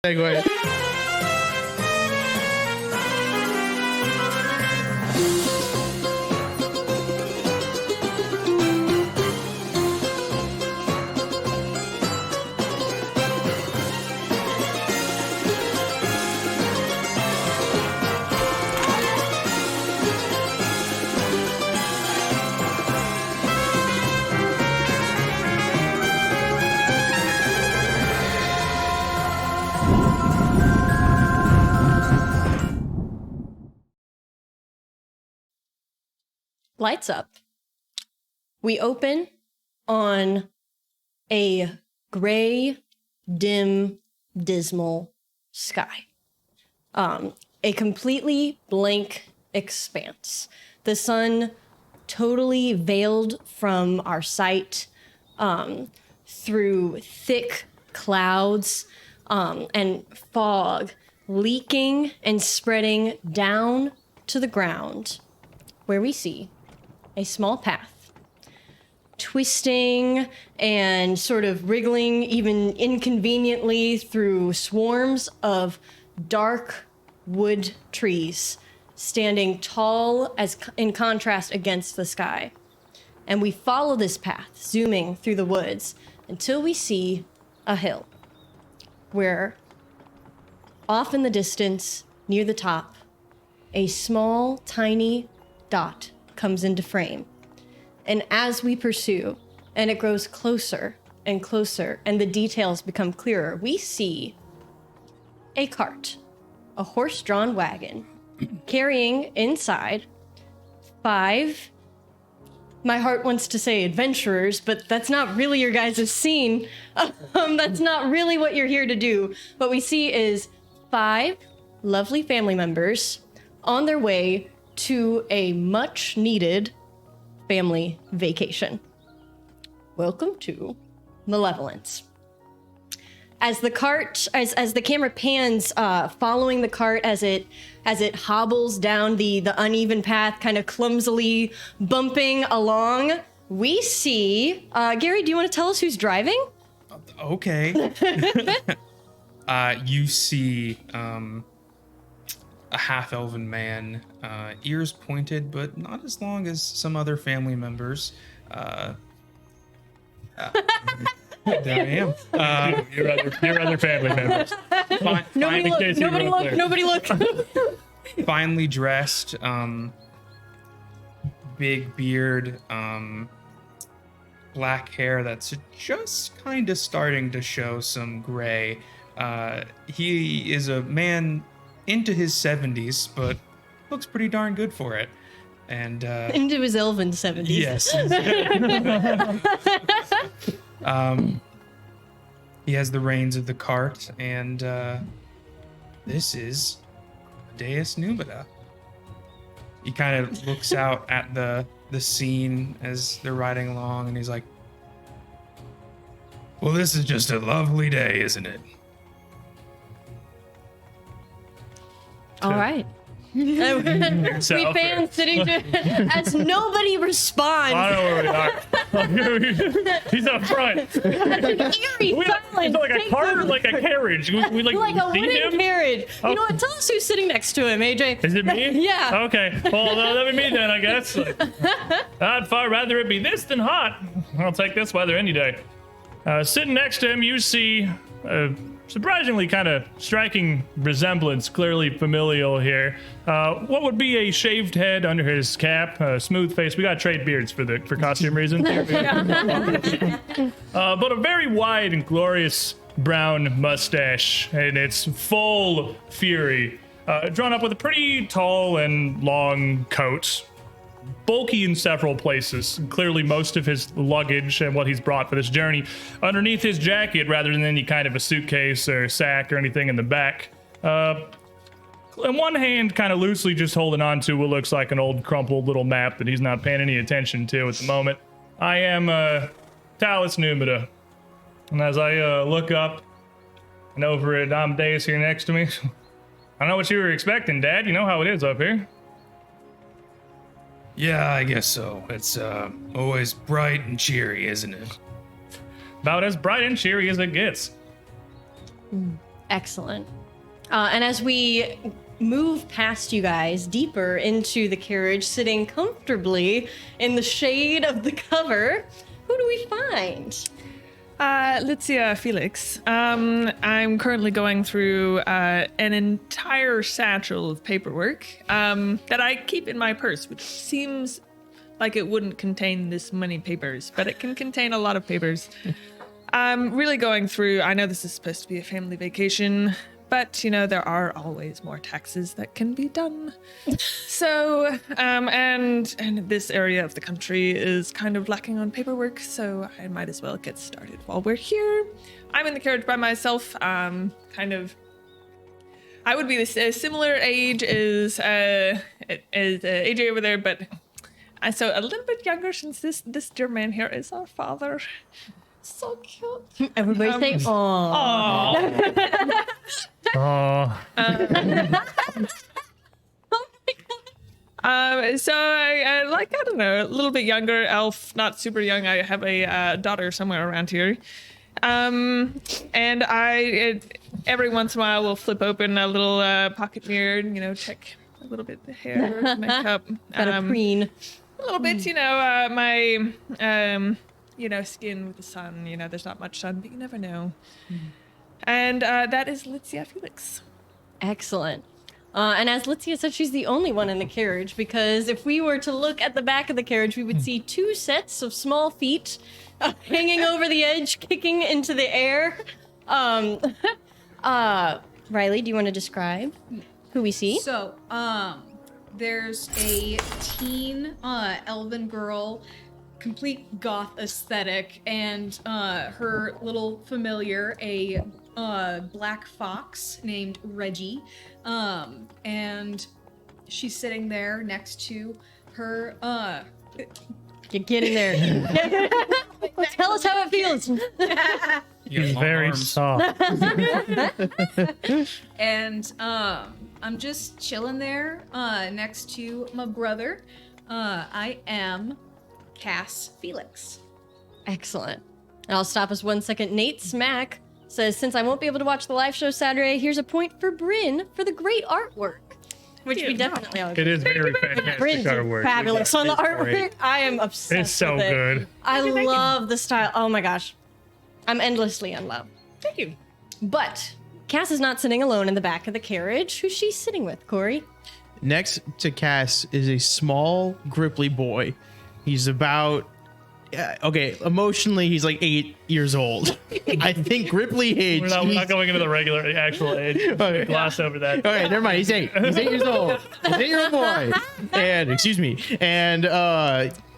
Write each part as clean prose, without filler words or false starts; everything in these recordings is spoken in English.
segue. Lights up. We open on a gray, dim, dismal sky. A completely blank expanse. The sun totally veiled from our sight through thick clouds and fog leaking and spreading down to the ground, where we see a small path, twisting and sort of wriggling even inconveniently through swarms of dark wood trees, standing tall as in contrast against the sky. And we follow this path, zooming through the woods, until we see a hill, where off in the distance, near the top, a small, tiny dot comes into frame. And as we pursue, and it grows closer and closer, and the details become clearer, we see a cart, a horse-drawn wagon, carrying inside 5, my heart wants to say adventurers, but that's not really your guys' scene. That's not really what you're here to do. What we see is 5 lovely family members on their way to a much-needed family vacation. Welcome to Malevolence. As the cart, as the camera pans, following the cart as it hobbles down the uneven path, kind of clumsily bumping along, we see Gary. Do you want to tell us who's driving? Okay. You see a half-elven man, ears pointed, but not as long as some other family members. There I am. Your other family members. Nobody look. Finely dressed, big beard, black hair that's just kind of starting to show some gray. He is a man into his 70s, but looks pretty darn good for it. And into his elven 70s. Yes. He has the reins of the cart, and this is Deus Numida. He kind of looks out at the scene as they're riding along, and he's like, "Well, this is just a lovely day, isn't it?" All right. We fans sitting as nobody responds. I know where we are. He's up front. Eerie silence. Like a cart, like a carriage. We like a see wooden him? carriage. You know what? Tell us who's sitting next to him, AJ. Is it me? Yeah. Okay. Well, that'll be me then, I guess. I'd far rather it be this than hot. I'll take this weather any day. Sitting next to him, you see surprisingly kind of striking resemblance, clearly familial here. What would be a shaved head under his cap, smooth face. We got to trade beards for costume reasons. But a very wide and glorious brown mustache in its full fury, drawn up with a pretty tall and long coat. Bulky in several places. Clearly most of his luggage and what he's brought for this journey underneath his jacket rather than any kind of a suitcase or sack or anything in the back. In one hand, kind of loosely just holding on to what looks like an old crumpled little map that he's not paying any attention to at the moment. I am Talus Numida. And as I look up and over at Amadeus here next to me, I don't know what you were expecting, Dad. You know how it is up here. Yeah, I guess so. It's always bright and cheery, isn't it? About as bright and cheery as it gets. Excellent. And as we move past you guys deeper into the carriage, sitting comfortably in the shade of the cover, who do we find? Litzia Felix. I'm currently going through an entire satchel of paperwork that I keep in my purse, which seems like it wouldn't contain this many papers, but it can contain a lot of papers. I'm really going through, I know this is supposed to be a family vacation, but, you know, there are always more taxes that can be done. So, and this area of the country is kind of lacking on paperwork, so I might as well get started while we're here. I'm in the carriage by myself, I would be a similar age as AJ over there, but so a little bit younger since this dear man here is our father. So cute. Everybody say, "Aww." Oh, So I like, I don't know, a little bit younger elf, not super young. I have a daughter somewhere around here. And every once in a while will flip open a little pocket mirror and, you know, check a little bit the hair, makeup. Got a preen. A little bit, you know, my, you know, skin with the sun. You know, there's not much sun, but you never know. And that is Litzia Felix. Excellent. And as Litzia said, she's the only one in the carriage, because if we were to look at the back of the carriage, we would see 2 sets of small feet hanging over the edge, kicking into the air. Riley, do you want to describe who we see? So, there's a teen elven girl, complete goth aesthetic, and her little familiar, a black fox named Reggie, and she's sitting there next to her. Get in there. Tell us how it feels. You he's got long very arms. soft. And I'm just chilling there next to my brother. I am Cass Felix. Excellent. And I'll stop us 1 second. Nate Smack says, since I won't be able to watch the live show Saturday, here's a point for Bryn for the great artwork. Which we definitely all It is very fantastic Bryn's artwork. fabulous on the It's artwork. great. I am obsessed It's so with it. good. I love the style. Oh my gosh. I'm endlessly in love. Thank you. But Cass is not sitting alone in the back of the carriage. Who's she sitting with, Corey? Next to Cass is a small, gripply boy. He's about, okay, emotionally, he's like 8 years old. I think gripply age. We're not going into the regular actual age. Okay. Gloss over that. Okay, never mind. He's 8. He's 8 years old. He's 8-year-old boy. And excuse me. And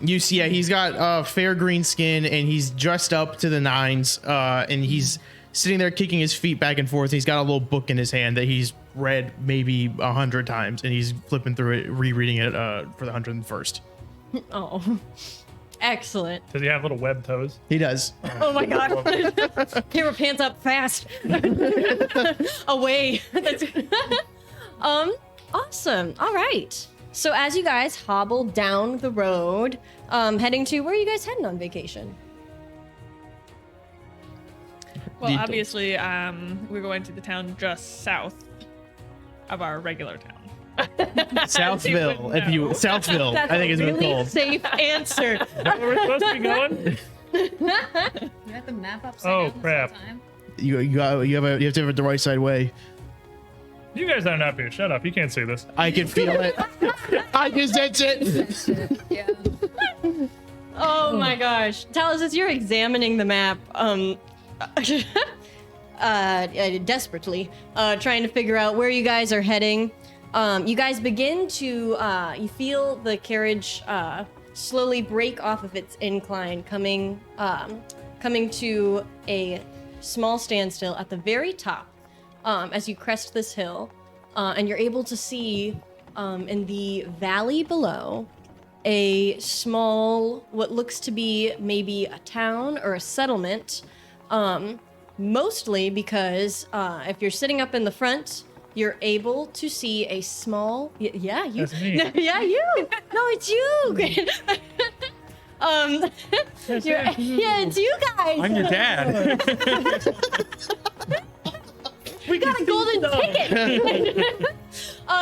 you see, yeah, he's got fair green skin, and he's dressed up to the nines. And he's sitting there kicking his feet back and forth. He's got a little book in his hand that he's read maybe 100 times, and he's flipping through it, rereading it for the 101st. Oh, excellent. Does he have little web toes? He does. Oh my god. Camera pants up fast. Away. That's awesome. All right. So as you guys hobble down the road, heading to, where are you guys heading on vacation? Well, Did- obviously, we're going to the town just south of our regular town. Southville, if you Southville, That's I think a it's been really called. safe answer. Where we're supposed to be going? You have the map upside Oh, down this whole crap. time? You have to have it the right side way. You guys aren't up here. Shut up. You can't see this. I can feel it. I can sense it. Yeah. Oh my gosh. Talis, as you're examining the map, desperately, trying to figure out where you guys are heading, you guys begin to, you feel the carriage slowly break off of its incline, coming to a small standstill at the very top as you crest this hill, and you're able to see in the valley below a small, what looks to be maybe a town or a settlement, mostly because if you're sitting up in the front, you're able to see a small, yeah, you, That's me. yeah, you, no, it's you. Yeah, it's you guys. I'm your dad. We got a golden ticket.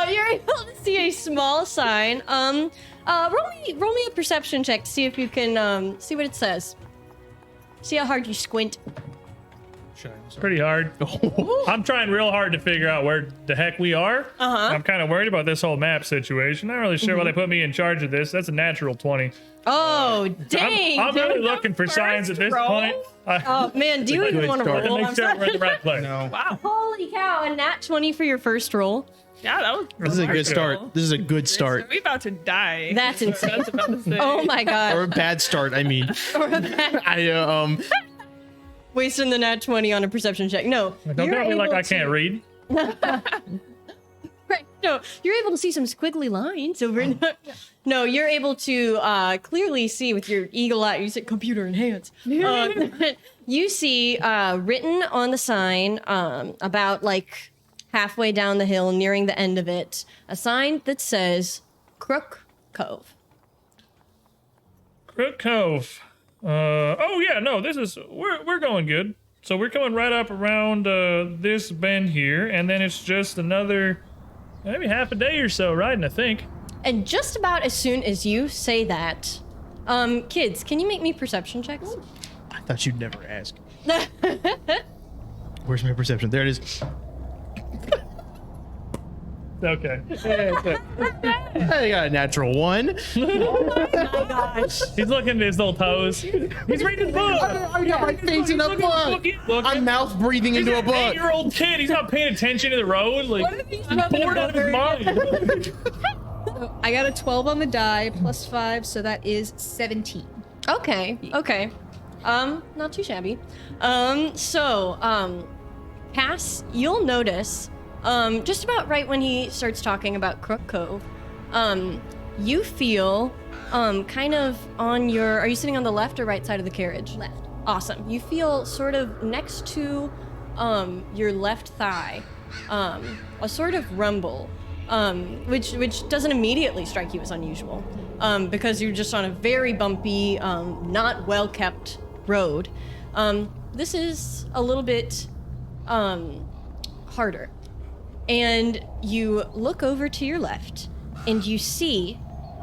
You're able to see a small sign. Roll me a perception check to see if you can see what it says. See how hard you squint. It's pretty hard. I'm trying real hard to figure out where the heck we are. I'm kind of worried about this whole map situation. Not really sure why they put me in charge of this. That's a natural 20. Oh, dang. I'm really looking for signs at this point. Oh, man, do you even want to To roll? make sure we're in the right place. No. Wow. Holy cow, a nat 20 for your first roll. Yeah, that was. This is a good start. This is a good start. We about to die. That's insane. That's about to say. Oh my Or god. a bad start, I mean. Wasting the nat 20 on a perception check. No. Don't you're tell me like able I can't read. Right. No, you're able to see some squiggly lines over. No, you're able to clearly see with your eagle eye. You said computer enhanced. You see written on the sign about like halfway down the hill, nearing the end of it, a sign that says Crook Cove. Crook Cove. Oh yeah, no, this is we're going good. So we're coming right up around this bend here, and then it's just another maybe half a day or so riding, I think. And just about as soon as you say that, kids, can you make me perception checks? I thought you'd never ask. Where's my perception? There it is. Okay. I got a natural 1. He's looking at his little toes. He's reading the book. I got my face in a book. I'm mouth breathing into a book. 8-year-old kid. He's not paying attention to the road. Like, he's bored out of his mind. I got a 12 on the die, plus 5, so that is 17. Okay. Not too shabby. Cass, you'll notice, just about right when he starts talking about Crook Cove, you feel, kind of on your, are you sitting on the left or right side of the carriage? Left. Awesome. You feel sort of next to, your left thigh, a sort of rumble, which doesn't immediately strike you as unusual, because you're just on a very bumpy, not well-kept road. This is a little bit, harder. And you look over to your left, and you see,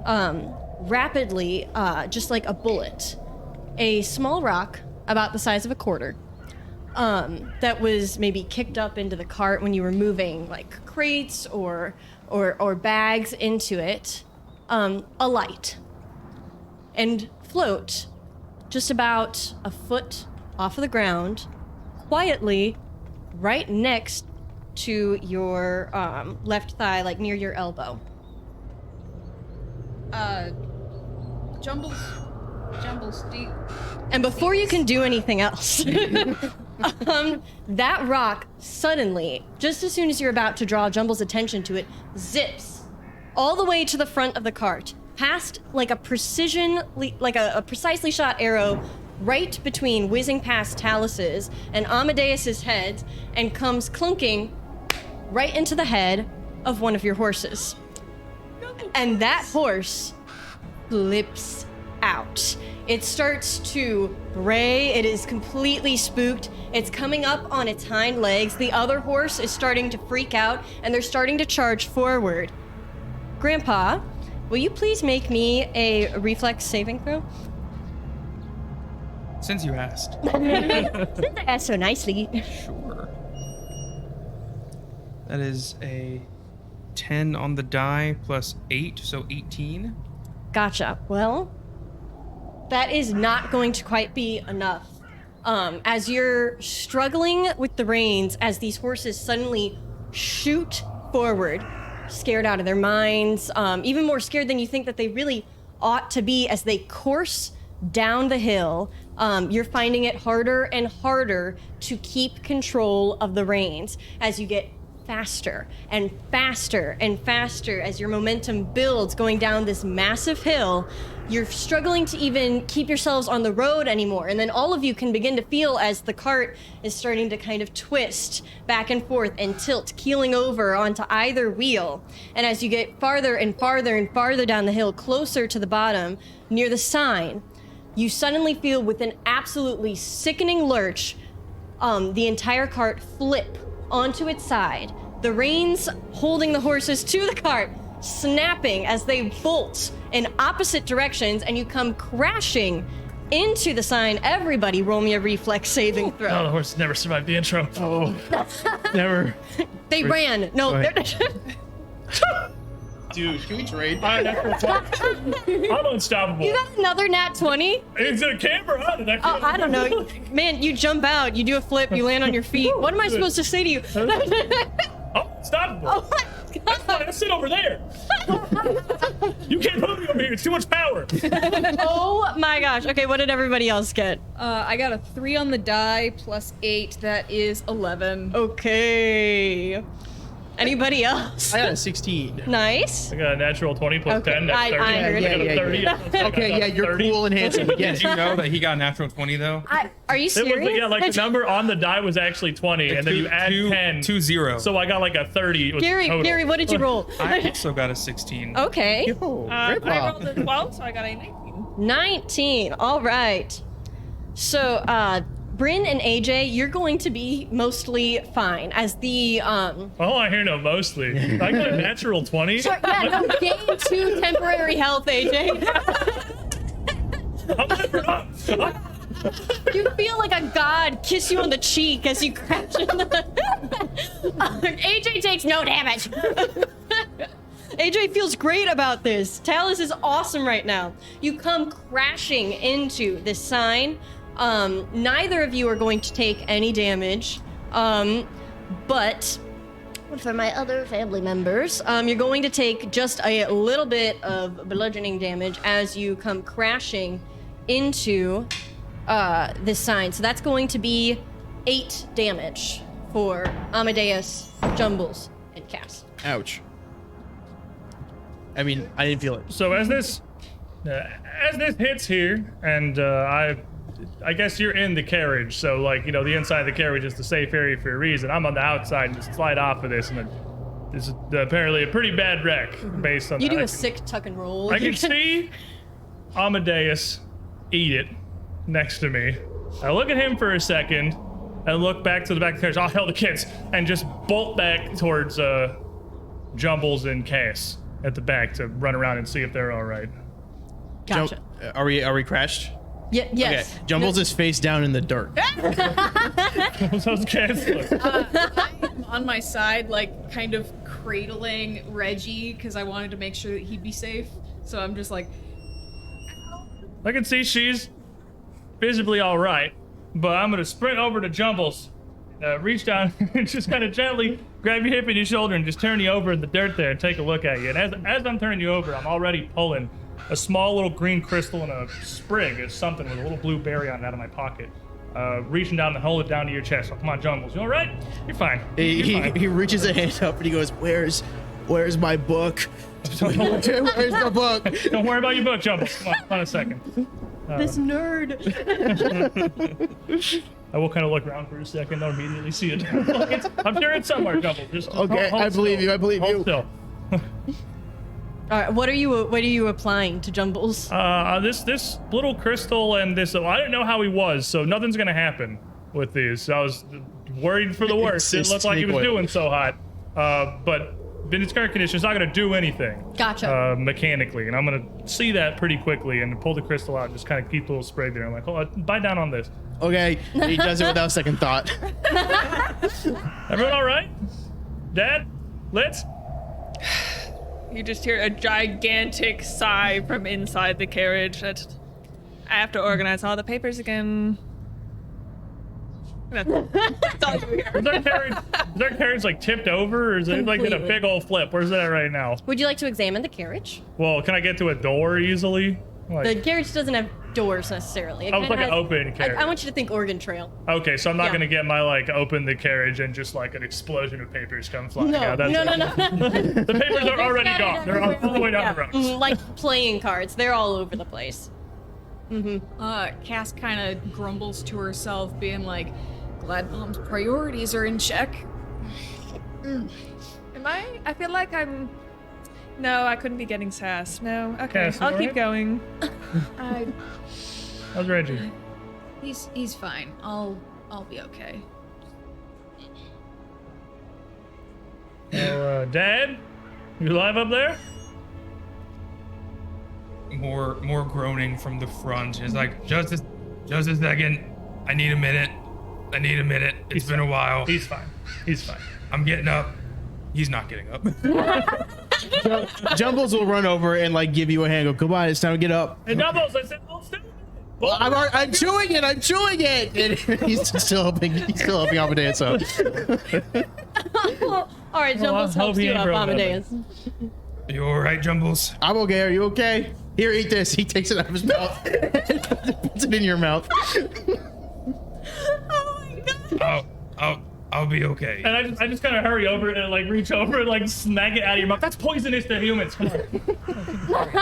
rapidly, just like a bullet, a small rock about the size of a quarter, that was maybe kicked up into the cart when you were moving like crates or bags into it, alight and float just about a foot off of the ground, quietly, right next to your left thigh, like near your elbow. Jumbles, deep. And before you can do anything else, that rock suddenly, just as soon as you're about to draw Jumble's attention to it, zips all the way to the front of the cart, past like a precisely shot arrow, right between whizzing past Talus's and Amadeus's heads, and comes clunking right into the head of one of your horses. And that horse flips out. It starts to bray. It is completely spooked. It's coming up on its hind legs. The other horse is starting to freak out, and they're starting to charge forward. Grandpa, will you please make me a reflex saving throw? Since you asked. Since I asked so nicely. Sure. That is a 10 on the die plus 8, so 18. Gotcha. Well, that is not going to quite be enough. As you're struggling with the reins, as these horses suddenly shoot forward, scared out of their minds, even more scared than you think that they really ought to be, as they course down the hill, you're finding it harder and harder to keep control of the reins as you get faster and faster and faster as your momentum builds going down this massive hill. You're struggling to even keep yourselves on the road anymore. And then all of you can begin to feel as the cart is starting to kind of twist back and forth and tilt, keeling over onto either wheel. And as you get farther and farther and farther down the hill, closer to the bottom, near the sign, you suddenly feel with an absolutely sickening lurch, the entire cart flip onto its side, the reins holding the horses to the cart, snapping as they bolt in opposite directions, and you come crashing into the sign. Everybody roll me a reflex saving throw. Oh, the horse never survived the intro. Oh, never. They ran. No, Go they're Dude, can we trade? I'm unstoppable. You got another nat 20? Is there a camera on it? Oh, I don't know. Man, you jump out, you do a flip, you land on your feet. What am I supposed to say to you? Oh, unstoppable. Oh my That's fine. I sit over there. You can't put me over here. It's too much power. Oh my gosh. Okay, what did everybody else get? I got a 3 on the die plus 8. That is 11. Okay. Anybody else? I got a 16. Nice. I got a natural 20 plus Okay, 10. That's I 30. heard I got it. a 30. Okay, yeah, you're 30. cool and handsome. We get Did you it. know that he got a natural 20 though? Are you It serious? was, yeah, like the number on the die was actually 20, and then you add 10. 2-0. So I got like a 30. Gary, total. Gary, what did you roll? I also got a 16. Okay. I rolled a 12, so I got a 19. 19. All right. So, Bryn and AJ, you're going to be mostly fine as the Oh, I hear no mostly. I got a natural 20. yeah, no, gain 2 temporary health, AJ. I'm never up. You feel like a god kiss you on the cheek as you crash in the... AJ takes no damage. AJ feels great about this. Talus is awesome right now. You come crashing into this sign. Neither of you are going to take any damage. But for my other family members, you're going to take just a little bit of bludgeoning damage as you come crashing into this sign. So that's going to be 8 damage for Amadeus, Jumbles, and Cass. Ouch. I mean, I didn't feel it. So as this hits here, and I guess you're in the carriage, so like, you know, the inside of the carriage is the safe area for a reason. I'm on the outside and just slide off of this, and then this is apparently a pretty bad wreck based on You that. do I a can- sick tuck and roll. I can see Amadeus eat it next to me. I look at him for a second and look back to the back of the carriage. I'll hell the kids and just bolt back towards Jumbles and Cass at the back to run around and see if they're all right. Gotcha. Are we crashed? Yes. Okay. Jumbles is face down in the dirt. How's Cass look? I'm on my side, like kind of cradling Reggie because I wanted to make sure that he'd be safe. So I'm just like, I can see she's visibly all right, but I'm gonna sprint over to Jumbles, reach down and just kind of gently grab your hip and your shoulder and just turn you over in the dirt there and take a look at you. And as I'm turning you over, I'm already pulling a small little green crystal and a sprig is something with a little blue berry on it out of my pocket. Reaching down to hold it down to your chest. Oh, come on, Jumbles. You all right? You're fine. You're fine. He reaches a hand up and he goes, "Where's my book? Where's the book?" Don't worry about your book, Jumbles. Come on a second. This nerd. I will kind of look around for a second. Don't immediately see it. I'm sure it's somewhere, Jumbles. Just Okay, hold I believe still. you. I believe Hold you. still. All right, what are you applying to Jumbles? This little crystal and this. I didn't know how he was, so nothing's gonna happen with these. I was worried for the worst. It looked like he was Snake oil. doing so hot, but in its current condition, it's not gonna do anything. Gotcha. Mechanically, and I'm gonna see that pretty quickly and pull the crystal out and just kind of keep the little spray there. I'm like, oh, bite down on this. Okay, he does it without second thought. Everyone all right? Dad? Let's. You just hear a gigantic sigh from inside the carriage. I have to organize all the papers again. That's all you hear. Is our carriage like tipped over, or is it like in a Completely. big old flip? Where's that right now? Would you like to examine the carriage? Well, can I get to a door easily? Like, The carriage doesn't have doors necessarily. It I was kinda like an has- open carriage. I want you to think Oregon Trail. Okay, so I'm not Yeah. gonna get my like open the carriage and just like an explosion of papers come flying No, out. no, no, no. The papers are already gone. They're all the way down the road. Like playing cards. They're all over the place. Cass kind of grumbles to herself, being like, glad Mom's priorities are in check. Am I? I feel like I'm. No, I couldn't be getting sass. No. Okay, Cass, I'll you keep alright? going. How's Reggie? He's fine. I'll be okay. Dad, you alive up there? More groaning from the front. It's like, just a second. I need a minute. It's been a while. He's fine. I'm getting up. He's not getting up. Jumbles will run over and like give you a hand. Go, come on, it's time to get up. Hey, Doubles, I said, hold still. Well, I'm chewing it. And he's still helping Amadeus up. All right, I Jumbles hope helps he you ain't up, broke Amadeus. You all right, Jumbles? I'm okay. Are you okay? Here, eat this. He takes it out of his mouth and puts it in your mouth. Oh my god. I'll be okay. And I just kind of hurry over and like reach over and like snag it out of your mouth. That's poisonous to humans. Come on.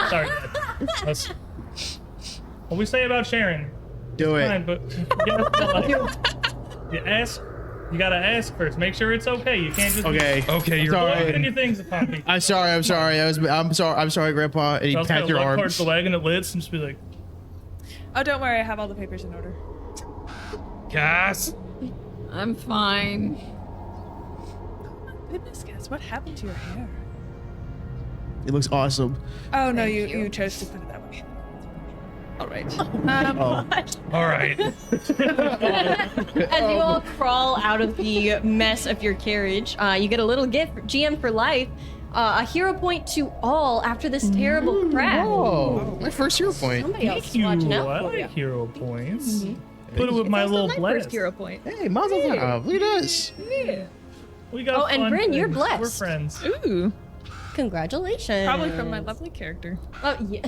Sorry, Dad. That's what we say about sharing. Do it. Fine, but you ask. You gotta ask first. Make sure it's okay. You can't just Okay, you're sorry. putting your things upon me. I'm sorry. I'm sorry, Grandpa. And he I was pats gonna your look arm. towards the wagon at lids and just be like, Oh, don't worry. I have all the papers in order. Cass. I'm fine. Goodness, Cass, what happened to your hair? It looks awesome. Oh no, Thank you you. chose to put it that way. All right. All right. As you all crawl out of the mess of your carriage, you get a little gift, GM for life, a hero point to all after this terrible crash. Oh, my first hero point. Somebody else thank is you. watching out I for you. like hero points. Put it with my little bless. First hero point. Hey, Mazel Tov. Look at this. We got Oh, and fun Bryn, you're things. blessed. We're friends. Ooh, Congratulations. probably from my lovely character. Oh, yeah.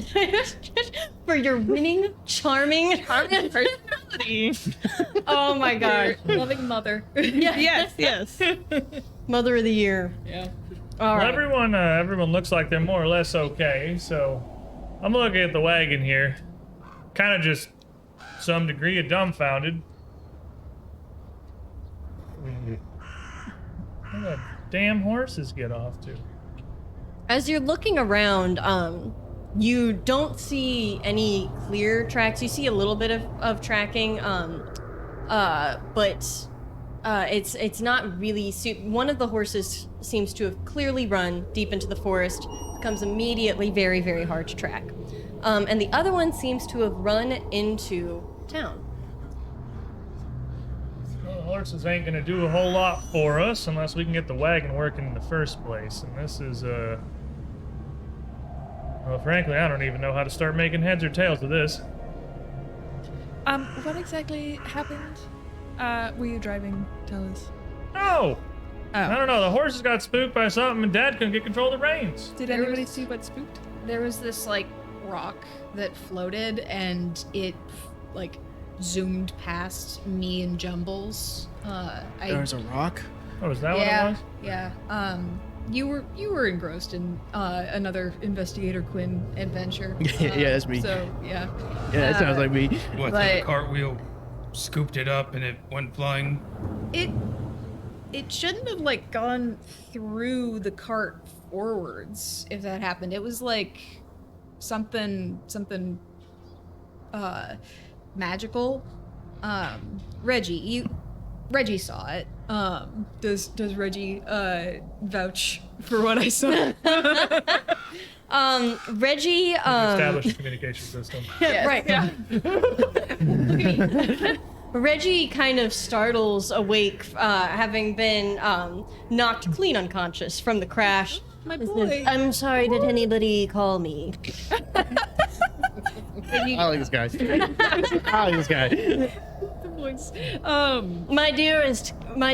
For your winning, charming. Personality. Oh my god. Loving mother. Yes, yes. Mother of the year. Yeah. All Well, right. everyone looks like they're more or less okay. So I'm looking at the wagon here, kind of just some degree of dumbfounded. Where the damn horses get off to? As you're looking around, you don't see any clear tracks. You see a little bit of tracking, but it's not really. One of the horses seems to have clearly run deep into the forest. Becomes immediately very, very hard to track, and the other one seems to have run into town. Well, the horses ain't gonna do a whole lot for us unless we can get the wagon working in the first place. And this is well, frankly, I don't even know how to start making heads or tails of this. What exactly happened? Were you driving? Tell us. No, I Oh. don't know. The horses got spooked by something, and Dad couldn't get control of the reins. Did There anybody was- see what spooked? There was this like rock that floated and it like zoomed past me and Jumbles. There's a rock. Oh, is that yeah, what it was? yeah. You were engrossed in another Investigator Quinn adventure. Yeah, that's me. So yeah. Yeah, that sounds like me. What, But- the cartwheel scooped it up and it went flying? It shouldn't have like gone through the cart forwards if that happened. It was like something magical. Reggie saw it. Does Reggie vouch for what I saw? Reggie. Established communication system. Right. Yeah. Reggie kind of startles awake, having been knocked clean unconscious from the crash. My boy. I'm sorry, did anybody call me? I like this guy. I like this guy. The voice. My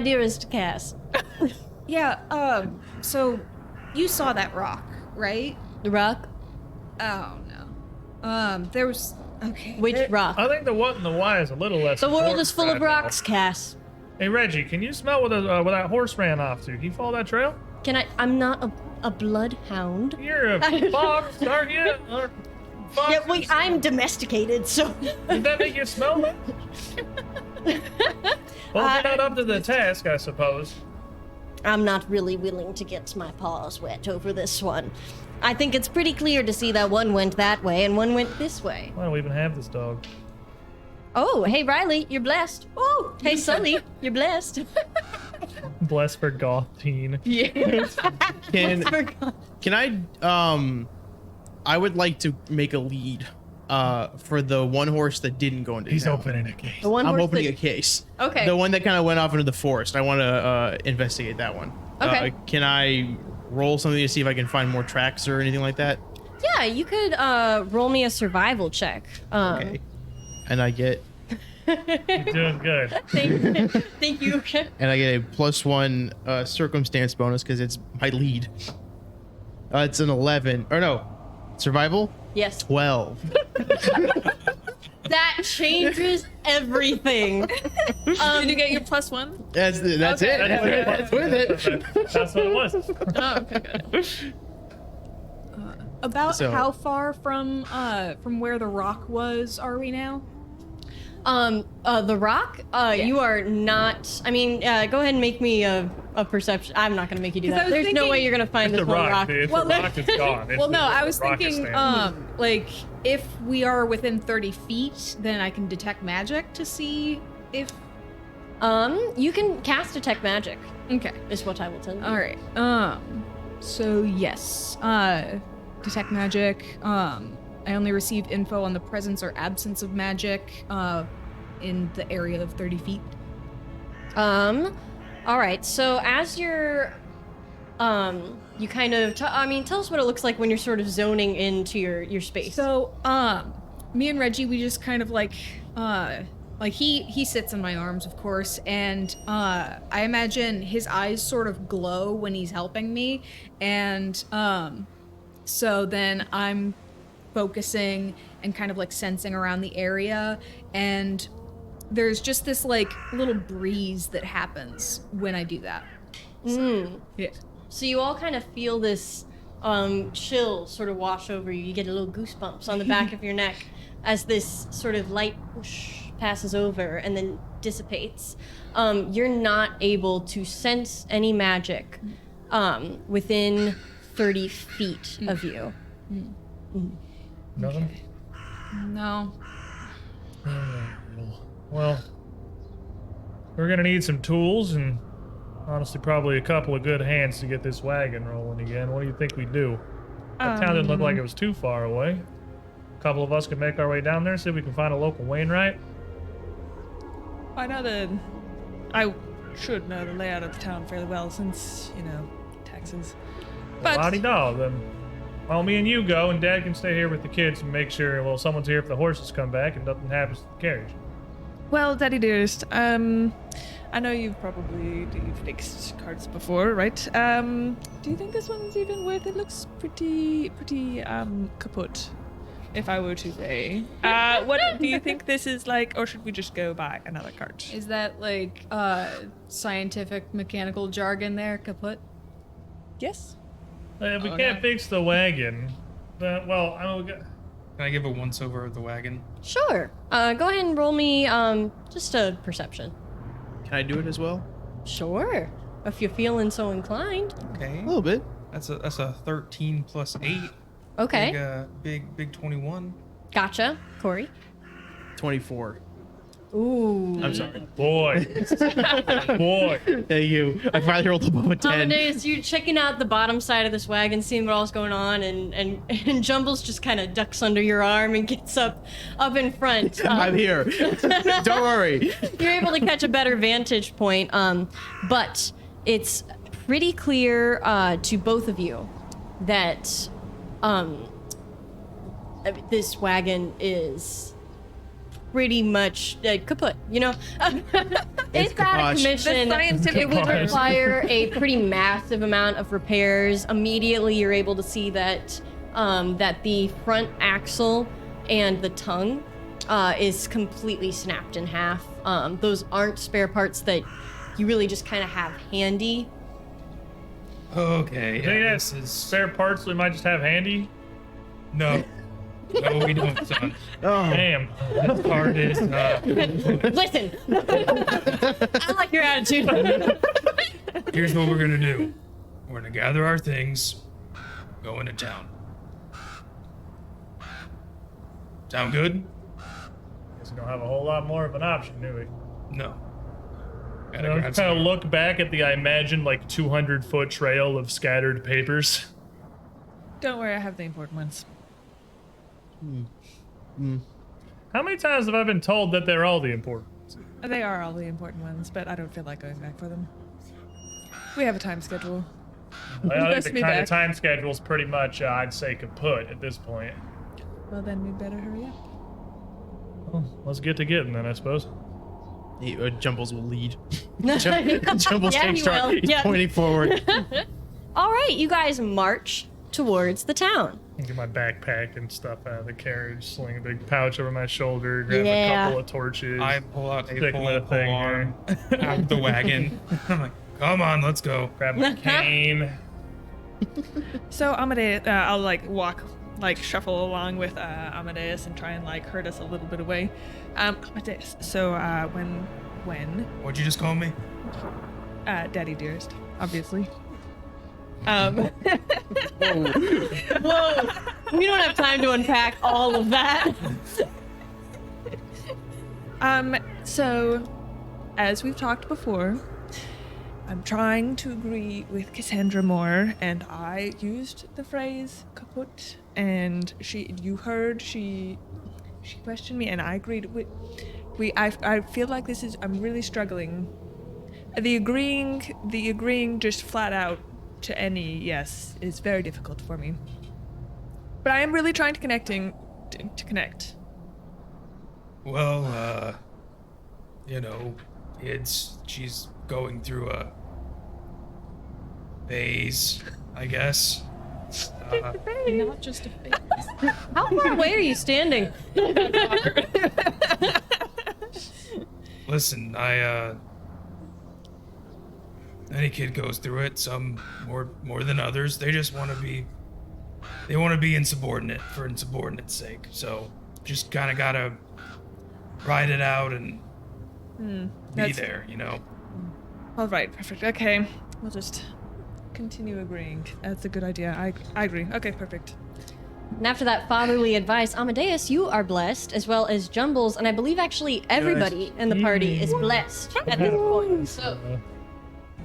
dearest Cass. Yeah, so you saw that rock, right? The rock? Oh no. There was okay. Which rock? I think the what and the why is a little less. The world important is full of right now. rocks, Cass. Hey Reggie, can you smell where that horse ran off to? Can you follow that trail? Can I? I'm not a bloodhound. You're a fox, aren't you? Or fox? Yeah, wait, I'm domesticated, so. Did that make you smell it? Well, you're not up to the task, I suppose. I'm not really willing to get my paws wet over this one. I think it's pretty clear to see that one went that way and one went this way. Why don't we even have this dog? Oh, hey Riley, you're blessed. Oh, hey Sully, you're blessed. Bless for goth teen. Can I would like to make a lead for the one horse that didn't go into He's town. opening a case. The one I'm horse opening a that- case. Okay. The one that kind of went off into the forest. I want to investigate that one. Okay. Can I roll something to see if I can find more tracks or anything like that? Yeah, you could roll me a survival check. Okay. And I get You're doing good. Thank you. and I get a +1 circumstance bonus because it's my lead. It's an 11 or no, survival Yes. 12. That changes everything. Did you get your +1? That's Okay. it. That's with it. That's what it was. Oh, okay, good. About So- how far from where the rock was are we now? The rock, you are not. I mean, go ahead and make me a perception. I'm not gonna make you do 'Cause I that. was There's no thinking- way you're gonna find It's this the one rock. rock. It's Well, the rock is gone. It's Well, no, the I was rock is thinking, standing. like, if we are within 30 feet, then I can detect magic to see if. You can cast detect magic. Okay. Is what I will tell you. All right. So yes. Detect magic. I only receive info on the presence or absence of magic. In the area of 30 feet. All right. So as you're, you kind of. Tell us what it looks like when you're sort of zoning into your space. So, me and Reggie, we just kind of like he sits in my arms, of course, and I imagine his eyes sort of glow when he's helping me, and so then I'm focusing and kind of like sensing around the area, and there's just this like little breeze that happens when I do that. Yeah. So you all kind of feel this chill sort of wash over you. You get a little goosebumps on the back of your neck as this sort of light whoosh passes over and then dissipates. You're not able to sense any magic within 30 feet of you. Nothing? No. Well, we're gonna need some tools and honestly probably a couple of good hands to get this wagon rolling again. What do you think we do? That town didn't look like it was too far away. A couple of us can make our way down there, see if we can find a local Wainwright. I know I should know the layout of the town fairly well since, taxes. But La-di-da, then. Well, me and you go, and Dad can stay here with the kids and make sure, well, someone's here if the horses come back and nothing happens to the carriage. well, Daddy dearest, I know you've fixed cards before, right? Do you think this one's even worth it? Looks pretty kaput, if I were to say. What do you think this is like, or should we just go buy another cart? Is that like scientific mechanical jargon there, kaput? Yes. If we Oh, can't yeah. fix the wagon, then, well, I don't. Can I give a once over of the wagon? Sure. Go ahead and roll me just a perception. Can I do it as well? Sure. If you're feeling so inclined. Okay. A little bit. That's a 13 plus 8. Okay. Big 21. Gotcha. Corey. 24. Ooh. I'm sorry. Boy. Boy. Thank you. I finally rolled above a 10. Amadeus, you're checking out the bottom side of this wagon, seeing what all's going on, and Jumbles just kind of ducks under your arm and gets up in front. I'm here. Don't worry. You're able to catch a better vantage point, but it's pretty clear to both of you that this wagon is pretty much kaput, it's out of kaposh. commission. The scientific It would term. require a pretty massive amount of repairs. Immediately you're able to see that that the front axle and the tongue is completely snapped in half. Those aren't spare parts that you really just kind of have handy. Okay. Do you Yeah, have this is spare parts we might just have handy? no. No, we don't, son. Oh, Damn. This card is Listen, I like your attitude. Here's what we're gonna do. We're gonna gather our things, go into town. Sound good? Guess we don't have a whole lot more of an option, do we? No. Gotta I grab kind of some. look back at the, I imagine, like 200-foot trail of scattered papers. Don't worry, I have the important ones. How many times have I been told that they're all the important ones? They are all the important ones, but I don't feel like going back for them. We have a time schedule. Well, I Let's think be the kind back. of time schedule's pretty much, I'd say, kaput at this point. Well, then we'd better hurry up. Well, let's get to getting then, I suppose. Jumbles will lead. Jumbles Jumbles takes charge. He's pointing forward. All right, you guys march towards the town. Get my backpack and stuff out of the carriage, sling a big pouch over my shoulder, grab a Yeah. couple of torches. I pull out a Stick 'em in a full thing arm out of the wagon. I'm like, come on, let's go. grab my cane. So Amadeus, I'll like walk, like shuffle along with Amadeus and try and like herd us a little bit away. Amadeus. So when What'd you just call me? Daddy dearest, obviously. Whoa. We don't have time to unpack all of that. So as we've talked before, I'm trying to agree with Cassandra more, and I used the phrase kaput, and you heard she questioned me, and I agreed with. I feel like I'm really struggling. The agreeing just flat out to any yes is very difficult for me. But I am really trying to connect. Well, she's going through a phase, I guess. Not just a face. How far away are you standing? Listen, any kid goes through it, some more than others. They just want to be insubordinate for insubordinate's sake. So just kind of gotta ride it out and be that's- there, All right, perfect. Okay, we'll just continue agreeing. That's a good idea. I agree. Okay, perfect. And after that fatherly advice, Amadeus, you are blessed, as well as Jumbles, and I believe actually everybody in the party is blessed at this point. So,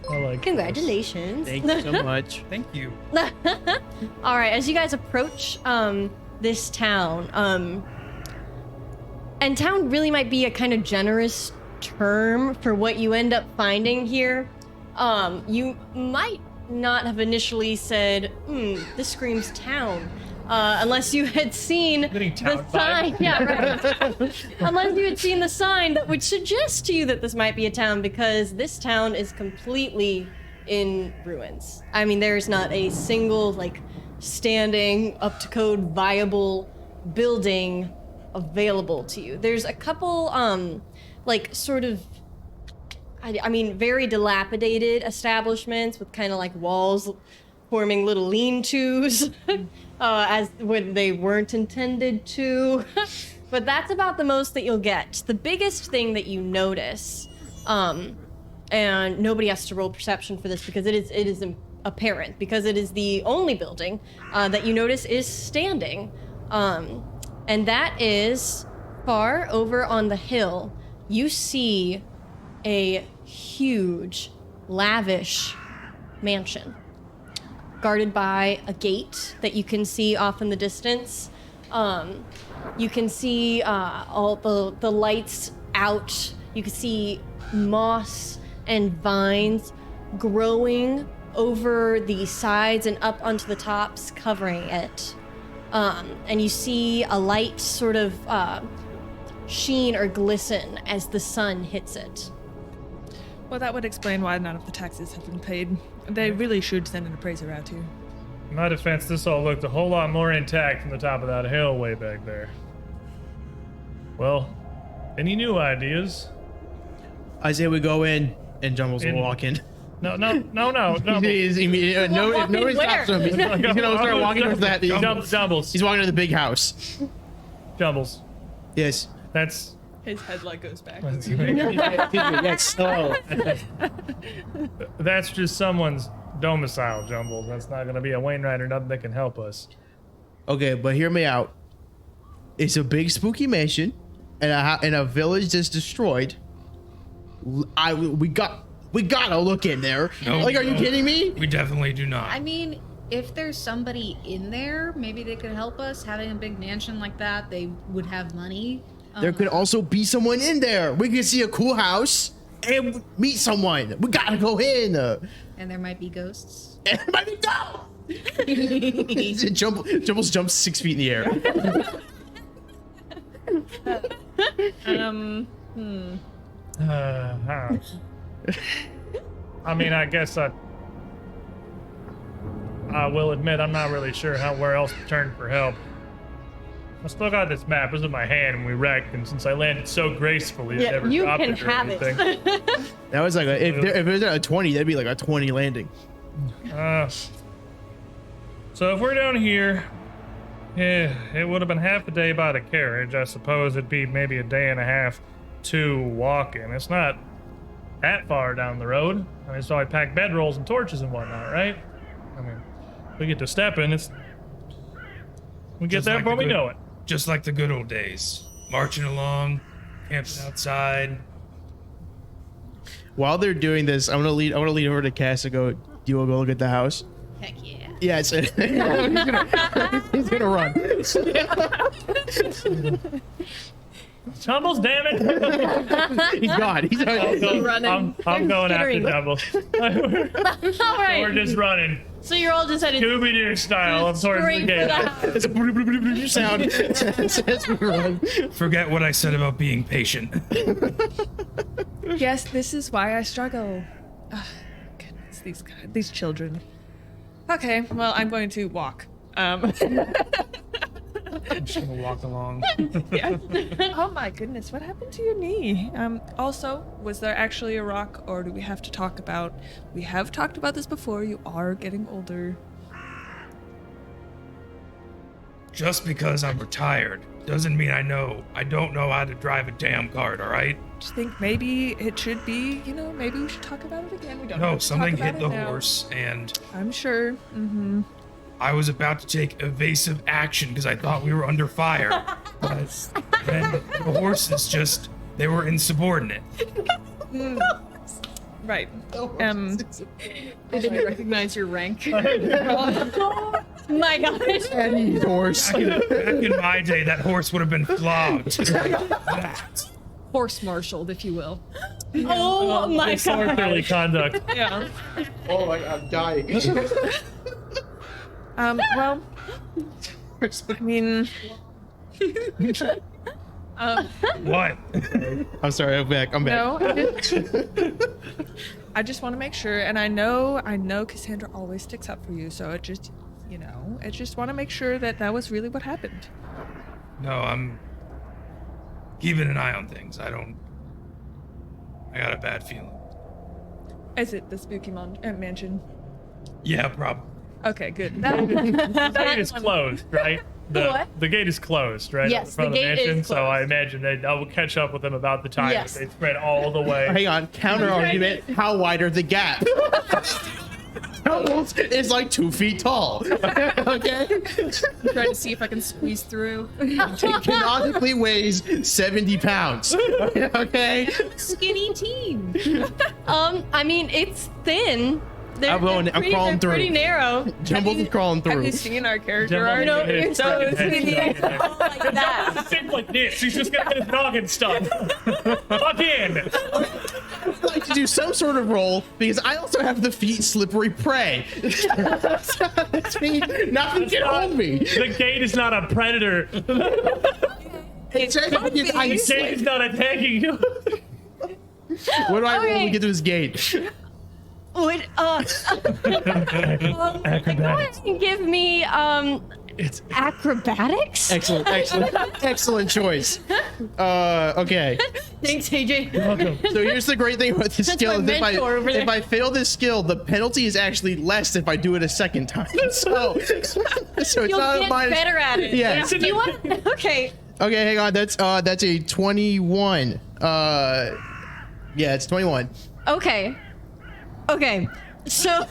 I like congratulations. Thank you so much. Thank you. All right, as you guys approach this town, and town really might be a kind of generous term for what you end up finding here. You might not have initially said, this screams town. Unless you had seen Getting the town sign. vibe. Yeah, right. Unless you had seen the sign that would suggest to you that this might be a town, because this town is completely in ruins. I mean, there's not a single, standing, up to code, viable building available to you. There's a couple, very dilapidated establishments with kind of walls forming little lean-tos as when they weren't intended to. But that's about the most that you'll get. The biggest thing that you notice, and nobody has to roll perception for this because it is apparent, because it is the only building that you notice is standing. And that is far over on the hill. You see a huge, lavish mansion guarded by a gate that you can see off in the distance. You can see all the lights out. You can see moss and vines growing over the sides and up onto the tops, covering it. And you see a light sort of sheen or glisten as the sun hits it. Well, that would explain why none of the taxes have been paid. They really should send an appraiser out here. In my defense, this all looked a whole lot more intact from the top of that hill way back there. Well, any new ideas? I say we go in, and Jumbles will walk in. No. If nobody where? stops him, he's gonna start walking towards that. Jumbles. He's walking to the big house. Jumbles. Yes. That's His head goes back. Yes. Oh. that's just someone's domicile, Jumbles. That's not gonna be a Wainwright or nothing that can help us. Okay, but hear me out. It's a big spooky mansion, and a village that's destroyed. We gotta look in there. No, Like, are you no. kidding me? We definitely do not. I mean, if there's somebody in there, maybe they could help us. Having a big mansion like that, they would have money. There could also be someone in there. We could see a cool house and meet someone. We gotta go in. And there might be ghosts. Everybody go! Jumbles jumps 6 feet in the air. I mean, I guess I will admit I'm not really sure where else to turn for help. I still got this map. It was in my hand when we wrecked, and since I landed so gracefully, I never you dropped can it or have anything. it. That was like if it was a 20, that'd be like a 20 landing. So if we're down here, yeah, it would have been half a day by the carriage. I suppose it'd be maybe a day and a half to walking. It's not that far down the road. I mean, so I pack bedrolls and torches and whatnot, right? I mean, we get to stepping. We get Just there like before the we good- know it. Just like the good old days. Marching along, camping outside. While they're doing this, I want to lead over to Cass and go, do you want to go look at the house? Heck yeah. Yes. he's gonna run. Tumbles, damn it! He's gone. He's running. I'm going after skittering. Tumbles. All right. We're just running. So you're all just headed Scooby-Doo style towards the straight for gate. the house. It's a sound as we run. Forget what I said about being patient. Yes, this is why I struggle. Goodness, these children. Okay, well, I'm going to walk. I'm just gonna walk along. Yeah. Oh my goodness, what happened to your knee? Also, was there actually a rock, or do we have to talk about? We have talked about this before. You are getting older. Just because I'm retired doesn't mean I don't know how to drive a damn cart, all right? Just think maybe it should be. Maybe we should talk about it again. We don't. No, have to something talk about hit the it now. horse, and I'm sure. Mm-hmm. I was about to take evasive action because I thought we were under fire. But then the horses they were insubordinate. Right. They didn't recognize your rank. My gosh. Any horse. Back in my day, that horse would have been flogged. That. Horse marshaled, if you will. Oh my Disorderly god. conduct. Yeah. Oh my god, I'm dying. Well, I mean, What? I'm sorry, I'm back. no, I just want to make sure, and I know Cassandra always sticks up for you, so I just want to make sure that was really what happened. No, I'm keeping an eye on things. I got a bad feeling. Is it the spooky mansion? Yeah, probably. Okay, good. The gate is closed, right? What? The gate is closed, right? Yes, In front the of gate is mansion, So I closed. imagine I will catch up with them about the time Yes. that they spread all the way. Hang on, counter argument. How wide are the gap? It's like 2 feet tall. Okay? Trying to see if I can squeeze through. It canonically weighs 70 pounds. Okay? Skinny team. I mean, it's thin. I'm crawling through. Pretty narrow. Jumbles is crawling Have through. you seen our character Jumbo art? No, hit you're his so fucking skinny. head. Like that. Think like this. He's just gonna get his noggin stuck. Again. I'd like to do some sort of roll because I also have the feet slippery prey. That means nothing can hold me. The gate is not a predator. It's The gate is not attacking you. What do I roll Okay. to get to this gate? Would go ahead and give me It's acrobatics. excellent choice. Okay. Thanks, AJ. So here's the great thing about this That's skill: my is mentor over there. if I fail this skill, the penalty is actually less if I do it a second time. So it's You'll not get minus. better at it. Yeah. Do you want? Okay. Okay, hang on. That's a 21. Yeah, it's 21. Okay. So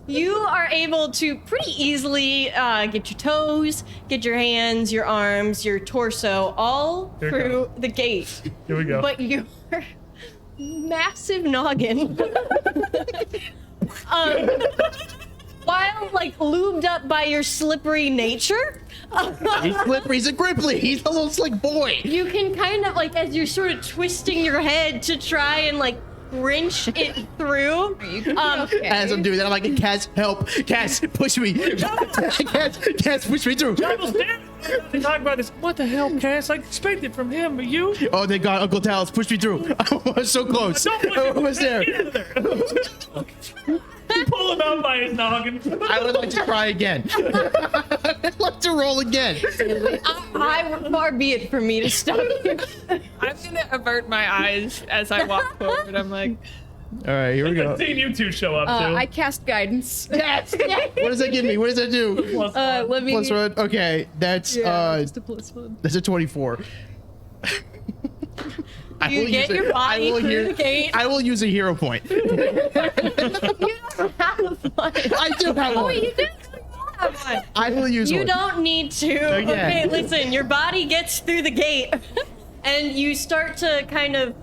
you are able to pretty easily get your toes, get your hands, your arms, your torso all Here it through the gate. Here we go. But your massive noggin. While like lubed up by your slippery nature, He's slippery. He's a gripply. He's a little slick boy. you can kind of like, as you're sort of twisting your head to try and like wrench it through. As I'm doing that, I'm like, Cass, help. Cass, push me. Cass, push me through. They talk about this. What the hell, Cass? I expected from him, but you? Oh, thank God, Uncle Talos, push me through. I was so close. Don't push I him. was there. Get out of there. Pull him out by his noggin. I would like to try again. I'd like to roll again. Far be it for me to stop you. I'm gonna avert my eyes as I walk forward. I'm like, All right, here we go. I've seen you two show up too. I cast guidance. Yes. What does that give me? What does that do? Plus one. Let me. Plus one. Okay, that's just a +1. that's a 24. I You will get use your body through the gate. I will use a hero point. You don't have one. I do have one. You do have one. I will use You one. don't need to. Okay. Okay, listen, your body gets through the gate and you start to kind of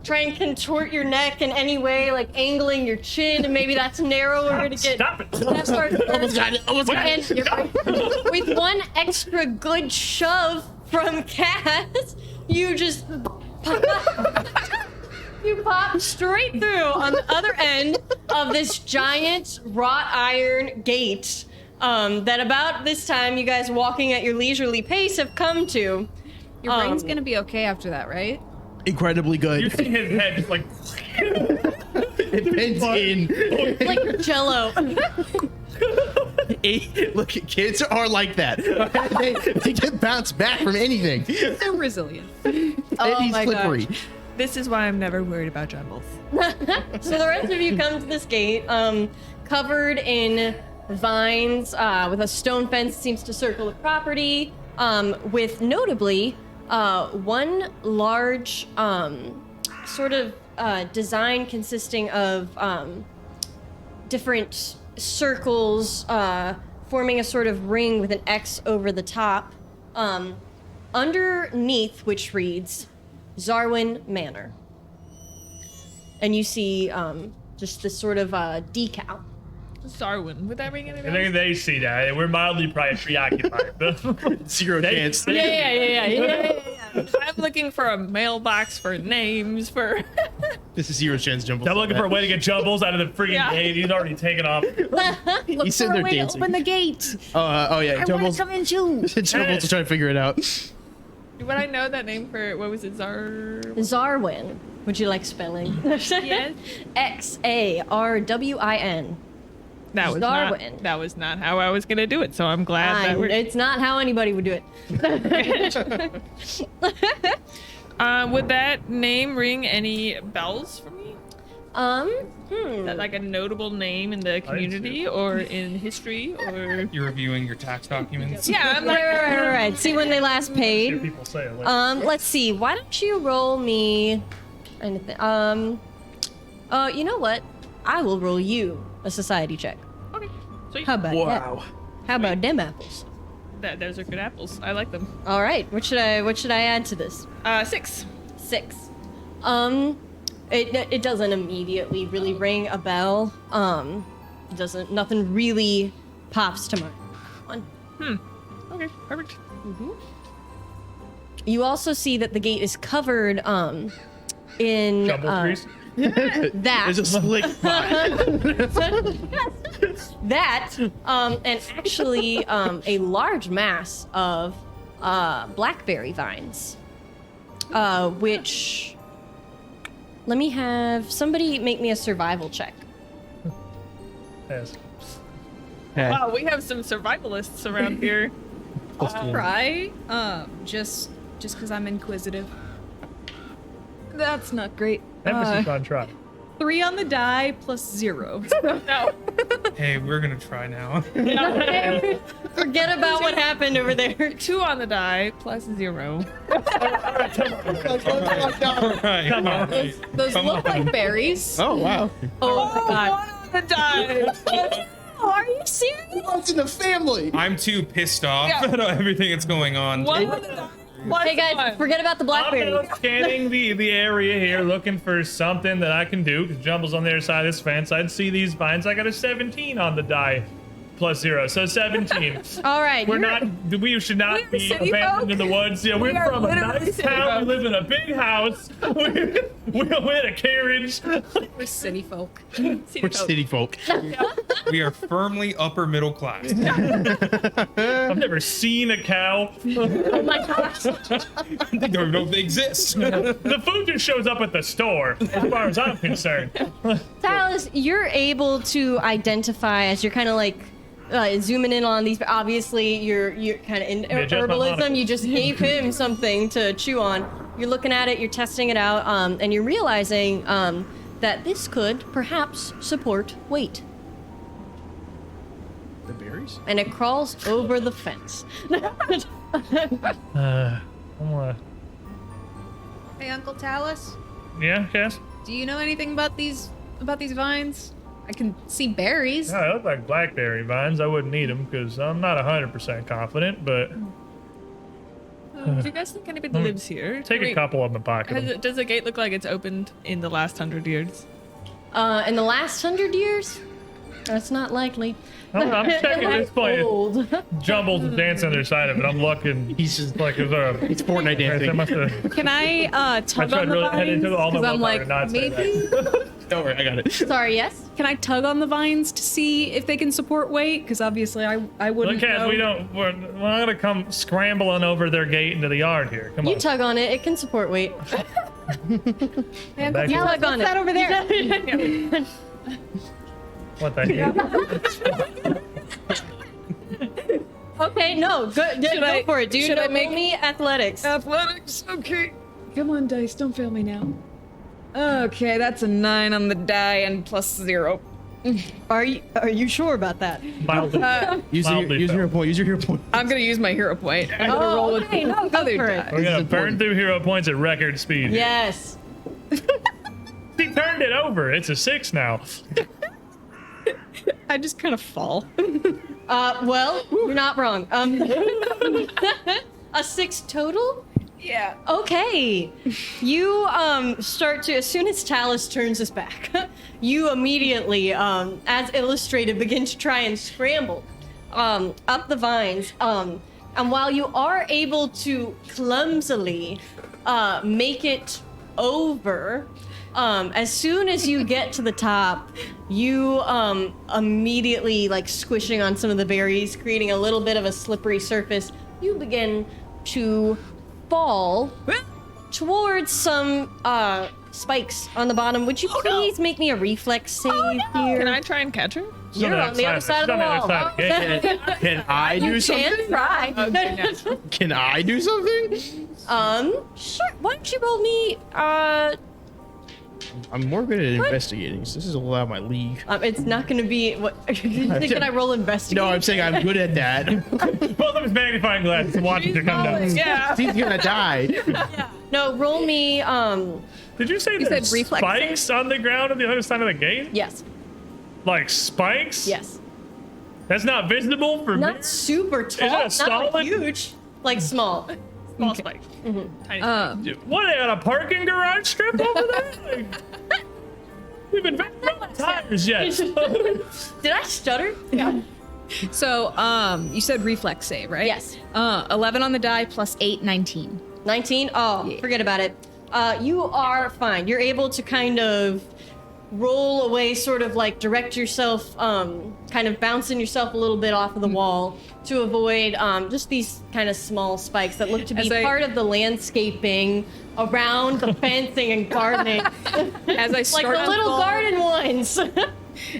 try and contort your neck in any way, like angling your chin, and maybe that's narrower to get. Stop it. That starts Almost got it. Almost got it. and with one extra good shove from Cass, you just you pop straight through on the other end of this giant wrought iron gate that about this time you guys walking at your leisurely pace have come to. Your brain's gonna be okay after that, right? Incredibly You good. see his head just like. It bends in. Like Jello. Look, kids are like that. They can bounce back from anything. So resilient. And he's my slippery. this is why I'm never worried about jumbles. So the rest of you come to this gate, covered in vines, with a stone fence seems to circle the property, with notably one large sort of design consisting of different circles forming a sort of ring with an X over the top, underneath which reads Zarwin Manor. And you see just this sort of decal. Sarwin, would that ring any I think bells? they see that. We're mildly probably preoccupied. Zero chance. Yeah. I'm looking for a mailbox for names for. This is zero chance, Jumbo. I'm looking for a way to get Jumbles out of the freaking Yeah. gate. He's already taken off. He's sitting there dancing. Open the gate. Oh yeah, I want Jumbo's to come in too. trying to figure it out. Would I know that name for what was it? Zarwin. Would you like spelling? Yes. Xarwin. That was Darwin. not. That was not how I was gonna do it. So I'm glad that we're. It's not how anybody would do it. Would that name ring any bells for me? Is that like a notable name in the community or in history or? You're reviewing your tax documents. Yeah, I'm like. Right. See when they last Hear paid. people say it. Like, Let's see. Why don't you roll me anything? You know what? I will roll you a society check. Okay. Sweet. How about that? How about them apples? Those are good apples. I like them. All right. What should I add to this? 6. 6. It doesn't immediately really ring a bell. Nothing really pops to mind. Okay, perfect. You also see that the gate is covered in Jumble trees. that. There's a slick spot. That and actually a large mass of blackberry vines, which let me have somebody make me a survival check. Yes. Wow, we have some survivalists around here. Try. Just because I'm inquisitive. That's not great. Emphasis on try. 3 on the die plus 0. No. Hey, we're gonna try now. Forget about what happened over there. 2 on the die plus 0. Alright, Come on. alright. Those look like berries. Oh wow. Oh my god. 1 on the die. Are you serious? What's in the family? I'm too pissed off Yeah. at everything that's going on. 1 on the die. Hey guys, forget about the I'm blackberry. now scanning the area here, looking for something that I can do. Because Jumble's on the other side of this fence. I'd see these vines. I got a 17 on the die, plus 0, so 17. All right. We should not We're be city abandoned folk. in the woods. Yeah, We we're are from a literally nice city town. We folk. live in a big house. We had a carriage. We're city folk. We're city folk. We are firmly upper middle class. I've never seen a cow. Oh my gosh. I don't even know if they exist. The food just shows up at the store, as far as I'm concerned. Talus, you're able to identify as you're kind of like zooming in on these. Obviously, you're kind of in just my herbalism. monocle. You just gave him something to chew on. You're looking at it. You're testing it out, and you're realizing that this could perhaps support weight. The berries? And it crawls over the fence. Hey, Uncle Talus, Yeah, Cass? do you know anything about these vines? I can see berries. Yeah, they look like blackberry vines. I wouldn't eat them because I'm not 100% confident, but Do you guys think anybody lives here? take a couple of them and pocket them. Does the gate look like it's opened in the last 100 years? In the last 100 years, that's not likely. I'm checking this place. Old. Jumble's dancing on the other side of it. I'm looking. He's just Like, is there a... it's Fortnite There dancing. must have... Can I I tug tried on the really head vines? into all my Because I'm willpower like, to not say maybe. that. Don't worry, I got it. Sorry, yes? Can I tug on the vines to see if they can support weight? Because obviously I wouldn't. Look, Cass, know. we're not gonna come scrambling over their gate into the yard here. Come You on. tug on it. It can support weight. Man, Back You here. tug on it. that over there? What the heck? Okay, no, good. Go I- for it, dude. should I Roll make- me athletics? Athletics, okay. Come on, dice, don't fail me now. Okay, that's a 9 on the die and plus 0. Are you sure about that? Mildly. Use your Mildly hero failed. point. Use your hero point. I'm gonna use my hero point. I'm gonna roll with okay, no, go other for die. it. We're gonna is burn important. through hero points at record speed. Yes. He turned it over. It's a 6 now. I just kind of fall. Well, you're not wrong. A 6 total? Yeah. Okay. You start to, as soon as Talus turns his back, you immediately, as illustrated, begin to try and scramble up the vines. And while you are able to clumsily make it over, as soon as you get to the top, you immediately, like, squishing on some of the berries, creating a little bit of a slippery surface, you begin to fall towards some spikes on the bottom. Would you please make me a reflex save here? Can I try and catch her? You're on the other side of the wall. Can I do You something? can try. Can I do something? Sure. Why don't you roll me? I'm more good at investigating, so this is all out of my league. It's not going to be. What? Can I roll investigate? No, I'm saying I'm good at that. Both of his magnifying glasses and watching her come down. Yeah. He's gonna die. No, roll me. Did you say there's said reflex spikes on the ground on the other side of the gate? Yes. Like spikes? Yes. That's not visible for me? Not super tall. it Not solid? like huge. Like small. Small spike. Tiny spike. What, they got a parking garage strip over there? Like, we've been very tires yet. Did I stutter? Yeah. So, you said reflex save, right? Yes. 11 on the die plus 8, 19. 19? Oh, Yeah. forget about it. You are fine. You're able to kind of roll away, sort of like direct yourself, kind of bouncing yourself a little bit off of the wall to avoid just these kind of small spikes that look to be As I- part of the landscaping around the fencing and gardening. As I Like start the to little fall- garden ones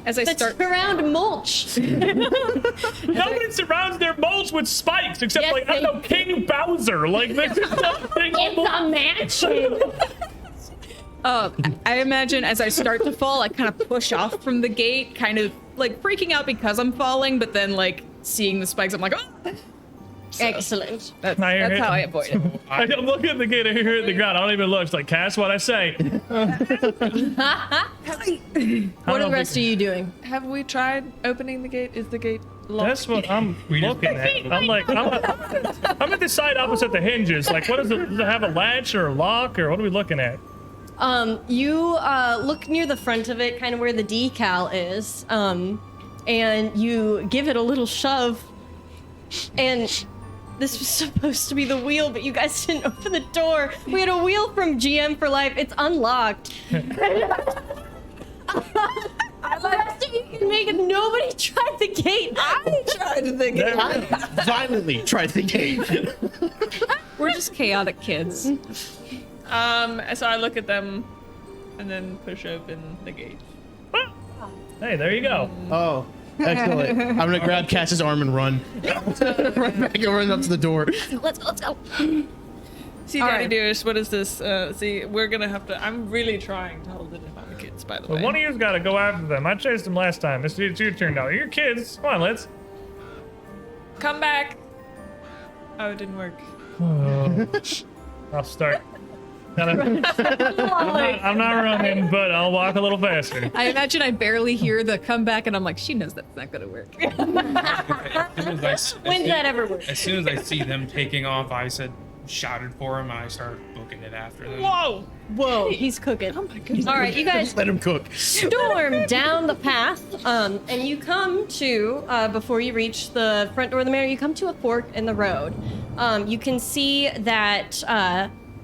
as I that start surround mulch. Nobody surrounds their mulch with spikes except, Yes, like, I don't know, King Bowser. Like, this is something. It's a mansion. I imagine as I start to fall, I kind of push off from the gate, kind of like freaking out because I'm falling, but then like seeing the spikes, I'm like, oh! Excellent. That's I hear it. how I avoid it. I'm looking at the gate, I hear it at the ground. I don't even look. It's like, Cass, what I say. fight. What are the rest of you doing? Have we tried opening the gate? Is the gate locked? That's what I'm looking at. I'm like, I'm at the side opposite the hinges. Like, what is it? Does it have a latch or a lock, or what are we looking at? You look near the front of it, kind of where the decal is, and you give it a little shove, and this was supposed to be the wheel, but you guys didn't open the door. We had a wheel from GM for Life. It's unlocked. The rest of you can make it. Nobody tried the gate. I tried the gate. I violently tried the gate. We're just chaotic kids. So I look at them and then push open the gate. Hey, there you go. Oh, excellent. I'm gonna grab Cass's arm and run. Run back and run up to the door. Let's go. See, All Daddy right. Dearest, what is this? See, we're gonna have to. I'm really trying to hold it in on the kids, by the Well, way. one of you's got to go after them. I chased them last time. It's your turn now. You're kids. Come on, let's. Come back. Oh, it didn't work. I'll start. I'm not running, but I'll walk a little faster. I imagine I barely hear the comeback, and I'm like, she knows that's not gonna work. When's that ever work? As soon as I see them taking off, I shouted for them, and I started booking it after them. Whoa! Whoa, he's cooking. Oh my goodness. All right, you guys Let him cook. storm down the path, and you come to, before you reach the front door of the manor, you come to a fork in the road. You can see that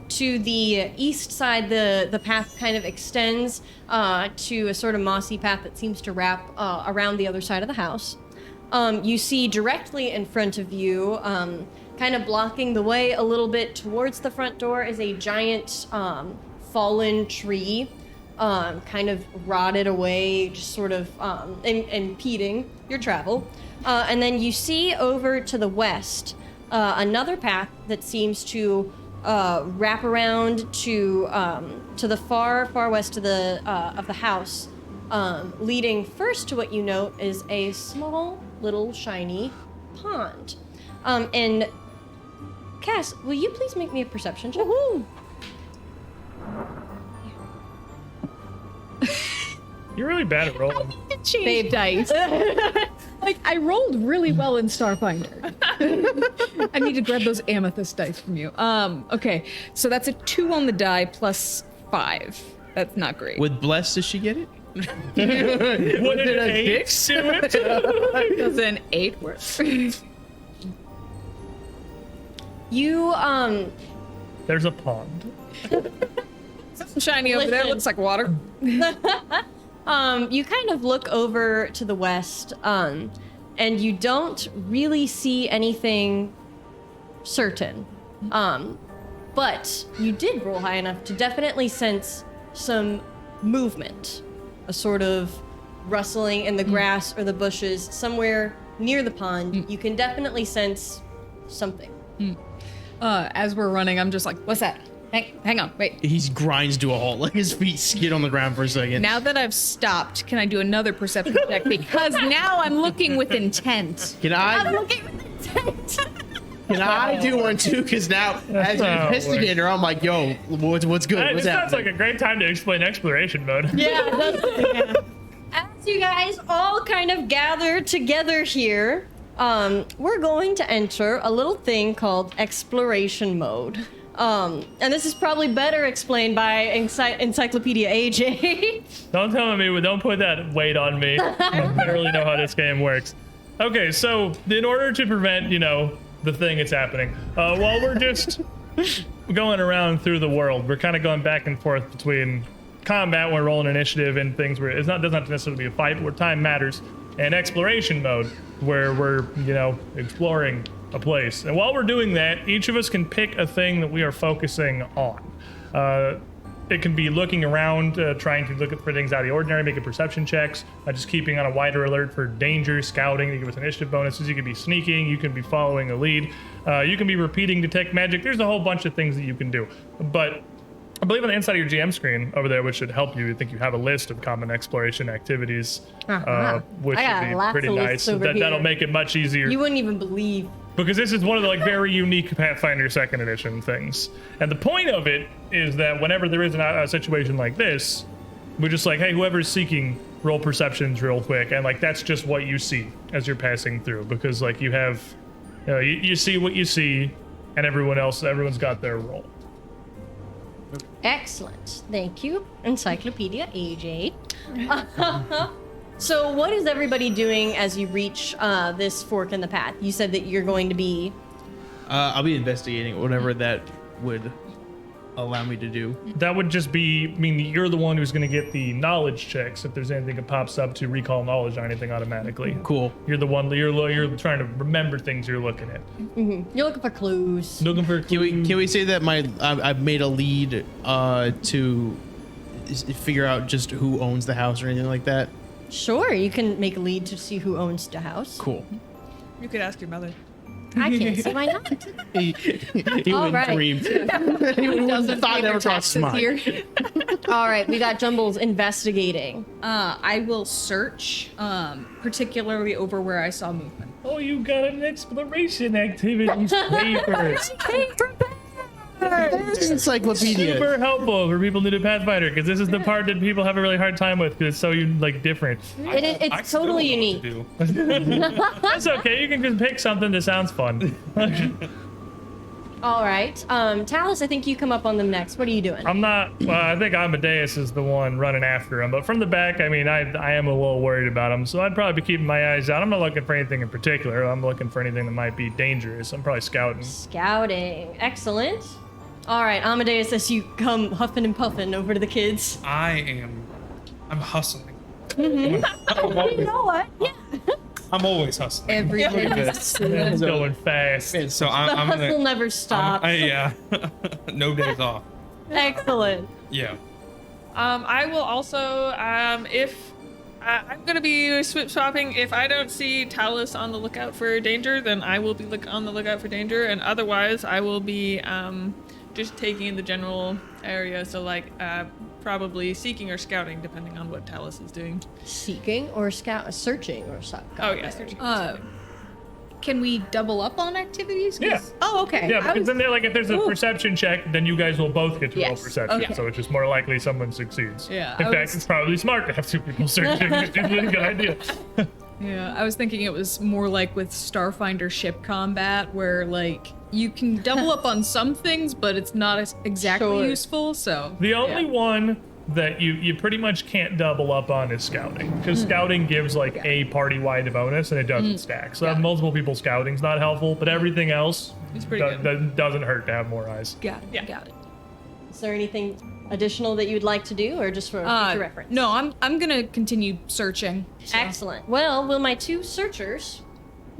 to the east side, the path kind of extends to a sort of mossy path that seems to wrap around the other side of the house. You see directly in front of you, kind of blocking the way a little bit towards the front door, is a giant fallen tree, kind of rotted away, just sort of impeding your travel. And then you see over to the west another path that seems to wrap around to the far west of the house, leading first to what you note is a small little shiny pond. And Cass, will you please make me a perception check? You're really bad at rolling. Change dice. Like, I rolled really well in Starfinder. I need to grab those amethyst dice from you. Okay, so that's a 2 on the die plus 5. That's not great. With bless, does she get it? What did an 8 do it? Does an 8 work? You There's a pond. Something shiny over there. Listen. Looks like water. you kind of look over to the west, and you don't really see anything certain. But you did roll high enough to definitely sense some movement, a sort of rustling in the grass or the bushes somewhere near the pond. You can definitely sense something. As we're running, I'm just like, what's that? Hang on, wait. He grinds to a halt, like his feet skid on the ground for a second. Now that I've stopped, can I do another perception check? Because now I'm looking with intent. Can I? Looking with intent. Can I do one too? Because now, as an how it investigator, I'm like, yo, what's good? Hey, What's this sounds like happening? a great time to explain exploration mode. Yeah, as you guys all kind of gather together here, we're going to enter a little thing called exploration mode. And this is probably better explained by Encyclopedia AJ. Don't tell me, don't put that weight on me. I barely know how this game works. Okay, so in order to prevent, the thing that's happening, while we're just going around through the world, we're kind of going back and forth between combat, we're rolling initiative, and things where doesn't have to necessarily be a fight, but where time matters, and exploration mode, where we're, exploring a place. And while we're doing that, each of us can pick a thing that we are focusing on. It can be looking around, trying to look for things out of the ordinary, making perception checks, just keeping on a wider alert for danger, scouting, to give us initiative bonuses. You can be sneaking, you can be following a lead, you can be repeating detect magic. There's a whole bunch of things that you can do. But I believe on the inside of your GM screen over there, which should help you, I think you have a list of common exploration activities, which I got Uh-huh. lots should be of pretty nice. lists over That'll here. make it much easier. You wouldn't even believe. Because this is one of the very unique Pathfinder 2nd Edition things. And the point of it is that whenever there is a situation like this, we're just like, hey, whoever's seeking, roll perceptions real quick, and like that's just what you see as you're passing through, because like you have, you see what you see, and everyone's got their roll. Excellent. Thank you, Encyclopedia AJ. So what is everybody doing as you reach this fork in the path? You said that you're going to be... I'll be investigating whatever that would allow me to do. That would just be, I mean, you're the one who's going to get the knowledge checks if there's anything that pops up to recall knowledge or anything automatically. Cool. You're the one, you're trying to remember things you're looking at. You're looking for clues. Looking for Can we say that I've made a lead to figure out just who owns the house or anything like that? Sure, you can make a lead to see who owns the house. Cool. You could ask your mother. I can't see why not. He All would right. dream. He would thought never crossed his mind. All right, we got Jumbles investigating. I will search, particularly over where I saw movement. Oh, you got an exploration activities papers. There's an encyclopedia. Super helpful for people new to Pathfinder, because this is the part that people have a really hard time with, because it's so different. It's totally unique. That's okay. You can just pick something that sounds fun. All right, Talus, I think you come up on them next. What are you doing? I'm not. Well, I think Amadeus is the one running after him, but from the back, I mean, I am a little worried about him, so I'd probably be keeping my eyes out. I'm not looking for anything in particular. I'm looking for anything that might be dangerous. I'm probably scouting. Scouting. Excellent. All right, Amadeus, as you come huffing and puffing over to the kids. I'm hustling. You know what? Yeah. I'm always hustling. Every It's going fast. So The I'm hustle gonna. never stops. Yeah. No days off. Excellent. Yeah. I will also, if I'm gonna be swip swapping. If I don't see Talus on the lookout for danger, then I will be on the lookout for danger, and otherwise I will be just taking in the general area. So like probably seeking or scouting, depending on what Talus is doing. Seeking or searching or something. Oh yeah, searching. Can we double up on activities? 'Cause- Yeah. Oh, okay. Yeah, I because was- then they're like, if there's a perception check, then you guys will both get to roll Yes. perception. Okay. So it's just more likely someone succeeds. Yeah, In I fact, was- it's probably smart to have two people searching. It's usually a good idea. Yeah, I was thinking it was more like with Starfinder ship combat, where like you can double up on some things, but it's not as exactly Sure. useful. So The only one that you pretty much can't double up on is scouting, because scouting gives like a party-wide bonus and it doesn't stack. So multiple people scouting's not helpful, but everything else It's pretty good. doesn't hurt to have more eyes. got it. Yeah. Got it. Is there anything additional that you would like to do, or just for future reference? No, I'm gonna continue searching. so. Excellent. Well, will my two searchers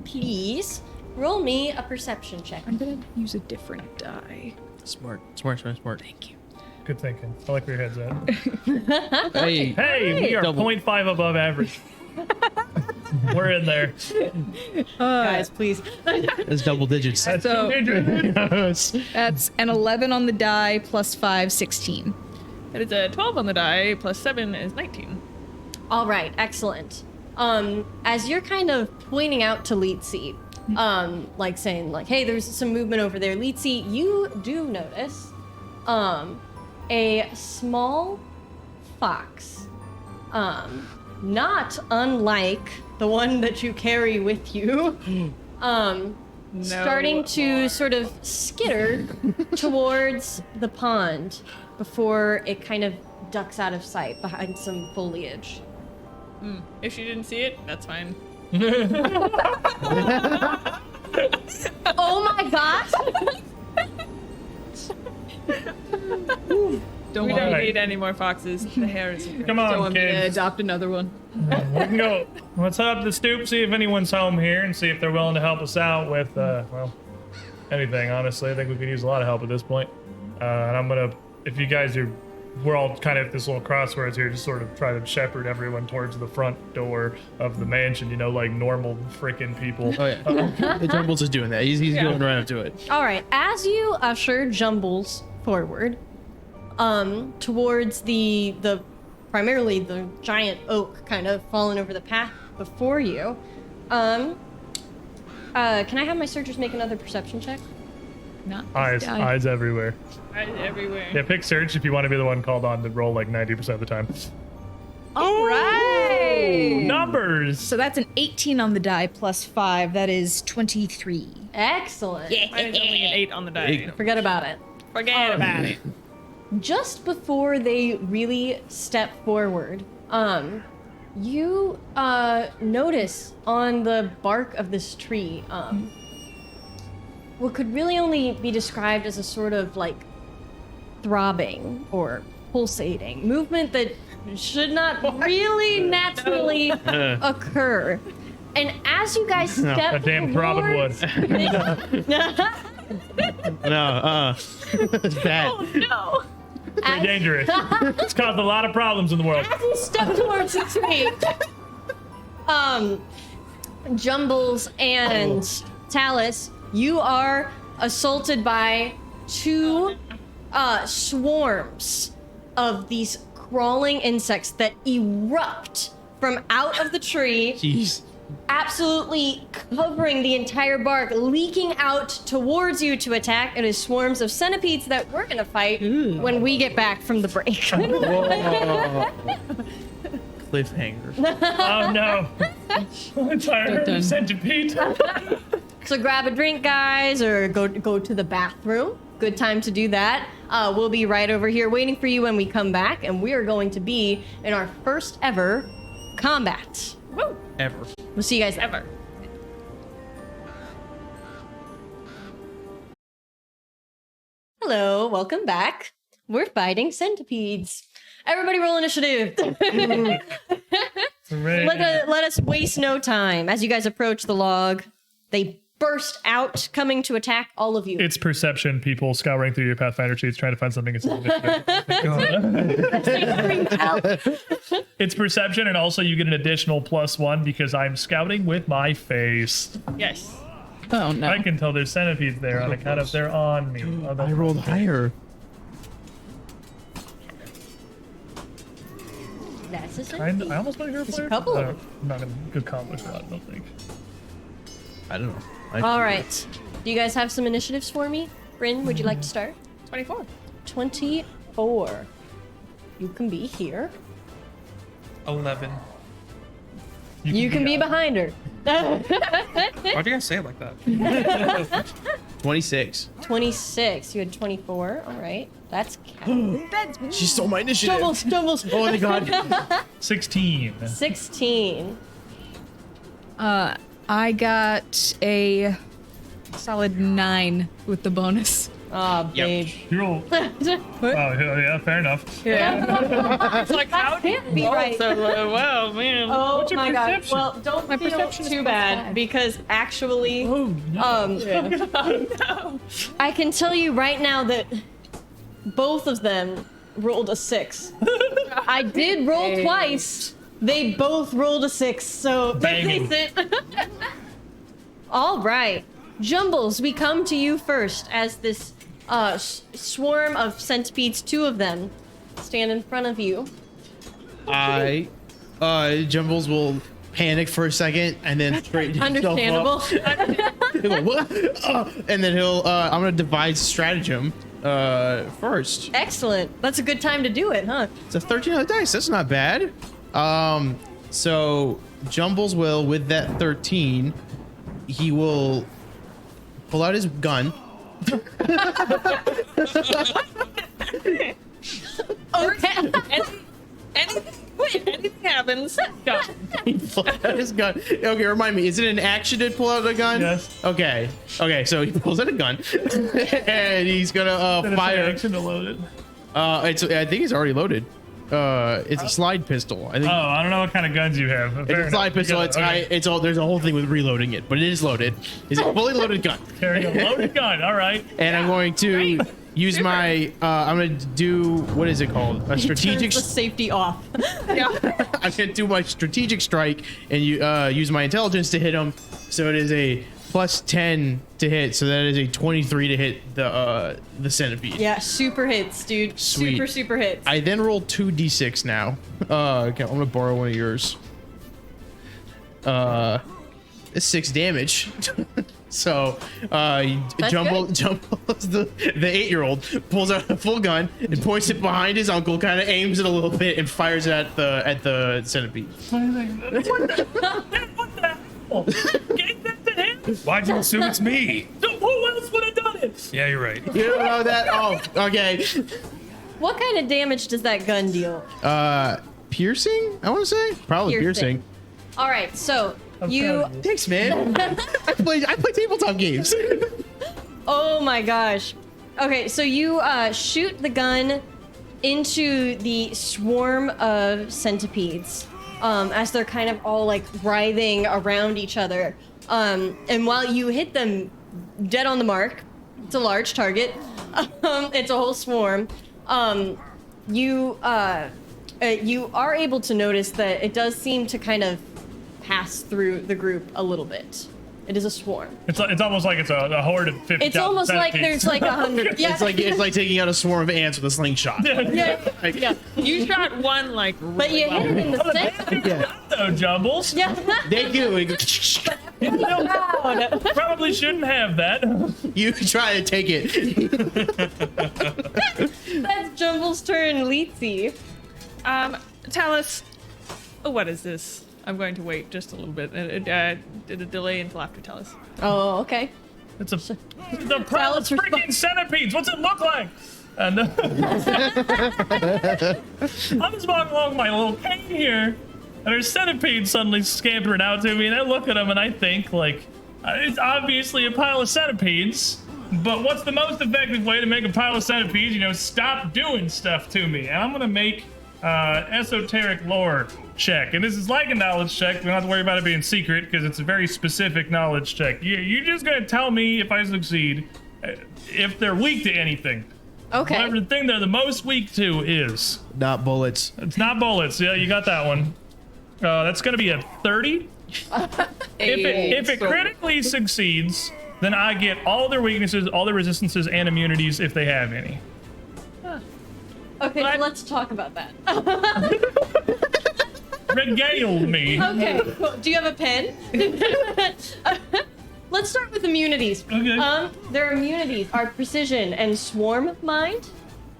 please roll me a perception check? I'm gonna use a different die. Smart. Thank you. Good thinking. I like where your head's at. Hey. Hey, we are Double. 0.5 above average. We're in there. Guys, please. That's double digits. That's So- Yes. That's an 11 on the die plus 5, 16. That is a 12 on the die, plus 7 is 19. All right, excellent. As you're kind of pointing out to Leetzi, like saying like, hey, there's some movement over there, Leetzi, you do notice a small fox, not unlike the one that you carry with you, starting to sort of skitter towards the pond before it kind of ducks out of sight behind some foliage. If she didn't see it, that's fine. Oh my gosh! Don't We want don't Alright. need any more foxes. The hair is okay. Come don't on, want me to kids. adopt another one. We can go. Let's head up to the stoop, see if anyone's home here, and see if they're willing to help us out with, well, anything, honestly. I think we could use a lot of help at this point. And I'm gonna, if you guys are, we're all kind of at this little crossroads here, just sort of try to shepherd everyone towards the front door of the mansion, you know, like normal freaking people. Oh yeah. The Jumbles is doing that. He's going right up to it. All right, as you usher Jumbles forward, towards the primarily the giant oak kind of falling over the path before you, can I have my searchers make another perception check? Not this Eyes, die. eyes everywhere. Eyes everywhere. Yeah, pick search if you want to be the one called on to roll like 90% of the time. All right. Numbers. So that's an 18 on the die plus 5. That is 23. Excellent. Mine is only an 8 on the die. Forget about it. Forget about it. Just before they really step forward, you notice on the bark of this tree what could really only be described as a sort of like throbbing or pulsating movement that should not really naturally occur. And as you guys step A damn throbbing wood. No, it's bad. No. Pretty dangerous. It's caused a lot of problems in the world. As you step towards the tree, Jumbles and Talus, you are assaulted by 2 swarms of these crawling insects that erupt from out of the tree, Jeez. absolutely covering the entire bark, leaking out towards you to attack. It is swarms of centipedes that we're gonna fight when we get back from the break. Cliffhanger. Oh no. I'm tired of centipede. So grab a drink, guys, or go to the bathroom. Good time to do that. We'll be right over here waiting for you when we come back, and we are going to be in our first ever combat. Woo. Ever. We'll see you guys Ever. Hello, welcome back. We're fighting centipedes. Everybody roll initiative. Let us waste no time. As you guys approach the log, they burst out, coming to attack all of you. It's perception, people scouring through your Pathfinder sheets trying to find something. It's perception, and also you get an additional +1 because I'm scouting with my face. Yes. Oh no. I can tell there's centipedes there on account of they're on me. Oh, I rolled higher. That's a I centipede. almost want to hear a There's a player. couple of I'm not going to accomplish a lot, I don't think. I don't know. All right. Do you guys have some initiatives for me? Bryn, would you like to start? 24. 24. You can be here. 11. You can be behind her. Why'd you guys say it like that? 26. 26. You had 24. All right. That's She stole my initiative. doubles. Oh my god. 16. 16. I got a solid 9 with the bonus. Ah, babe. You roll. Oh, yeah, fair enough. It's like, how do you Can't be right. so low? Wow, man. Oh your my god. perception? Well, don't feel perception is too plus bad 5. because actually, I can tell you right now that both of them rolled a 6. I did roll twice. They both rolled a 6, so Banging. they sit. All right, Jumbles, we come to you first as this swarm of centipedes, 2 of them, stand in front of you. Jumbles will panic for a second and then straighten himself Understandable. up. He'll go, "What?" And then he'll I'm gonna devise a stratagem first. Excellent. That's a good time to do it, huh? It's a 13 on the dice. That's not bad. So Jumbles will, with that 13, he will pull out his gun. Okay. Anything happens. Go. He pulls out his gun. Okay, remind me, is it an action to pull out a gun? Yes. Okay. Okay, so he pulls out a gun and he's gonna Then it's an fire. action to load it. I think it's already loaded. It's a slide pistol. I think. Oh, I don't know what kind of guns you have. But It's fair a slide enough. You pistol. got It's it. Okay. it's all. There's a whole thing with reloading it, but it is loaded. It's a fully loaded gun, Carry a loaded gun. All right. and I'm going to use Super. my. I'm gonna do what is it called? A strategic. Turns the safety off. I'm gonna do my strategic strike and use my intelligence to hit him. So it is a +10 to hit. So that is a 23 to hit the centipede. Yeah, super hits, dude. Sweet. Super hits. I then roll 2d6 now. Okay, I'm gonna borrow one of yours. It's 6 damage. So Jumbles, the 8-year-old, pulls out a full gun and points it behind his uncle, kind of aims it a little bit, and fires it at the centipede. What the hell? Gave that to him? Why'd you assume it's me? Who else would have done it? Yeah, you're right. You don't know that? Oh, okay. What kind of damage does that gun deal? Piercing? I want to say probably piercing. All right, so you. Thanks, man. I play tabletop games. Oh my gosh. Okay, so you shoot the gun into the swarm of centipedes as they're kind of all like writhing around each other. And while you hit them dead on the mark, it's a large target. It's a whole swarm. You are able to notice that it does seem to kind of pass through the group a little bit. It is a swarm. It's almost like it's a horde of 50. It's almost like there's like 100. Yeah. It's like taking out a swarm of ants with a slingshot. Yeah. You shot one like But you hit it in the center. Yeah. Though, Jumbles. Yeah. They do. Probably shouldn't have that. You try to take it. That's Jumble's turn, Leetsy. Tell us, what is this? I'm going to wait just a little bit. Did a delay until after tell us. Oh, okay. It's a pile of freaking centipedes. What's it look like? And I'm just walking along my little cane here, and there's centipedes suddenly scampering out to me, and I look at them and I think, like, it's obviously a pile of centipedes, but what's the most effective way to make a pile of centipedes? Stop doing stuff to me. And I'm going to make esoteric lore check, and this is like a knowledge check. We don't have to worry about it being secret because it's a very specific knowledge check. You're just gonna tell me if I succeed if they're weak to anything. Okay. Whatever the thing they're the most weak to is. Not bullets. It's not bullets. Yeah, you got that one. That's gonna be a 30. If it critically succeeds, then I get all their weaknesses, all their resistances, and immunities if they have any. Okay, so let's talk about that. Regale me. Okay, cool. Do you have a pen? Let's start with immunities. Okay. Their immunities are precision and swarm mind.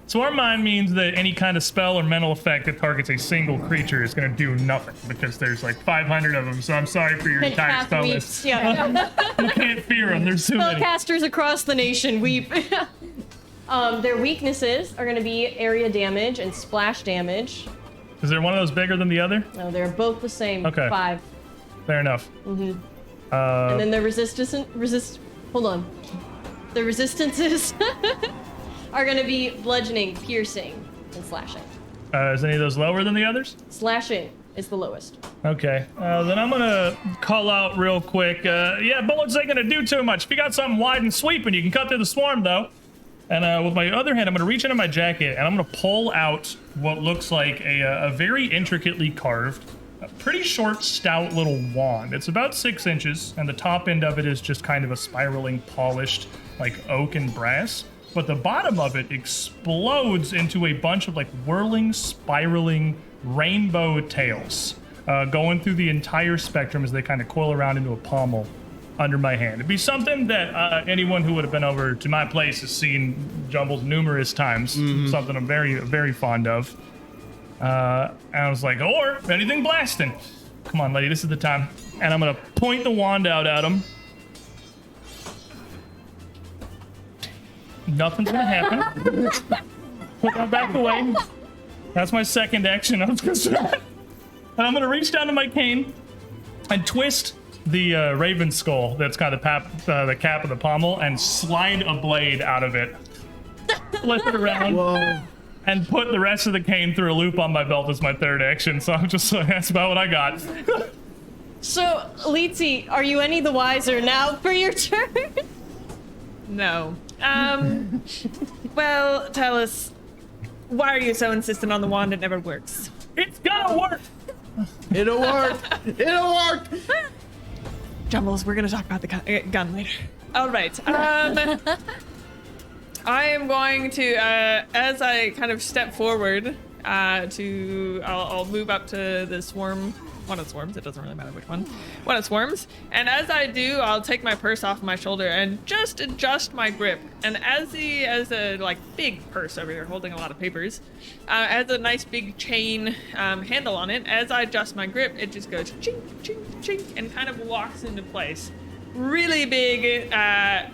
Swarm mind means that any kind of spell or mental effect that targets a single creature is going to do nothing because there's like 500 of them. So I'm sorry for your entire Half spell weeps, list. yeah. You can't fear them. There's too many. Spellcasters across the nation weep. Their weaknesses are going to be area damage and splash damage. Is there one of those bigger than the other? No, they're both the same. Okay. 5. Fair enough. And then the hold on. The resistances are going to be bludgeoning, piercing, and slashing. Is any of those lower than the others? Slashing is the lowest. Okay. Then I'm going to call out real quick. Yeah, bullets ain't going to do too much. If you got something wide and sweeping, you can cut through the swarm, though. And with my other hand, I'm going to reach into my jacket, and I'm going to pull out what looks like a very intricately carved, pretty short, stout little wand. It's about 6 inches, and the top end of it is just kind of a spiraling, polished, like oak and brass. But the bottom of it explodes into a bunch of like whirling, spiraling rainbow tails, going through the entire spectrum as they kind of coil around into a pommel under my hand. It'd be something that anyone who would have been over to my place has seen Jumbles numerous times. Something I'm very, very fond of. And I was like, or anything blasting. Come on, lady, this is the time. And I'm gonna point the wand out at him. Nothing's gonna happen. Put that back away. That's my second action. I was concerned. And I'm gonna reach down to my cane and twist the raven skull that's got the cap of the pommel and slide a blade out of it, flip it around, and put the rest of the cane through a loop on my belt as my third action. So I'm just like, that's about what I got. So, Leetsy, are you any the wiser now for your turn? No. Well, tell us, why are you so insistent on the wand? It never works. It's gonna work. It'll work. It'll work. Jumbles, we're gonna talk about the gun later. All right. I am going to, as I kind of step forward, I'll move up to the swarm one of the swarms. It doesn't really matter which one. One of the swarms. And as I do, I'll take my purse off my shoulder and just adjust my grip. And as a like big purse over here holding a lot of papers, has a nice big chain handle on it. As I adjust my grip, it just goes chink, chink, chink, and kind of locks into place. Really big,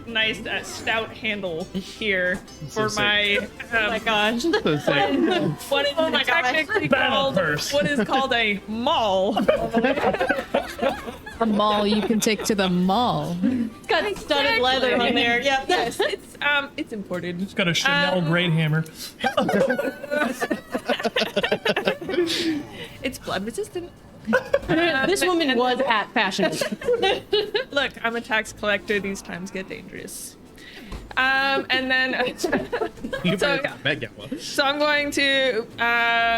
nice, stout handle here for my. Oh my gosh. What is technically called? purse. What is called a maul? A mall you can take to the mall. It's got studded leather on there. Yep. Yes, it's imported. It's got a Chanel great hammer. It's blood resistant. This woman was at Fashion Week. Look, I'm a tax collector. These times get dangerous. And then so I'm going to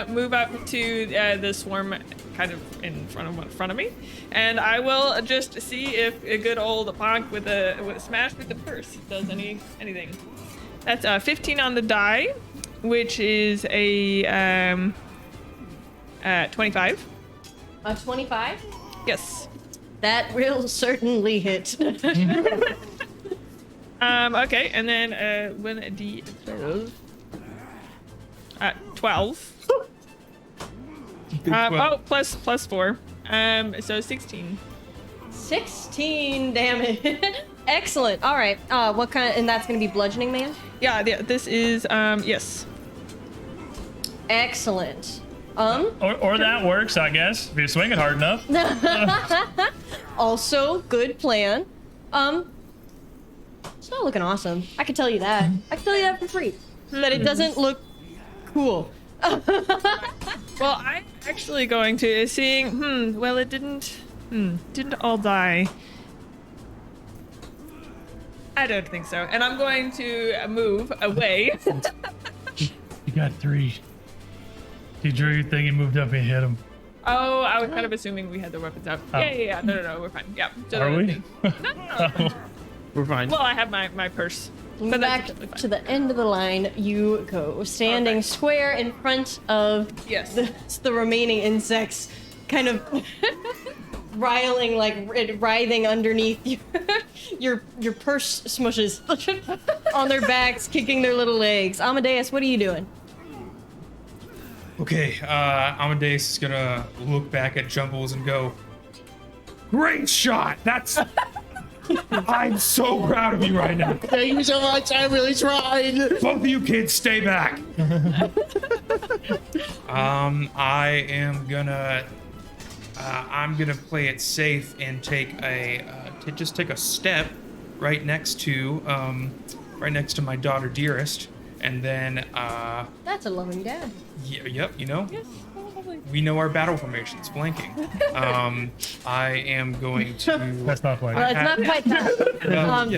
move up to the swarm kind of in front of me, and I will just see if a good old bonk with a smash with the purse does anything. That's 15 on the die, which is a 25. A 25? Yes. That will certainly hit. Okay, and then when a D12. 12. Plus 4. So 16. 16 damage. Excellent. All right. What kind? And that's gonna be bludgeoning, man. Yeah. This is yes. Excellent. Or that works, I guess, if you swing it hard enough. Also, good plan. It's not looking awesome. I can tell you that. I can tell you that for free. But it doesn't look cool. Well, I'm actually going to seeing. Well, it didn't all die. I don't think so. And I'm going to move away. You got 3. You drew your thing and moved up and hit him. Oh, I was kind of assuming we had the weapons out. Oh. Yeah. No, we're fine. Yeah. So Are we? No. We're fine. Well, I have my purse. But Back that's totally fine. to the end of the line you go, standing Okay. square in front of Yes. the remaining insects, kind of writhing underneath your purse smushes on their backs, kicking their little legs. Amadeus, what are you doing? Okay, Amadeus is gonna look back at Jumbles and go, "Great shot! That's... I'm so proud of you right now. Thank you so much. I really tried. Both of you kids, stay back." I am gonna... I'm gonna play it safe and take a step right next to my daughter Dearest, and then That's a loving dad. yep, you know, Yes. we know our battle formations, flanking. I am going to. That's not quite. Well, it's not quite that. You know.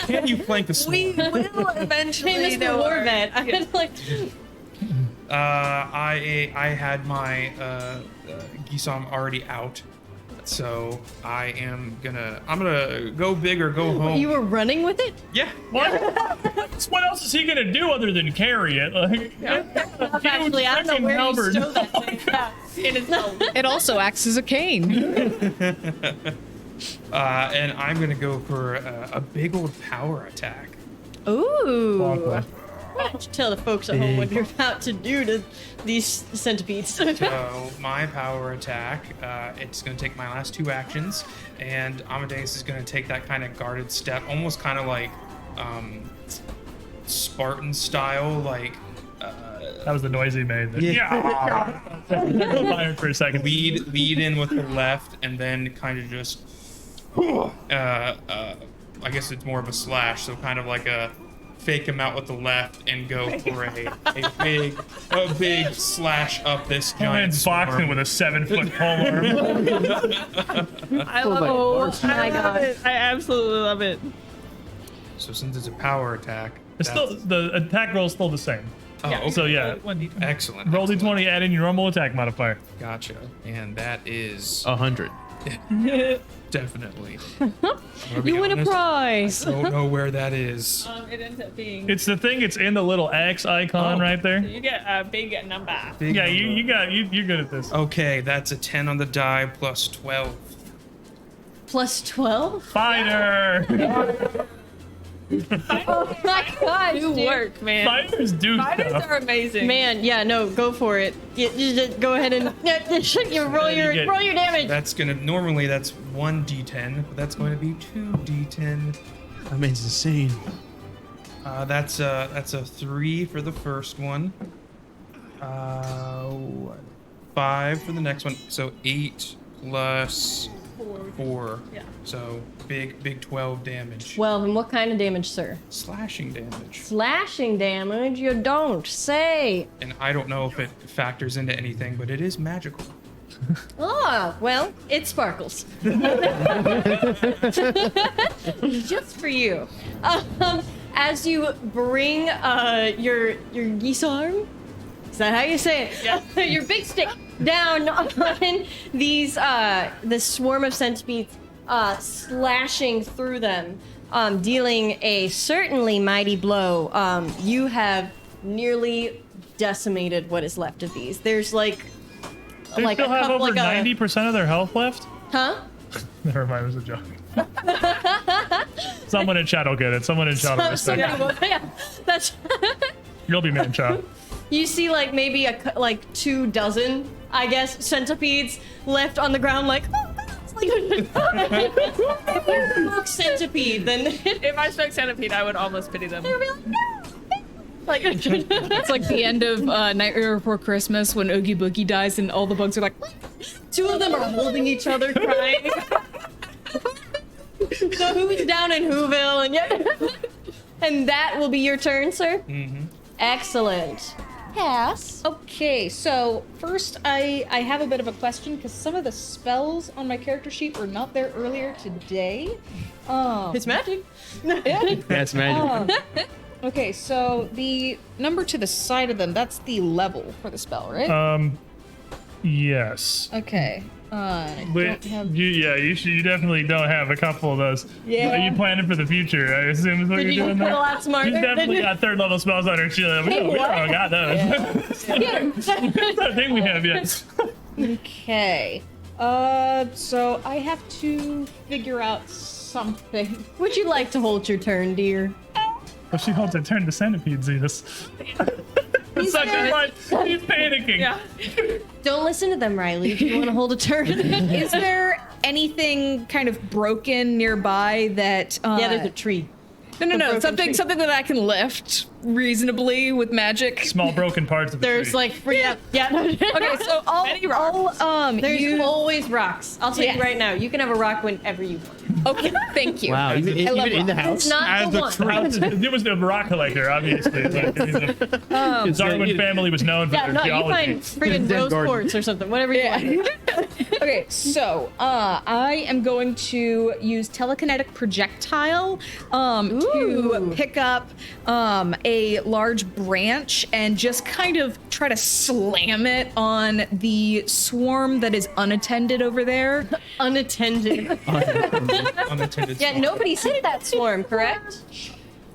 Can you flank a We swarm? will eventually Hey, Mr. know our- Warvet, I'm like, I had my Gisam already out, so I'm gonna go big or go home. you were running with it? Yeah. What else is he gonna do other than carry it? Like, Actually, I don't know where you stole that thing. in his own. It also acts as a cane. And I'm gonna go for a big old power attack. Ooh. Bonk. Why don't you tell the folks at home what you're about to do to these centipedes? So my power attack, it's going to take my last 2 actions, and Amadeus is going to take that kind of guarded step, almost kind of like Spartan style, like that was the noise he made. Yeah. Fired for a second. lead in with the left, and then kind of just, I guess it's more of a slash, so kind of like a fake him out with the left and go for a big slash up this giant Man's boxing swarm. with a 7-foot polearm. I love it. my God. I absolutely love it. So since it's a power attack, It's still the attack roll is still the same. oh, okay. So yeah, 1d20. Excellent. roll d20, add in your normal attack modifier. Gotcha. And that is 100. Definitely. You win a prize. Don't know where that is. It ends up being. It's the thing. It's in the little X icon right there. You get a big number. Big Yeah, number. you're good at this. Okay, that's a 10 on the die plus 12. Plus 12? Fighter. Oh my gosh, Good dude. work, man. Fighters do Fighters stuff. are amazing. Man, yeah, no, go for it. You just go ahead and you roll you roll your damage. That's gonna normally that's 1d10, but that's going to be 2d10. That man's insane. That's a 3 for the first one. 5 for the next one. So 8 plus 4. Yeah. So big 12 damage. 12, and what kind of damage, sir? Slashing damage. Slashing damage? You don't say. And I don't know if it factors into anything, but it is magical. Oh, well, it sparkles. Just for you. As you bring your geese arm, is that how you say it? Yeah. Your big stick down on these this swarm of centipedes, slashing through them, dealing a certainly mighty blow. You have nearly decimated what is left of these. There's They a still have couple, over like a 90% of their health left. huh? Never mind, it was a joke. Someone in chat will get it. Someone in chat will respect it. Yeah, that's. You'll be man chat. You see, like maybe 24, I guess, centipedes left on the ground, like. Oh, that's like centipede. Then If I spoke centipede, I would almost pity them. they'll be like, no. Like, It's like the end of Nightmare Before Christmas when Oogie Boogie dies and all the bugs are like, two of them are holding each other, crying. So who's down in Whoville, and yet, and that will be your turn, sir. Mm-hmm. Excellent. Pass. Okay, so first I have a bit of a question because some of the spells on my character sheet were not there earlier today. It's magic. That's magic. Okay, so the number to the side of them, that's the level for the spell, right? Yes. Okay. I But don't have... you definitely don't have a couple of those. Yeah. Are you planning for the future? I assume is what Did you're you doing get a there. lot smarter? He's definitely got third level spells on her shield. We don't got those. I don't think we have yet. Okay. So I have to figure out something. Would you like to hold your turn, dear? Well, she holds her turn to centipedes. He's such a fun. He's panicking. Yeah. Don't listen to them, Riley. If you want to hold a turn. Is there anything kind of broken nearby that... Yeah, there's a tree. No, broken something tree. something that I can lift reasonably with magic. Small broken parts of the There's tree. like yeah. Okay, so I'll There's always rocks. I'll tell Yes. you right now. You can have a rock whenever you want. Okay, thank you. Wow, even, love even in the house? It's not As the the one. It was the rock collector, obviously. The Darwin family was known for Yeah, their no, you geology. find friggin' Dead rose garden. quartz or something. Whatever you want. Okay, so I am going to use telekinetic projectile to pick up a large branch and just kind of try to slam it on the swarm that is unattended over there. Unattended. Unattended. Yeah, nobody hit that swarm, correct?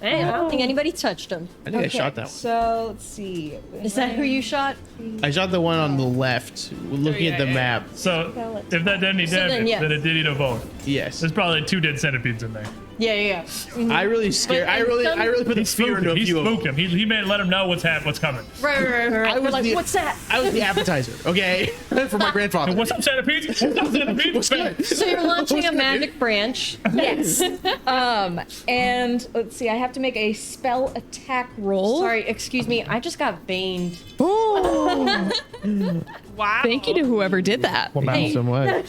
Hey, I don't think anybody touched him. I think I shot that one. So let's see. Is that who you shot? I shot the one on the left, looking at the map. So if that did any then, damage, yes. then it did eat a both. Yes. There's probably 2 dead centipedes in there. Yeah. I really scared. But I in really some- put the He fear into a spooked few of him. them. He made let him know what's coming. Right. I was Like, the- what's that? I was the appetizer, okay, for my grandfather. What's up, centipedes? What's up, centipedes? What's good? So you're launching a magic branch. Yes. And let's see. I have to make a spell attack roll. Sorry, excuse me. I just got baned. Wow. thank you to whoever did that. Well, mouse. So much.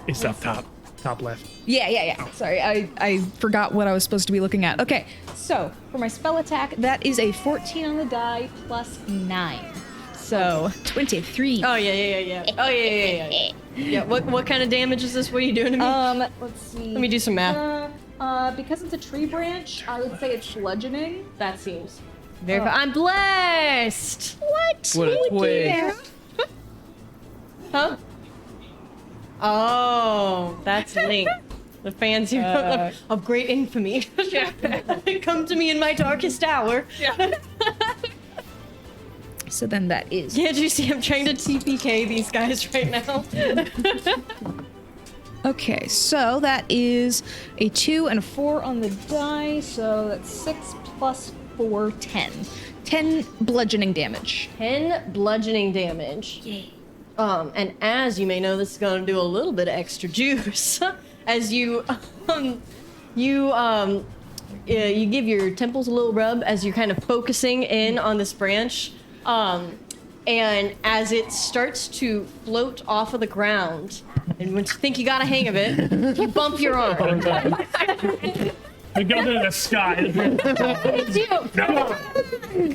It's up top left. Yeah. Sorry, I forgot what I was supposed to be looking at. Okay, so for my spell attack, that is a 14 on the die plus 9. So 23. Oh yeah. Oh yeah. Yeah. What kind of damage is this? What are you doing to me? Let's see. Let me do some math. Because it's a tree branch, I would say it's bludgeoning. That seems very. I'm blessed. What? What a twist. Huh? Oh, that's Link. The fans of great infamy. Come to me in my darkest hour. So then that is. Can't you see I'm trying to TPK these guys right now? Okay, so that is a 2 and a 4 on the die, so that's 6 plus 4, 10. 10 bludgeoning damage. 10 bludgeoning damage. Yay. And as you may know, this is going to do a little bit of extra juice. As you give your temples a little rub as you're kind of focusing in on this branch. And as it starts to float off of the ground, and once you think you got a hang of it, you bump your arm. We go to the sky.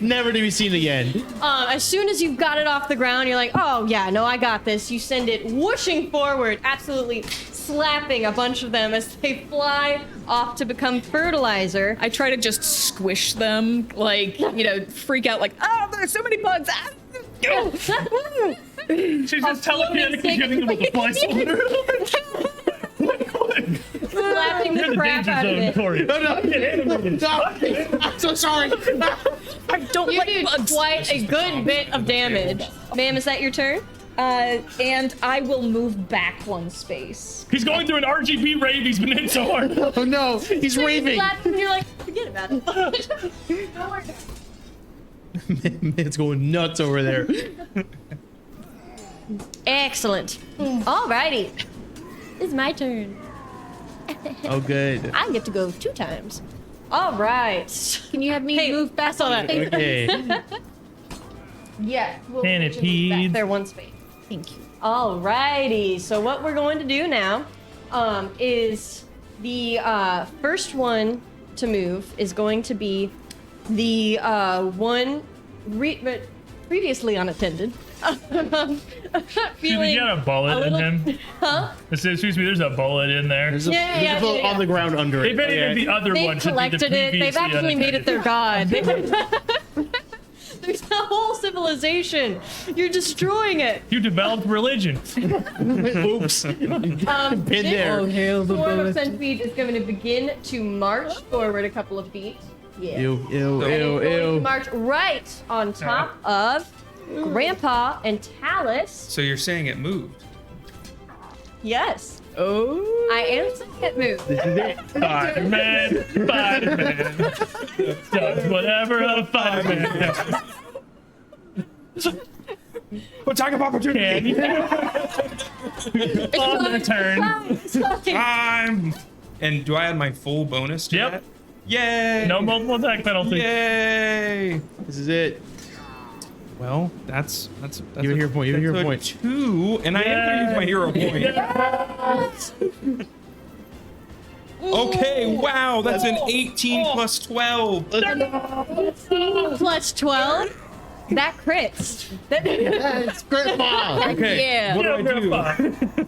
Never to be seen again. As soon as you've got it off the ground, you're like, oh yeah, no, I got this. You send it whooshing forward, absolutely slapping a bunch of them as they fly off to become fertilizer. I try to just squish them, like, freak out, like, oh, there's so many bugs. Ah! She's just telekinetically hitting them with the placeholder. Slapping You're the the crap danger out of zone, it. Tori. I'm so sorry. I don't You like do bugs. quite a good bit of damage. Ma'am, is that your turn? And I will move back 1 space. He's going through an RGB rave. He's been hit so hard. Oh no, he's raving. Slap and you're like, forget about it. Don't worry. It's going nuts over there. Excellent. Alrighty. It's my turn. Oh, good. I get to go 2 times. All right. Can you have me move back? That's all that. Okay. Yeah. We'll Centipedes. back there 1 space. Thank you. Alrighty. So what we're going to do now is the first one to move is going to be the one previously unattended. Excuse me, you got a bullet in him? Huh? Excuse me, there's a bullet in there. There's a, Yeah, there's a bullet yeah. on the ground under it. If anything, the other They've one should be the collected it. They've previously actually made it unattended. their god. There's a whole civilization. You're destroying it. You developed religion. Oops. Been there. This swarm of centipedes is going to begin to march forward a couple of feet. Yeah. Ew, ew, And it's ew, going to ew. march right on top of Grandpa and Talus. So you're saying it moved? Yes, Oh. I am saying it moved. This is it. Fireman. Does whatever a fireman does. Attack of opportunity! On their turn. Time! And do I add my full bonus to Yep. that? Yay! No multiple attack penalty. Yay! This is it. Well, that's Give a hero point, give a hero point. 2, and I am gonna use my hero point. Okay, wow, that's an 18 plus 12. Plus 12. That crits. It's Grandpa. Okay, Yeah. what do I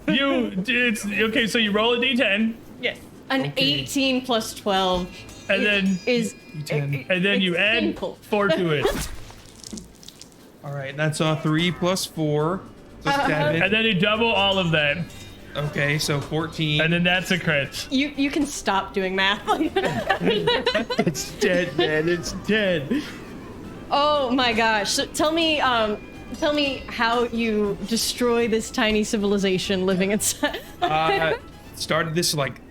do? It's okay. So you roll a d10, Yes. An 18 plus 12 and then is D10. and then you it's add sinful. 4 to it, All right, that's 3 plus 4, so 7. and then you double all of that, Okay, so 14. and then that's a crit. You can stop doing math. It's dead, man. It's dead. Oh my gosh. So tell me how you destroy this tiny civilization living inside. Started this like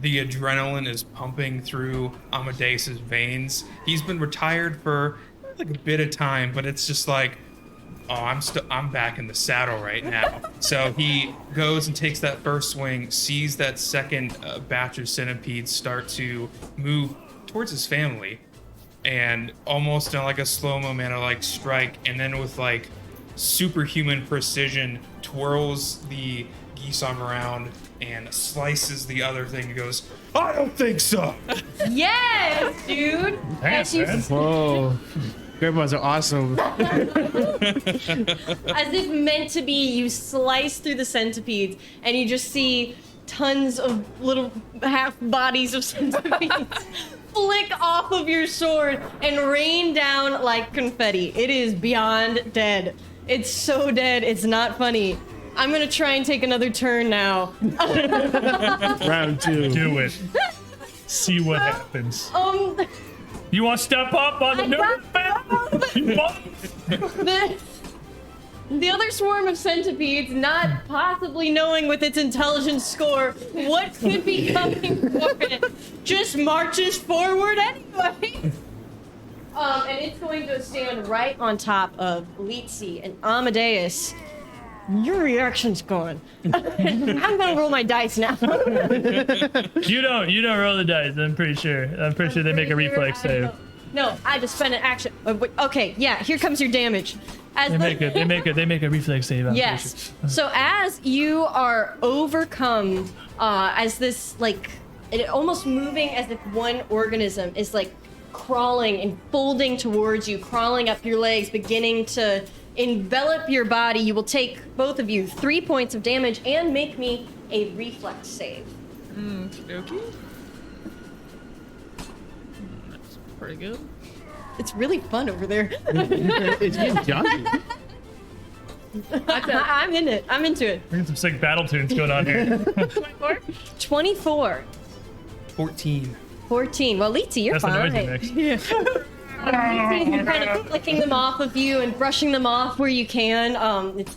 the adrenaline is pumping through Amadeus's veins. He's been retired for like a bit of time, but it's just like, oh, I'm back in the saddle right now. So he goes and takes that first swing, sees that second batch of centipedes start to move towards his family, and almost in like a slow-mo manner, like strike, and then with like superhuman precision twirls the geese arm around and slices the other thing and goes, I don't think so. Yes, dude. Thanks, As you man. Whoa. Grandpas are awesome. as if meant to be, you slice through the centipedes and you just see tons of little half bodies of centipedes flick off of your sword and rain down like confetti. It is beyond dead. It's so dead, it's not funny. I'm gonna try and take another turn now. Round 2. Do it. See what happens. You want to step up on the The other swarm of centipedes, not possibly knowing with its intelligence score what could be coming for it, just marches forward anyway. And it's going to stand right on top of Litsi and Amadeus. Your reaction's gone. I'm gonna roll my dice now. You don't roll the dice. I'm pretty sure they make a reflex save. No, I just spent an action. Okay, yeah, here comes your damage. As They make a reflex save. I'm Yes. pretty So as you are overcome, as this it almost moving as if one organism is crawling and folding towards you, crawling up your legs, beginning to envelop your body, you will take, both of you, 3 points of damage and make me a reflex save. Okay. That's pretty good. It's really fun over there. It's getting jolly. I'm in it. I'm into it. We're getting some sick battle tunes going on here. 24. 14. 14. Well, Litsi, you're That's the fine. noisy mix. You're kind of flicking them off of you and brushing them off where you can. It's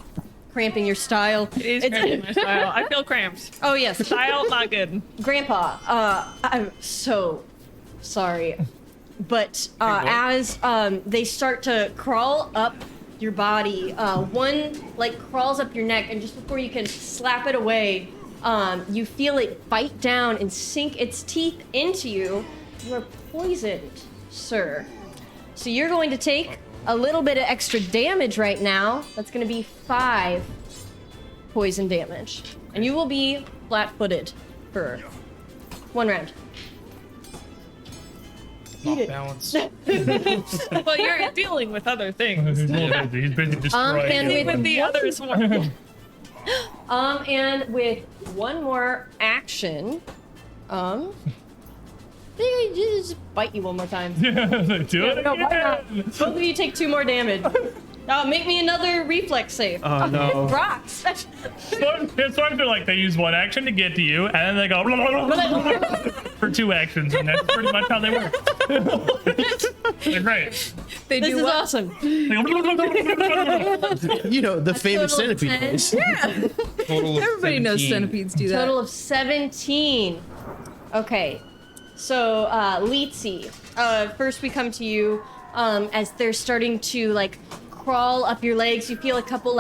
cramping your style. It is cramping my style. I feel cramps. Oh, yes. Style, not good. Grandpa, I'm so sorry. But as they start to crawl up your body, one crawls up your neck, and just before you can slap it away, you feel it bite down and sink its teeth into you. You are poisoned, sir. So you're going to take a little bit of extra damage right now. That's going to be 5 poison damage. And you will be flat-footed for 1 round. Off balance. Well, you're dealing with other things. He's busy destroying and it. With the others one. And with one more action, they just bite you one more time. Do it No, why not? again. Both of you take 2 more damage. Make me another reflex save. Oh, no. Rocks. It's sort of like they use one action to get to you, and then they go for 2 actions, and that's pretty much how they work. They're great. They This do is what? awesome. The famous total of centipede 10. voice. Total of Everybody knows 17. centipedes do that. Total of 17. Okay. So, Litsi, first we come to you as they're starting to crawl up your legs. You feel a couple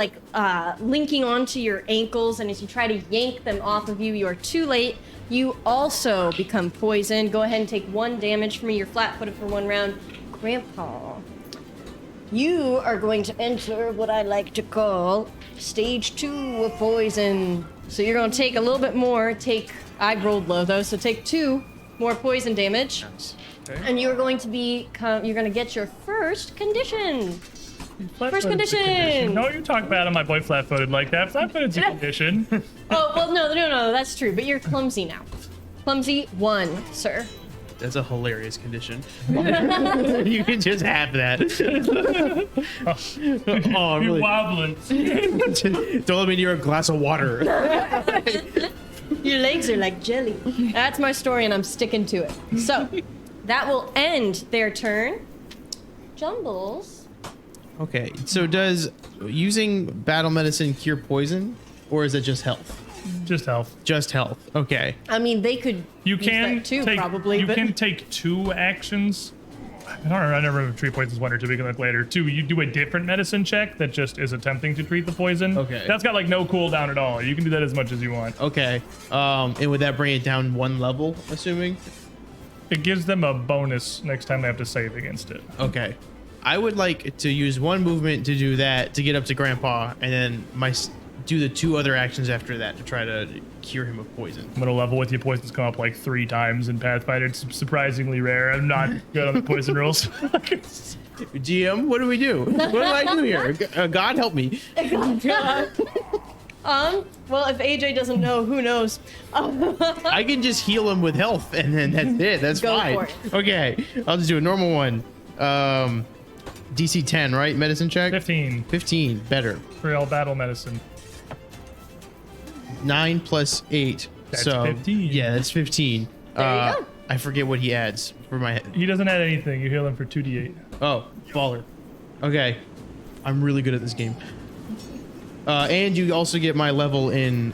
linking onto your ankles, and as you try to yank them off of you, you are too late. You also become poisoned. Go ahead and take 1 damage from me. You're flat-footed for 1 round. Grandpa, you are going to enter what I like to call stage 2 of poison. So you're going to take a little bit more. I rolled low though, so take 2 more poison damage. Okay. And you're going to you're going to get your first condition. Flat-footed's a condition. No, you talk bad on my boy flat-footed like that. Flat-footed's a condition. Oh, well, no, that's true. But you're clumsy now. Clumsy 1, sir. That's a hilarious condition. You can just have that. Oh, You really? wobbling. Don't let me near a glass of water. Your legs are like jelly. That's my story, and I'm sticking to it. So, that will end their turn. Jumbles. Okay, so does using battle medicine cure poison, or is it just health? Just health. Just health. Okay. I mean, they could You use can that too, take, probably. You but can take 2 actions. I don't remember. I never remember treat poisons 1 or 2. We can look later. 2, you do a different medicine check that just is attempting to treat the poison. Okay. That's got no cooldown at all. You can do that as much as you want. Okay. And would that bring it down 1 level, assuming? It gives them a bonus next time they have to save against it. Okay. I would like to use 1 movement to do that to get up to Grandpa, and then do the 2 other actions after that to try to cure him of poison. I'm gonna level with you. Poisons come up 3 times in Pathfinder. It's surprisingly rare. I'm not good on the poison rules. GM, what do we do? What do I do here? God help me. well, if AJ doesn't know, who knows? I can just heal him with health, and then that's it. That's Go fine. for it. Okay, I'll just do a normal one. DC 10, right? Medicine check? 15 15, better. for all battle medicine. 9 plus 8. That's so 15. Yeah, that's 15. There you go. I forget what he adds for my head. He doesn't add anything. You heal him for 2d8. Oh, baller. Okay. I'm really good at this game. And you also get my level in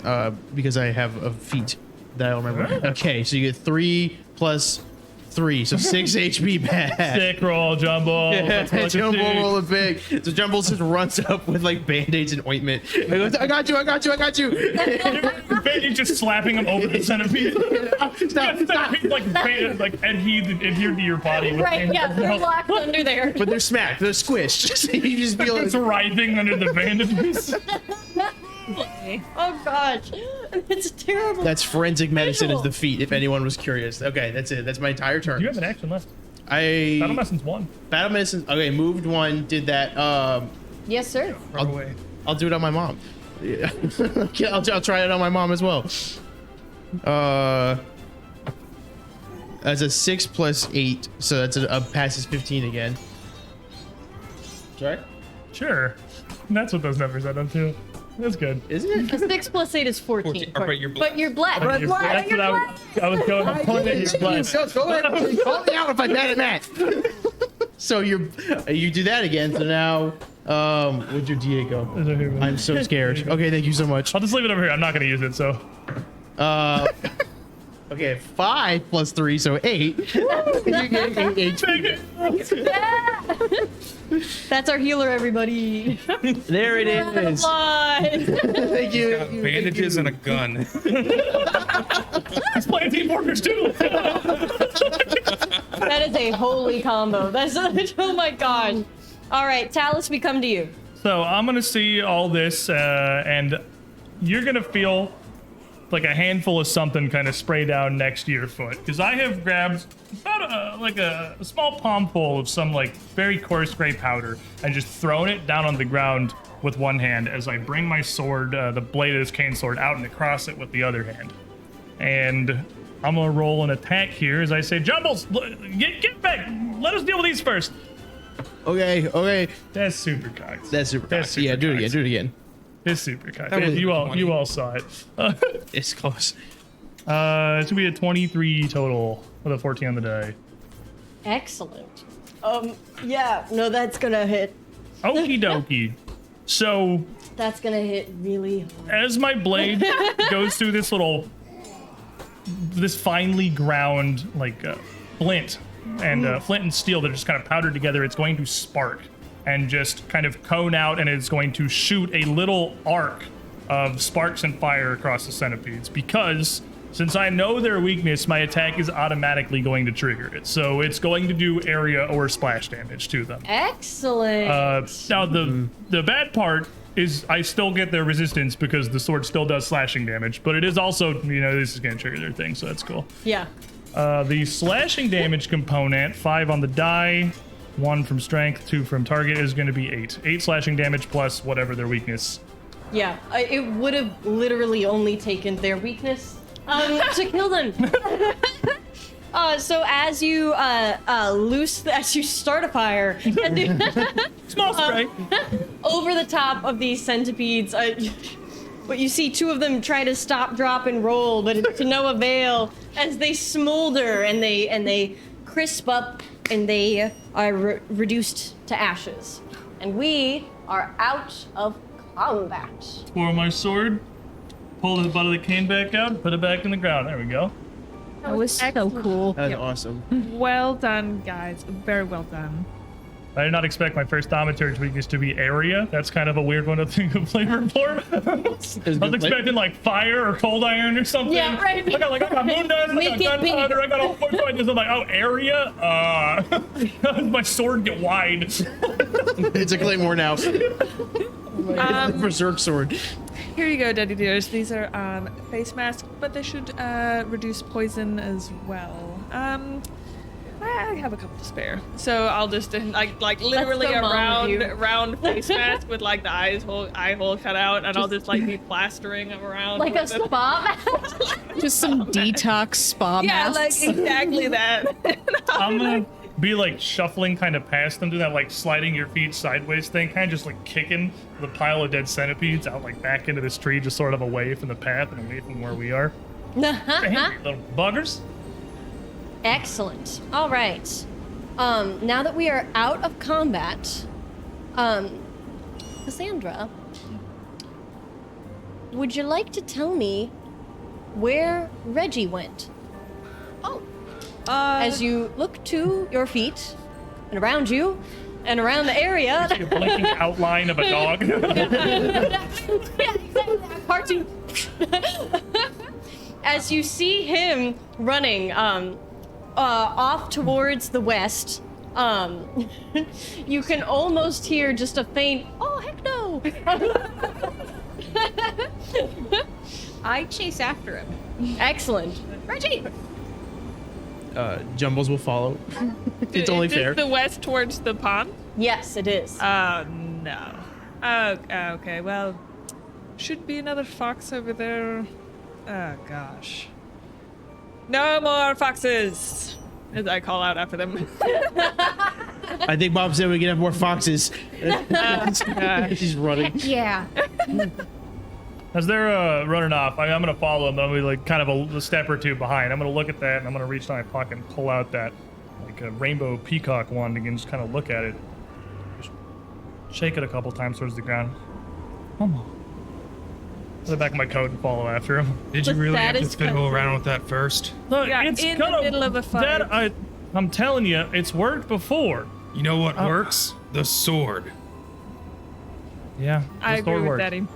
because I have a feat that I don't remember. Okay, so you get 3 plus 3, so 6 HP back. Sick roll, Jumbo. That's what I can Jumbo see. rolling big. So Jumbo just runs up with like band-aids and ointment. He goes, I got you. You're just slapping him over the centipede. Stop. Centipede's like adhered to your body. With Right, yeah, they're locked under there. But they're smacked. They're squished. You just feel It's writhing under the bandages. Oh gosh, it's terrible. That's forensic medicine Visual. is the feat, if anyone was curious. Okay, that's it. That's my entire turn. You have an action left. Battle Medicine's 1. Battle medicine. Okay, moved 1. Did that. Yes, sir. Run away. I'll do it on my mom. Yeah. I'll try it on my mom as well. That's a 6 plus 8, so that's a passes 15 again. Sorry? Sure. That's what those numbers add up to. That's good. Isn't it? 6 plus 8 is 14. But you're But you're black. That's what I was going to point at your blood. Go ahead. Call me out if I'm bad at math. So you do that again. So now, where'd your D8 go? I'm so scared. Okay, thank you so much. I'll just leave it over here. I'm not going to use it, so. Okay, 5 plus 3, so 8. You get 8 HP. That's our healer, everybody. There it is. Butterfly. Thank you. Got bandages and a gun. He's playing Team Fortress 2. That is a holy combo. That's oh my gosh. All right, Talus, we come to you. So I'm going to see all this, and you're going to feel like a handful of something kind of spray down next to your foot, because I have grabbed about a small palmful of some like very coarse gray powder and just thrown it down on the ground with one hand as I bring my sword, the blade of this cane sword, out and across it with the other hand. And I'm gonna roll an attack here as I say, Jumbles, get back, let us deal with these first. Okay. That's super cocked. That's super. That's super Yeah, do it cocked. again. It's super cocked. That was You 20. all saw it. It's close. It's gonna be a 23 total with a 14 on the die. Excellent. Yeah, no, that's gonna hit. Okie dokie. So That's gonna hit really hard. as my blade goes through this finely ground like flint and flint and steel that are just kind of powdered together, it's going to spark and just kind of cone out, and it's going to shoot a little arc of sparks and fire across the centipedes, because since I know their weakness, my attack is automatically going to trigger it. So it's going to do area or splash damage to them. Excellent. Now the bad part is I still get their resistance because the sword still does slashing damage, but it is also, this is going to trigger their thing, so that's cool. Yeah. The slashing damage component, 5 on the die, 1 from strength, 2 from target, is going to be 8. 8 slashing damage plus whatever their weakness. Yeah. It would have literally only taken their weakness to kill them. So as you as you start a fire and Small spray. over the top of these centipedes, but you see 2 of them try to stop, drop, and roll, but to no avail as they smolder and they crisp up and they are reduced to ashes. And we are out of combat. Pour my sword, pull the butt of the cane back out, put it back in the ground. There we go. That was so cool. That's awesome. Well done, guys. Very well done. I did not expect my first thaumaturge weakness to be area. That's kind of a weird one to think of flavor for. I was expecting like fire or cold iron or something. Yeah, right. I got moon dust, I Make got it gunpowder, I got a whole bunch of items. I'm like, oh, area? How does my sword get wide? It's a claymore now. Berserk sword. Here you go, Daddy dears. These are face masks, but they should reduce poison as well. I have a couple to spare, so I'll just like literally so a mom of you. round face mask with like the eye hole cut out, and I'll just like be plastering them around Like a with it. spa. Just some detox spa Yeah, like masks. exactly that. I'm be like shuffling kind of past them, do that like sliding your feet sideways thing, kind of just like kicking the pile of dead centipedes out like back into this tree, just sort of away from the path and away from where we are. Angry little buggers. Excellent. All right. Now that we are out of combat, Cassandra, would you like to tell me where Reggie went? Oh. As you look to your feet and around you and around the area. A blinking outline of a dog. Part two. As you see him running off towards the west, you can almost hear just a faint, oh, heck no. I chase after him. Excellent. Reggie! Jumbles will follow. It's only Is fair. the west towards the pond? Yes, it is. Oh, no. Okay, well, should be another fox over there. Oh, gosh. No more foxes! As I call out after them. I think Bob said we can have more foxes. She's running. Yeah. As they're running off, I'm going to follow them, but I'm going to be like kind of a step or two behind. I'm going to look at that, and I'm going to reach down my pocket and pull out that like a rainbow peacock wand again, just kind of look at it. Just shake it a couple times towards the ground. Come on. Put it back in my coat and follow after him. Did you But really that have to is fiddle around with that first? Look, Yeah, it's in the gonna, middle of a fight. I'm telling you, it's worked before. You know what works? The sword. Yeah, I the agree sword with works. Daddy.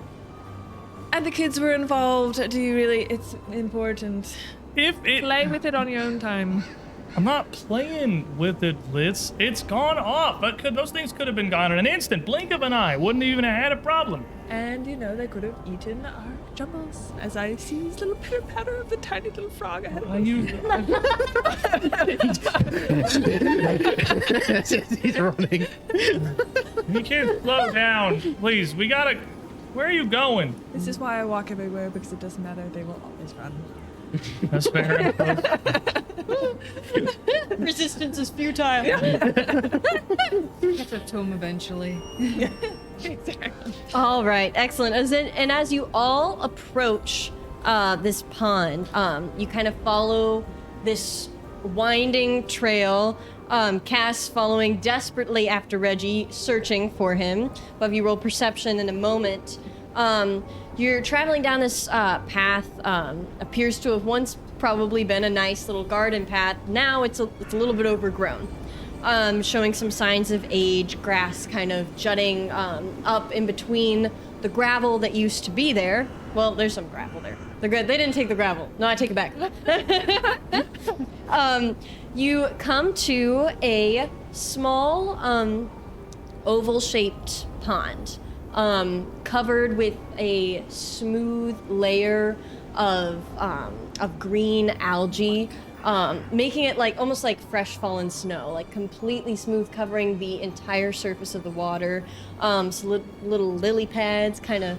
And the kids were involved. Do you really? It's important. If it, Play with it on your own time. I'm not playing with it, Liz. It's gone off. Those things could have been gone in an instant, blink of an eye. Wouldn't even have had a problem. And, they could have eaten our jumbles, as I see this little pitter-patter of the tiny little frog ahead of us. He's running. You can't slow down, please. We gotta. Where are you going? This is why I walk everywhere, because it doesn't matter. They will always run. That's fair. Resistance is futile. Get to him eventually. All right, excellent. As you all approach this pond, you kind of follow this winding trail. Cass following desperately after Reggie, searching for him. Above you roll perception in a moment. You're traveling down this path. Appears to have once probably been a nice little garden path. Now it's a little bit overgrown. Showing some signs of age, grass kind of jutting up in between the gravel that used to be there. Well, there's some gravel there. They're good. They didn't take the gravel. No, I take it back. You come to a small oval-shaped pond, covered with a smooth layer of green algae, making it like almost like fresh fallen snow, like completely smooth, covering the entire surface of the water. Some little lily pads kind of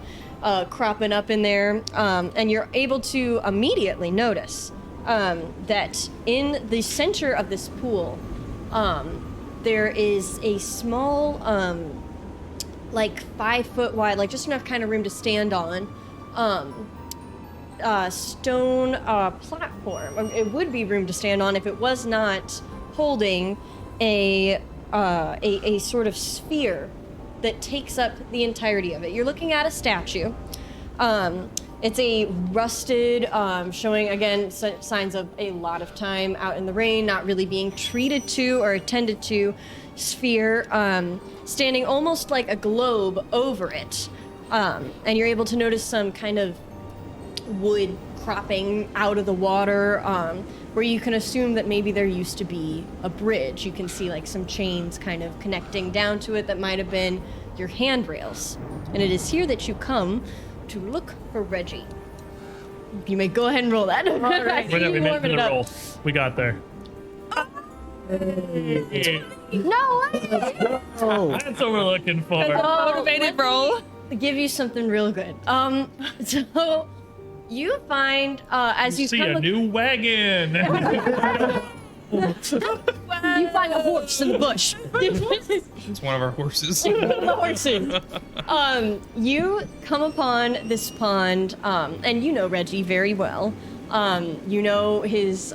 cropping up in there, and you're able to immediately notice that in the center of this pool, there is a small, like 5 foot wide, like just enough kind of room to stand on, stone platform. It would be room to stand on if it was not holding a sort of sphere that takes up the entirety of it. You're looking at a statue. It's a rusted, showing again signs of a lot of time out in the rain, not really being treated to or attended to sphere, standing almost like a globe over it. And you're able to notice some kind of wood cropping out of the water, where you can assume that maybe there used to be a bridge. You can see like some chains kind of connecting down to it that might have been your handrails. And it is here that you come to look for Reggie. You may go ahead and roll that. All right. We made it the roll. We got there. No way! That's what we're looking for. Motivated roll. Give you something real good. So you find as you See come a new wagon. You find a horse in the bush. It's one of our horses. Horses. You come upon this pond, and you know Reggie very well. You know his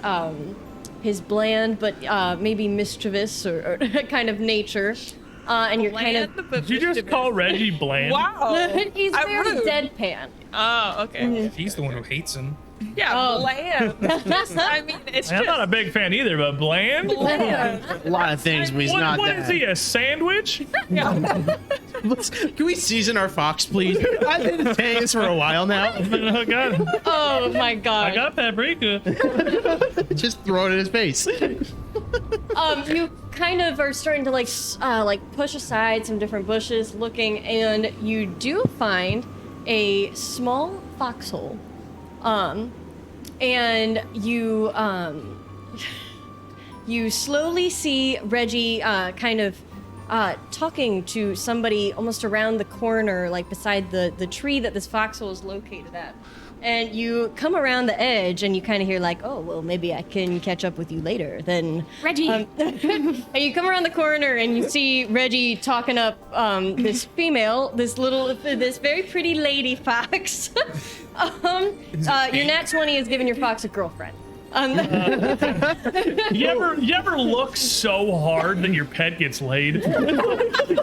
bland but maybe mischievous or kind of nature. And you're kind of. Did you just call Reggie bland? Wow. He's I'm very rude. deadpan. Oh, okay. He's the one who hates him. Yeah, Oh. bland. I mean, it's I'm just not a big fan either, but bland? bland. A lot of things, but he's not What that. is he, a sandwich? Can we season our fox, please? I've been saying this for a while now. Oh, God. Oh my I god. got paprika. Just throw it in his face. You kind of are starting to like push aside some different bushes, looking, and you do find a small foxhole. And you you slowly see Reggie kind of talking to somebody almost around the corner, like beside the tree that this foxhole is located at. And you come around the edge and you kind of hear like, oh, well, maybe I can catch up with you later. Then Reggie. and you come around the corner and you see Reggie talking up this female, this very pretty lady fox. Your nat 20 is giving your fox a girlfriend. You ever look so hard that your pet gets laid?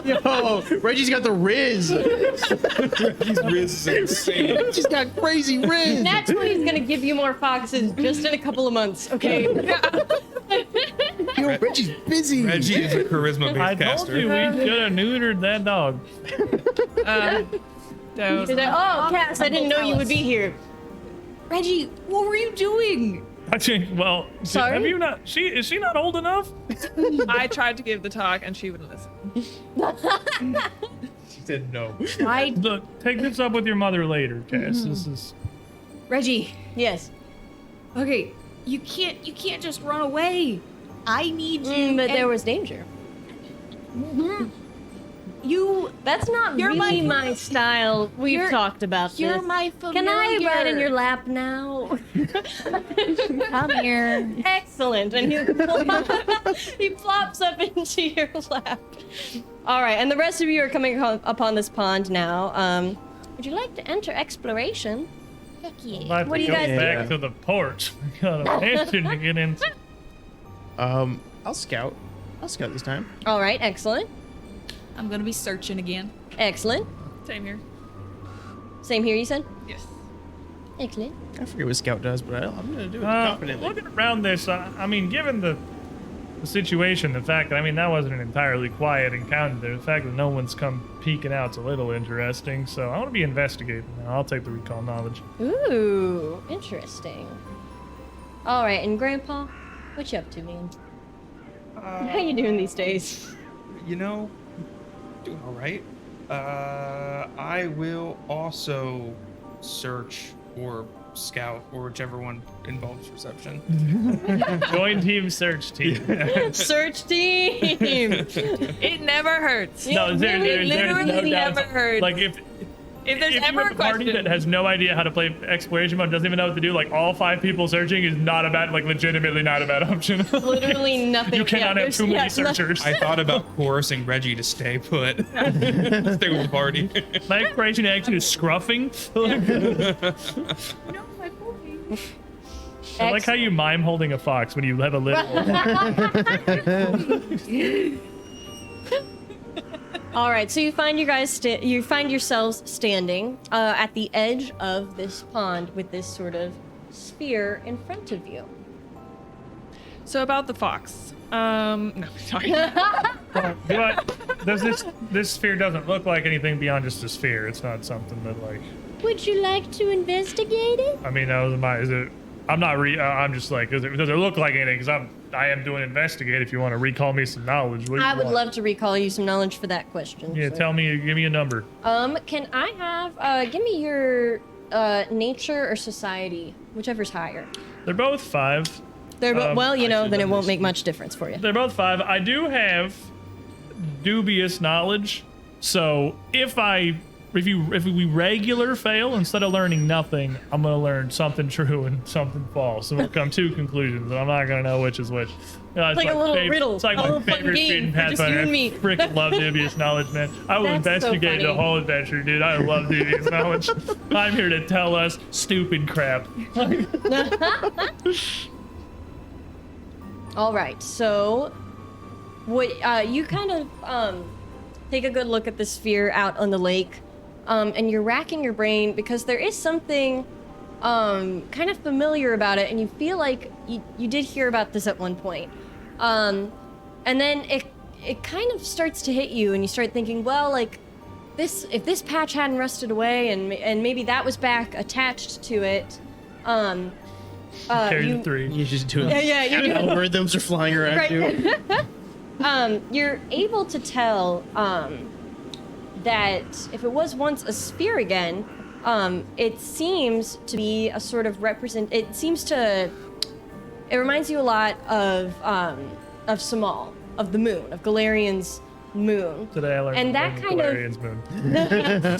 Yo, Reggie's got the Riz. He's Riz is insane. He's got crazy Riz. Nat 20 is gonna give you more foxes just in a couple of months, okay? Yo, Reggie's busy. Reggie is a charisma-based I told caster. you we should have neutered that dog. That was He's like, oh, Cass, I didn't know you would be here. Reggie, what were you doing? I think, well, Sorry? have you not, is she not old enough? I tried to give the talk and she wouldn't listen. She said no. I, Look, take this up with your mother later, Cass. This is, Reggie, Yes. okay, you can't just run away. I need you. But there and was danger. you. That's not You're really my- my style. We've you're- talked about You're this. my familiar. Can I ride in your lap now? Come here. Excellent. And he plops up into your lap. All right, and the rest of you are coming upon this pond now. Would you like to enter exploration? Heck yeah. I have What to do you go guys back do? to the porch. We got a mansion to get into. I'll scout. I'll scout this time. All right, excellent. I'm gonna be searching again. Excellent. Same here. Same here, you said? Yes. Excellent. I forget what scout does, but I'm gonna do it confidently. Looking around this, I mean, given the situation, the fact that, I mean, that wasn't an entirely quiet encounter there. The fact that no one's come peeking out's a little interesting. So I want to be investigating now. I'll take the recall knowledge. Ooh, interesting. All right, and Grandpa, what you up to, man? How you doing these days? You know, doing all right. I will also search or scout or whichever one involves reception. Join team search team. Search team. It never hurts. No, there's no literally doubt. never heard. Like If there's if ever you have a a party question, that has no idea how to play exploration mode, doesn't even know what to do, like all 5 people searching is not a bad, like legitimately not a bad option. Literally nothing. You cannot have there's- too many no- searchers. I thought about coercing Reggie to stay put. Stay with the party. My exploration action is scruffing. No, my puppy. I like how you mime holding a fox when you have a little. All right, so you find you find yourselves standing at the edge of this pond with this sort of sphere in front of you. so about the fox. No, sorry. Does this sphere doesn't look like anything beyond just a sphere. It's not something that like. Would you like to investigate it? I mean, that was my. Is it? I'm not. I'm just like. Does it look like anything? Because I am doing investigate. If you want to recall me some knowledge. What do you I would want? love to recall you some knowledge for that question. Yeah, so. tell me. Give me a number. Can I have give me your nature or society, whichever's higher. They're both 5. They're well, you know, should've then it done won't this. make much difference for you. They're both 5. I do have dubious knowledge. So if I we regular fail, instead of learning nothing, I'm gonna learn something true and something false. And we'll come to conclusions, and I'm not gonna know which is which. It's like a little riddle. It's like A my little fun favorite game speed in for just Pathfinder. you and me. I freaking love dubious knowledge, man. I will That's so investigate the funny. whole adventure, dude. I love dubious knowledge. I'm here to tell us stupid crap. All right, so what you kind of take a good look at the sphere out on the lake, and you're racking your brain because there is something kind of familiar about it, and you feel like you did hear about this at one point, and then it kind of starts to hit you, and you start thinking, well, like if this patch hadn't rusted away, and maybe that was back attached to it, Carry the 3. You just do it. Yeah, you do. Algorithms are flying around you. You're able to tell that if it was once a sphere again, it seems to be a sort of it reminds you a lot of Samal, of the moon, of Galarian's moon. Today I learned And that kind of- Galarian's moon.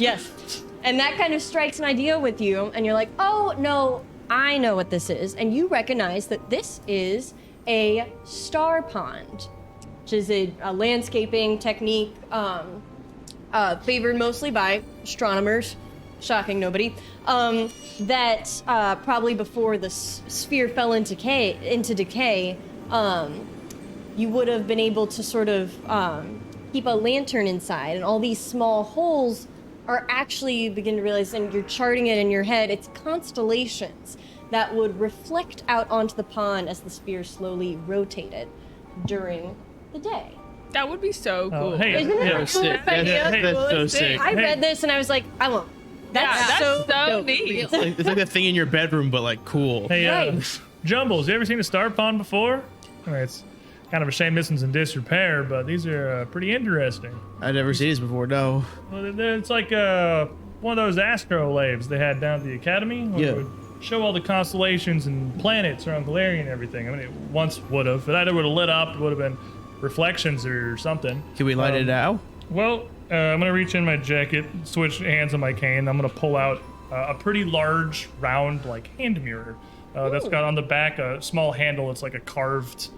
Yes. And that kind of strikes an idea with you, and you're like, oh, no, I know what this is. And you recognize that this is a star pond, which is a landscaping technique favored mostly by astronomers, shocking nobody, that probably before the sphere fell into decay, you would have been able to sort of keep a lantern inside, and all these small holes are actually, you begin to realize, and you're charting it in your head, it's constellations that would reflect out onto the pond as the sphere slowly rotated during the day. That would be so cool. Oh, hey, Isn't that yeah, cool? Sick. That's so sick. I read this and I was like, I won't. That's so dope. neat. It's like that thing in your bedroom, but like cool. Hey, Right. Jumbles, you ever seen a star pond before? I mean, it's kind of a shame this one's in disrepair, but these are pretty interesting. I've never seen this before. No. Well, it's like one of those astrolabes they had down at the academy. Where Yeah. it would show all the constellations and planets around Galarian and everything. I mean, it once would have. It either would have lit up, it would have been reflections or something. Can we light it now? Well, I'm gonna reach in my jacket, switch hands on my cane. I'm gonna pull out a pretty large, round, like hand mirror that's got on the back a small handle. It's like a carved,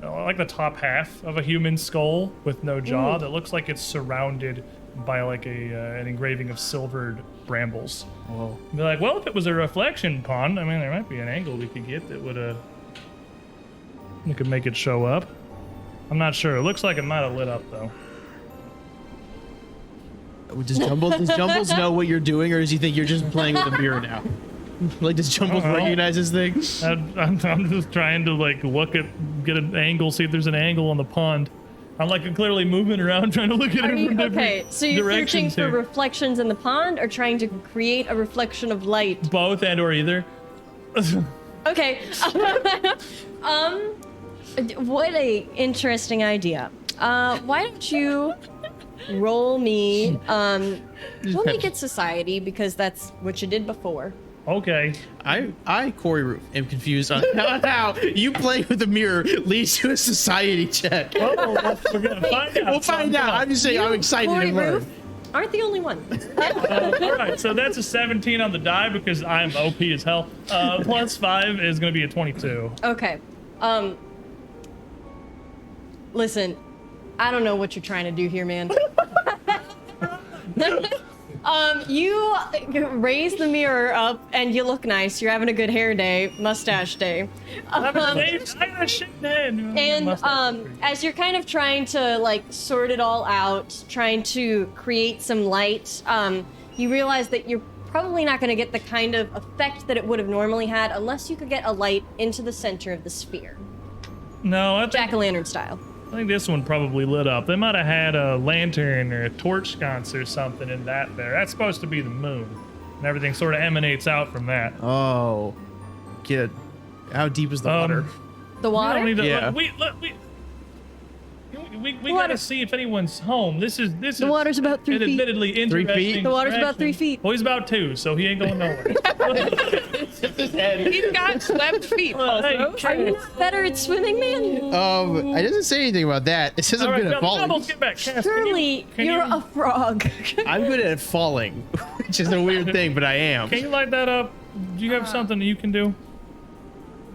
like the top half of a human skull with no jaw. That looks like it's surrounded by like an engraving of silvered brambles. Whoa. Be like, well, if it was a reflection pond, I mean, there might be an angle we could get that would we could make it show up. I'm not sure. It looks like it might have lit up though. Does Jumbles know what you're doing, or does he think you're just playing with a mirror now? Like, does Jumbles Uh-huh. recognize this thing? I'm just trying to like get an angle, see if there's an angle on the pond. I'm like clearly moving around trying to look at Are it you, from different okay, so you're searching directions for here. reflections in the pond or trying to create a reflection of light? Both and or either. Okay. What a interesting idea. Why don't you roll me get society, because that's what you did before. Okay. I Corey Roof, am confused on how you playing with the mirror leads to a society check. Oh, we're gonna find out. We'll find out. I'm just saying, I'm excited Corey to learn. Roof aren't the only one. All right, so that's a 17 on the die because I'm OP as hell. Plus 5 is gonna be a 22. Okay. Listen, I don't know what you're trying to do here, man. You raise the mirror up and you look nice. You're having a good hair day, mustache day. I got a shit head. And as you're kind of trying to like sort it all out, trying to create some light, you realize that you're probably not going to get the kind of effect that it would have normally had unless you could get a light into the center of the sphere, No, I think jack-o'-lantern style. this one probably lit up. They might have had a lantern or a torch sconce or something in that there. That's supposed to be the moon. And everything sort of emanates out from that. Oh, kid, how deep is the water? The We water? don't need to, Yeah. we We gotta see if anyone's home. This is The water's about 3 feet. admittedly 3 interesting. feet? The water's about 3 feet. Well, he's about 2, so he ain't going nowhere. He's got webbed feet also. Are you not better at swimming, man? It doesn't say anything about that. It says I'm good at falling. Doubles, get back. Cass, Surely can you're you- a frog. I'm good at falling, which is a weird thing, but I am. Can you light that up? Do you have something that you can do?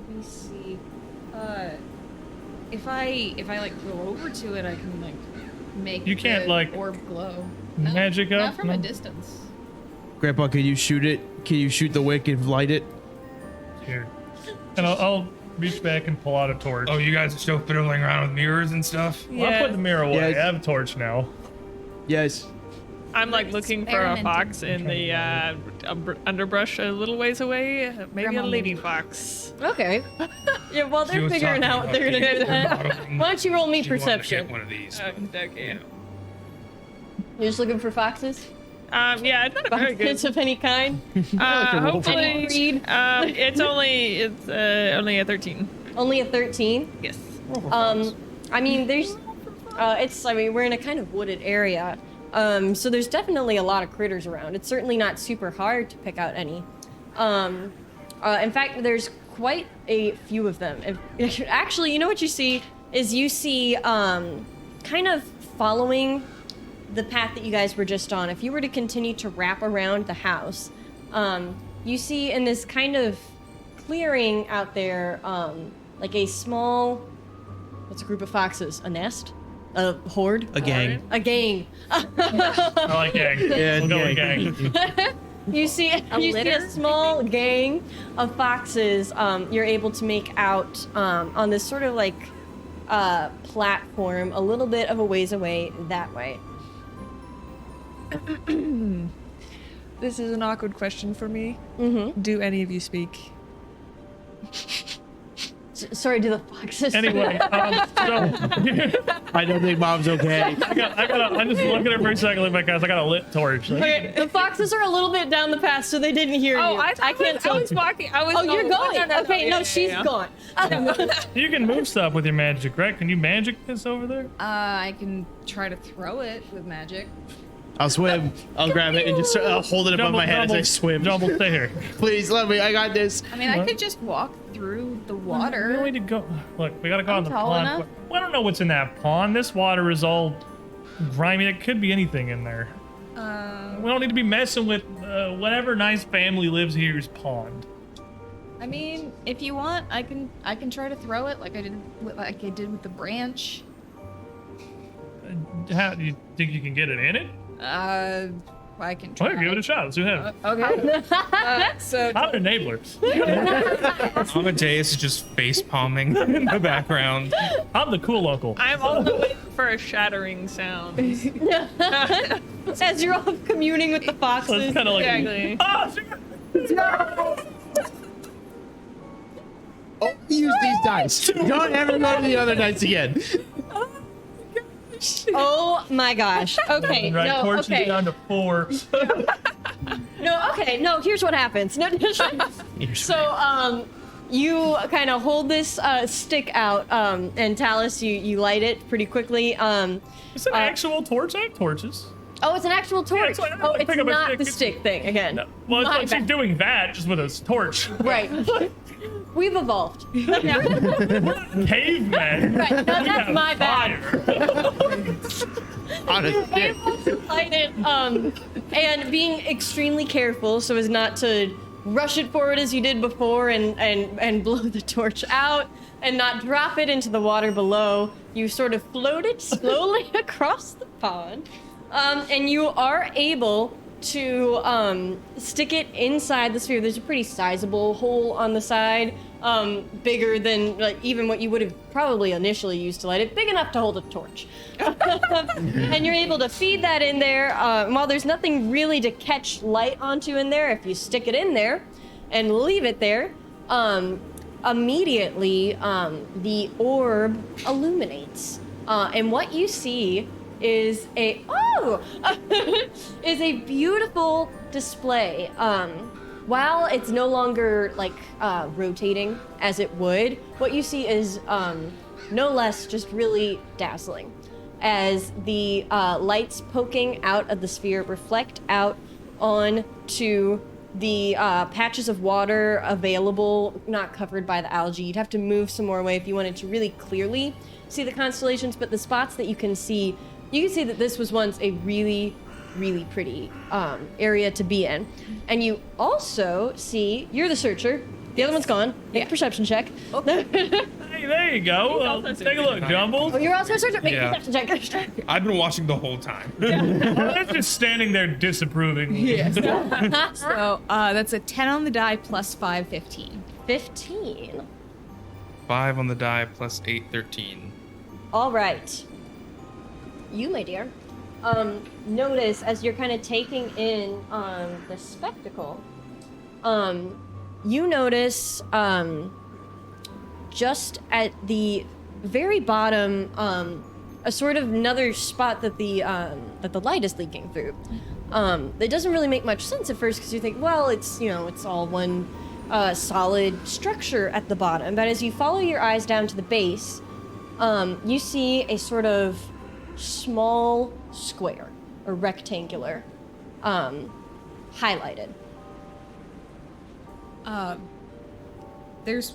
Let me see. If I like go over to it, I can like make You can't, the like, orb glow. Magic up? Not from a No? distance. Grandpa, can you shoot it? Can you shoot the wick and light it? Here. And I'll reach back and pull out a torch. Oh, you guys are still fiddling around with mirrors and stuff? Well, I'll put the mirror away. Yes. I have a torch now. Yes. I'm like looking for a fox in the underbrush a little ways away. Maybe Grandma a lady maybe. fox. Okay. Yeah, while She they're was figuring talking out what they're about gonna do, being then, why don't you roll me She wanted to perception? get one of these. Okay. You're just looking for foxes? Yeah, it's not a very good. Foxes of any kind? Hopefully, Any breed? it's only a 13. Only a 13? Yes. I mean, we're in a kind of wooded area. So there's definitely a lot of critters around. It's certainly not super hard to pick out any. In fact, there's quite a few of them. Actually, you know what you see is kind of following the path that you guys were just on. If you were to continue to wrap around the house, you see in this kind of clearing out there, like a small, what's a group of foxes? A nest? A horde? A gang. A gang. I like gang. Yeah, We'll go with gang. You see a small gang of foxes. You're able to make out on this sort of like platform, a little bit of a ways away that way. This is an awkward question for me. Mm-hmm. Do any of you speak? Sorry, do the foxes? Anyway, so I don't think Mom's okay. I just look at her for a second, look back, guys. I got a lit torch. Okay, the foxes are a little bit down the path, so they didn't hear Oh, you. I can't tell. I was walking. I was. Oh, you're going. Okay, no, yeah, she's yeah. gone. You can move stuff with your magic, right? Can you magic this over there? I can try to throw it with magic. I'll swim. I'll grab it and just I'll hold it above my head as I swim. Jumble, stay here. Please let me. I got this. I mean, I could just walk through the water. We don't need to go. Look, we gotta go on the tall pond. enough. Well, I don't know what's in that pond. This water is all grimy. It could be anything in there. We don't need to be messing with whatever nice family lives here's pond. I mean, if you want, I can try to throw it like I did with the branch. How do you think you can get it in it? I can try. Well, give it a shot. Let's do that. Okay. So I'm an enabler. Amadeus is just face palming in the background. I'm the cool uncle. I'm also waiting for a shattering sound. As you're all communing with the So foxes. it's kind of like. Exactly. Oh, use these dice. Don't ever go to the other dice again. Oh my gosh. Okay. Right, No. torches Okay. down to 4. No. Okay. No. Here's what happens. No. So you kind of hold this stick out, and Talus, you light it pretty quickly. It's an actual torch. I have torches. Oh, it's an actual torch. it's like- Oh, I it's pick up a not stick, the it's- stick thing again. No, well, it's My like she's bad. doing that just with a torch. Right. We've evolved. Caveman. Right. No, We that's have my bad. fire. On a stick. Light it, and being extremely careful so as not to rush it forward as you did before and blow the torch out and not drop it into the water below. You sort of float it slowly across the pond, and you are able to stick it inside the sphere. There's a pretty sizable hole on the side, bigger than like even what you would have probably initially used to light it, big enough to hold a torch. And you're able to feed that in there. While there's nothing really to catch light onto in there, if you stick it in there and leave it there, immediately the orb illuminates. And what you see is a is a beautiful display. While it's no longer like rotating as it would, what you see is no less, just really dazzling. As the lights poking out of the sphere reflect out onto the patches of water available, not covered by the algae. You'd have to move some more away if you wanted to really clearly see the constellations, but the spots that you can see that this was once a really, really pretty area to be in. And you also see, you're the searcher, the other one's gone. Make a perception check. Hey, there you go. Take a look, Jumbles. Oh, you're also a searcher. Make a Yeah. perception check. I've been watching the whole time. I'm just standing there disapproving. Yes. So that's a 10 on the die plus 5, 15. 15. 5 on the die plus 8, 13. All right. You, my dear, notice as you're kind of taking in the spectacle, you notice just at the very bottom a sort of another spot that the light is leaking through. It doesn't really make much sense at first because you think, well, it's all one solid structure at the bottom. But as you follow your eyes down to the base, you see a sort of small square or rectangular highlighted. There's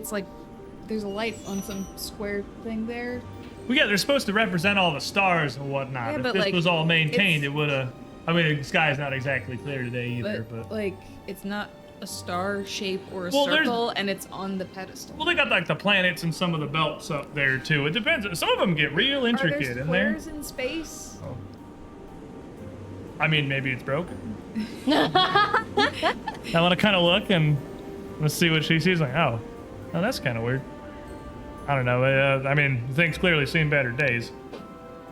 a light on some square thing there. Well, yeah, they're supposed to represent all the stars and whatnot. Yeah, if but, this like, was all maintained, it's- it would have. I mean, the sky's not exactly clear today either, but. like it's not a star shape or a Well, there's- circle, and it's on the pedestal. Well, they got like the planets and some of the belts up there too. It depends. Some of them get real Are intricate there in there. squares in space? I mean, maybe it's broken. I want to kind of look and let's see what she sees. Like, oh, that's kind of weird. I don't know. I mean, things clearly seen better days.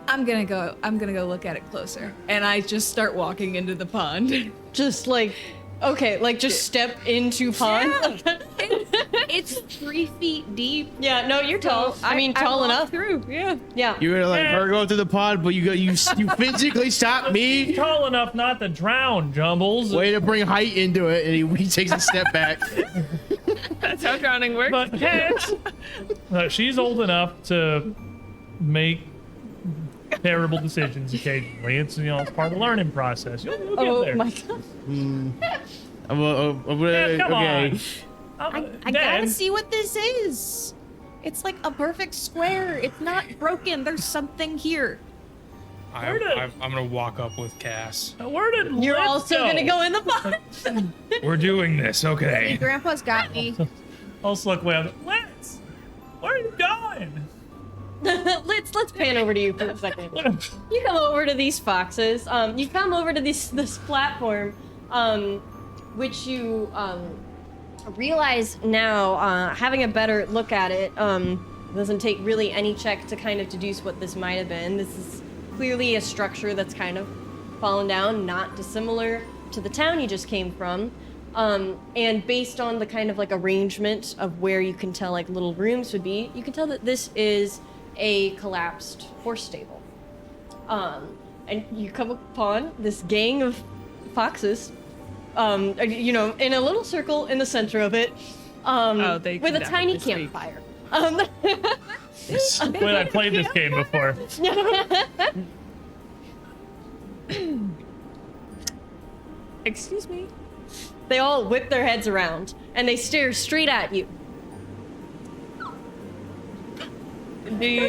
I'm gonna go look at it closer, and I just start walking into the pond. Just like, okay, like just step into pond. It's 3 feet deep. Yeah, no, you're tall. I mean, tall walk enough. through. Yeah. Yeah. You were like, her go through the pod, but you physically stopped me. Tall enough not to drown, Jumbles. Way to bring height into it, and he takes a step back. That's how drowning works. But Cat, she's old enough to make terrible decisions occasionally. It's it's part of the learning process. You'll get Oh there. my god. Yeah, come okay. on. I gotta see what this is. It's like a perfect square. It's not broken. There's something here. I'm gonna walk up with Cass. Where did You're Liz also gonna go in the pond. We're doing this, Hey, okay? Grandpa's got me. Let's look way up. Liz, where are you going? Let's pan over to you for a second. You come over to these foxes. You come over to this platform, which you realize now, having a better look at it, doesn't take really any check to kind of deduce what this might have been. This is clearly a structure that's kind of fallen down, not dissimilar to the town you just came from. And based on the kind of like arrangement of where you can tell like little rooms would be, you can tell that this is a collapsed horse stable. And you come upon this gang of foxes, in a little circle in the center of it, They with can a tiny definitely speak. campfire. Wait, I played this game before. Excuse me. They all whip their heads around and they stare straight at you. Do you?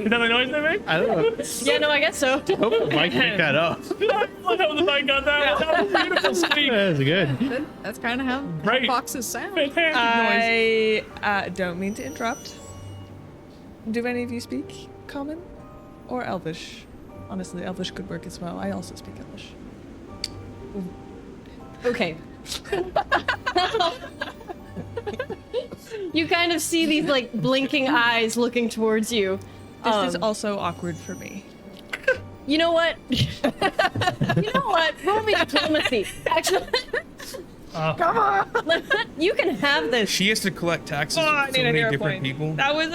Is that the noise they make? I don't know. Yeah, no, I guess so. I hope Mike picked that up. I love how the mic got that. That was beautiful speak. That's good. That's kind of how Right. foxes sound. Fantastic noise. I don't mean to interrupt. Do any of you speak Common or Elvish? Honestly, Elvish could work as well. I also speak Elvish. Okay. You kind of see these like blinking eyes looking towards you. This is also awkward for me. You know what? Roll me diplomacy. Actually, come on. You can have this. She has to collect taxes Oh, I from need so a many hero different point. people. That was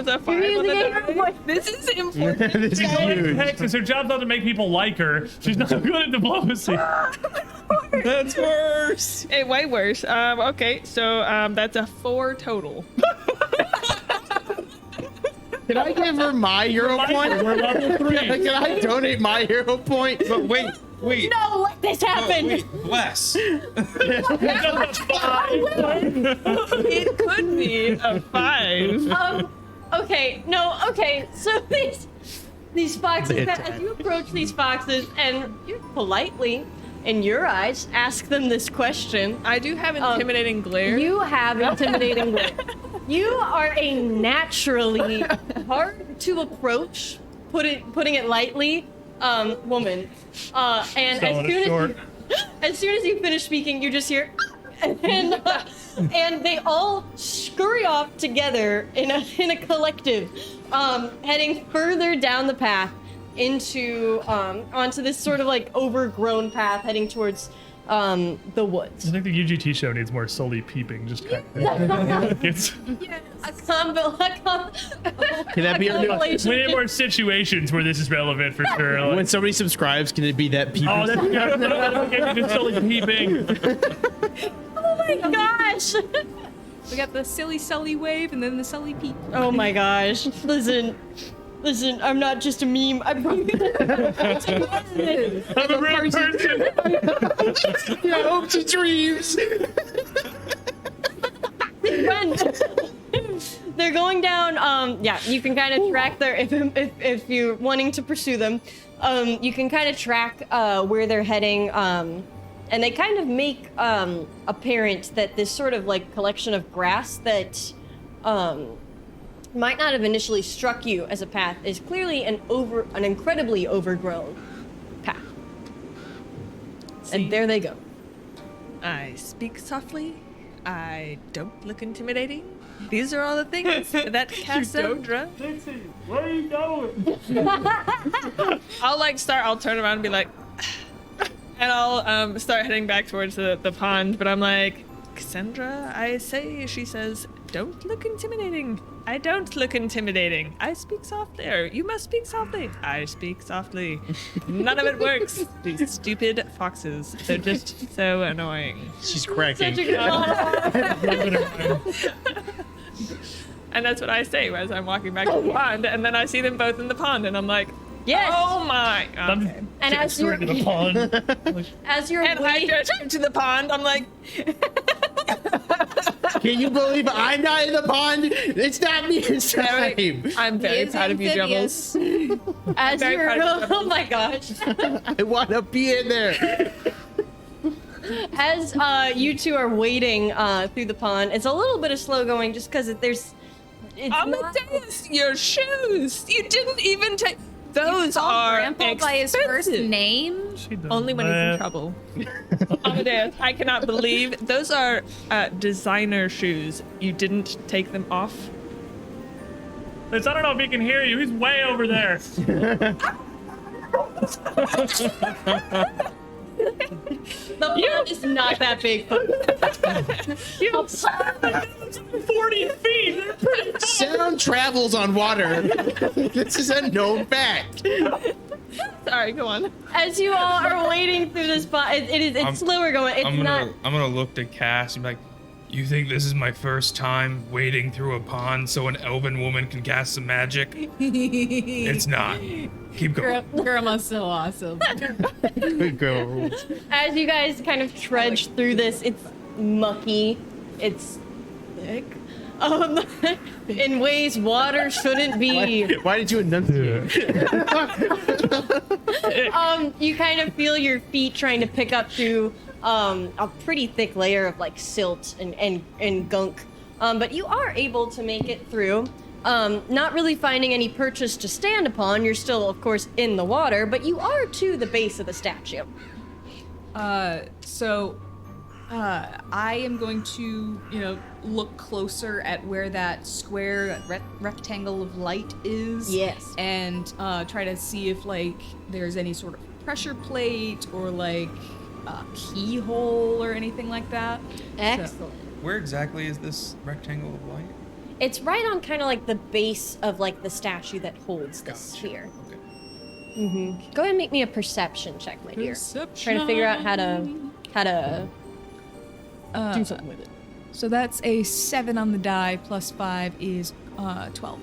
a 5 You're on the using a die. hero point. This is important. This is huge. Texas, her job's not to make people like her. She's not good at diplomacy. That's worse. Hey, way worse. Okay, so that's a 4 total. Can I give her my hero point? We're level 3. Can I donate my hero point? But wait. No, let this happen. Wait, bless. It could be a 5. Okay. So these foxes, as you approach these foxes, and you politely, in your eyes, ask them this question. I do have intimidating glare. You have intimidating glare. You are a naturally hard to approach, putting it lightly, woman. And as soon as you finish speaking, you just hear, and they all scurry off together in a collective, heading further down the path into onto this sort of like overgrown path heading towards the woods. I think the UGT show needs more Sully peeping. Just kind of. It's, Can that be our new? we need more situations where this is relevant for sure. Like, When somebody subscribes, can it be that people? oh, that's just Sully peeping. Oh my gosh! We got the silly Sully wave and then the Sully peep. Oh my gosh! Listen, I'm not just a meme. I'm I'm a real person. Yeah, hopes and dreams. Run. They're going down. Yeah, you can kind of track their if you're wanting to pursue them. You can kind of track where they're heading. And they kind of make apparent that this sort of like collection of grass that might not have initially struck you as a path is clearly an incredibly overgrown path. And there they go. I speak softly. I don't look intimidating. These are all the things that Cassandra. Where are you going? I'll turn around and be like, and I'll start heading back towards the pond, but I'm like, Cassandra, I say, she says, don't look intimidating. I don't look intimidating. I speak softly. Or you must speak softly. I speak softly. None of it works. These stupid foxes. They're just so annoying. She's cracking. Such a good And that's what I say as I'm walking back to the pond, and then I see them both in the pond, and I'm like, Yes. oh my. Okay. And as you're to the pond. as you're And I wading, just to the pond, I'm like, Can you believe I'm not in the pond? It's not me this time. I'm very is proud of you, amphibious. Dribbles. as very you're proud of oh my gosh. I want to be in there. As you two are wading through the pond, it's a little bit of slow going just because it's not, Amadeus, your shoes! You didn't even take. Those Called are Grandpa by his first expensive. name. She does Only when he's in that. trouble. Amadeus, I cannot believe those are designer shoes. You didn't take them off. Liz, I don't know if he can hear you. He's way over there. the pond is not that big. 40 feet. Sound travels on water. This is a known fact. Sorry, go on. As you all are wading through this pond, it's slower going. It's I'm not. gonna look to Cass and be like, you think this is my first time wading through a pond so an elven woman can cast some magic? It's not. Keep going. Grandma's so awesome. Good girl. As you guys kind of trudge through this, it's mucky, it's thick, in ways water shouldn't be. Why did you enunciate? You kind of feel your feet trying to pick up through a pretty thick layer of like silt and gunk, but you are able to make it through. Not really finding any perches to stand upon. You're still, of course, in the water, but you are to the base of the statue. So I am going to, look closer at where that square rectangle of light is. Yes. And try to see if, like, there's any sort of pressure plate or, like, a keyhole or anything like that. Excellent. Where exactly is this rectangle of light? It's right on kind of like the base of like the statue that holds the sphere. Okay. Go ahead and make me a perception check, my dear. Trying to figure out how to do something with it. So that's a 7 on the die, plus 5 is 12.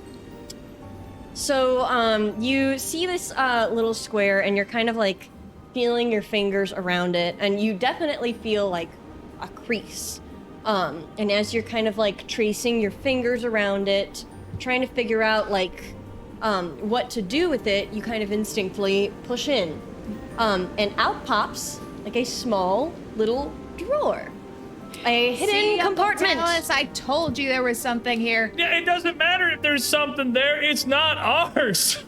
So you see this little square, and you're kind of like feeling your fingers around it, and you definitely feel like a crease. And as you're kind of like tracing your fingers around it, trying to figure out like what to do with it, you kind of instinctively push in. And out pops like a small little drawer. A hidden compartment. Dallas, I told you there was something here. Yeah, it doesn't matter if there's something there. It's not ours.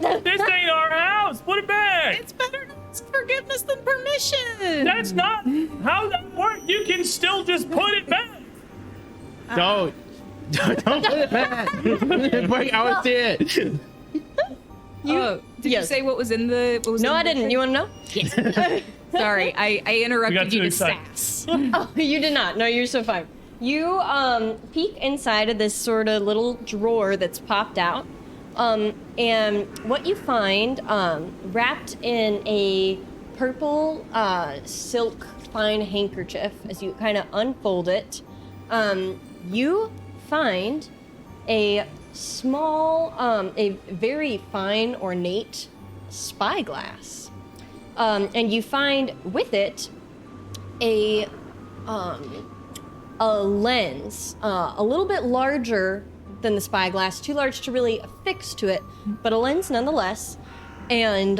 This ain't our house. Put it back. It's better to ask forgiveness than permission. That's not how that works. You can still just put it back. Don't put it back. Wait, I would see it. Did you yes. say what was in the? What was No, in I the didn't. You want to know? Sorry, I We got interrupted you too to excited. sass. Oh, you did not. No, you're so fine. You peek inside of this sort of little drawer that's popped out, and what you find wrapped in a purple silk fine handkerchief, as you kind of unfold it, you find a small, a very fine, ornate spyglass. And you find with it a lens, a little bit larger than the spyglass, too large to really affix to it, but a lens nonetheless. And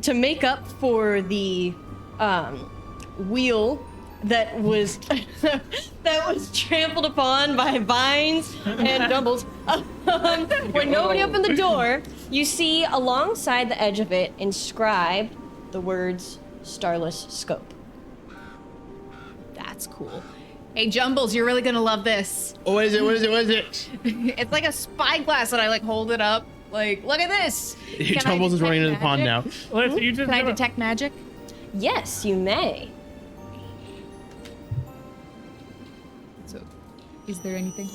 to make up for the wheel that was that was trampled upon by vines and doubles, when nobody opened the door, you see alongside the edge of it inscribed the words "Starless Scope." That's cool. Hey, Jumbles, you're really gonna love this. What is it? What is it? What is it? It's like a spyglass, and I like hold it up. Like, look at this. Can I Tumbles is running into the detect pond now. magic? Let's, you just Can I gotta- detect magic? Yes, you may. So, is there anything?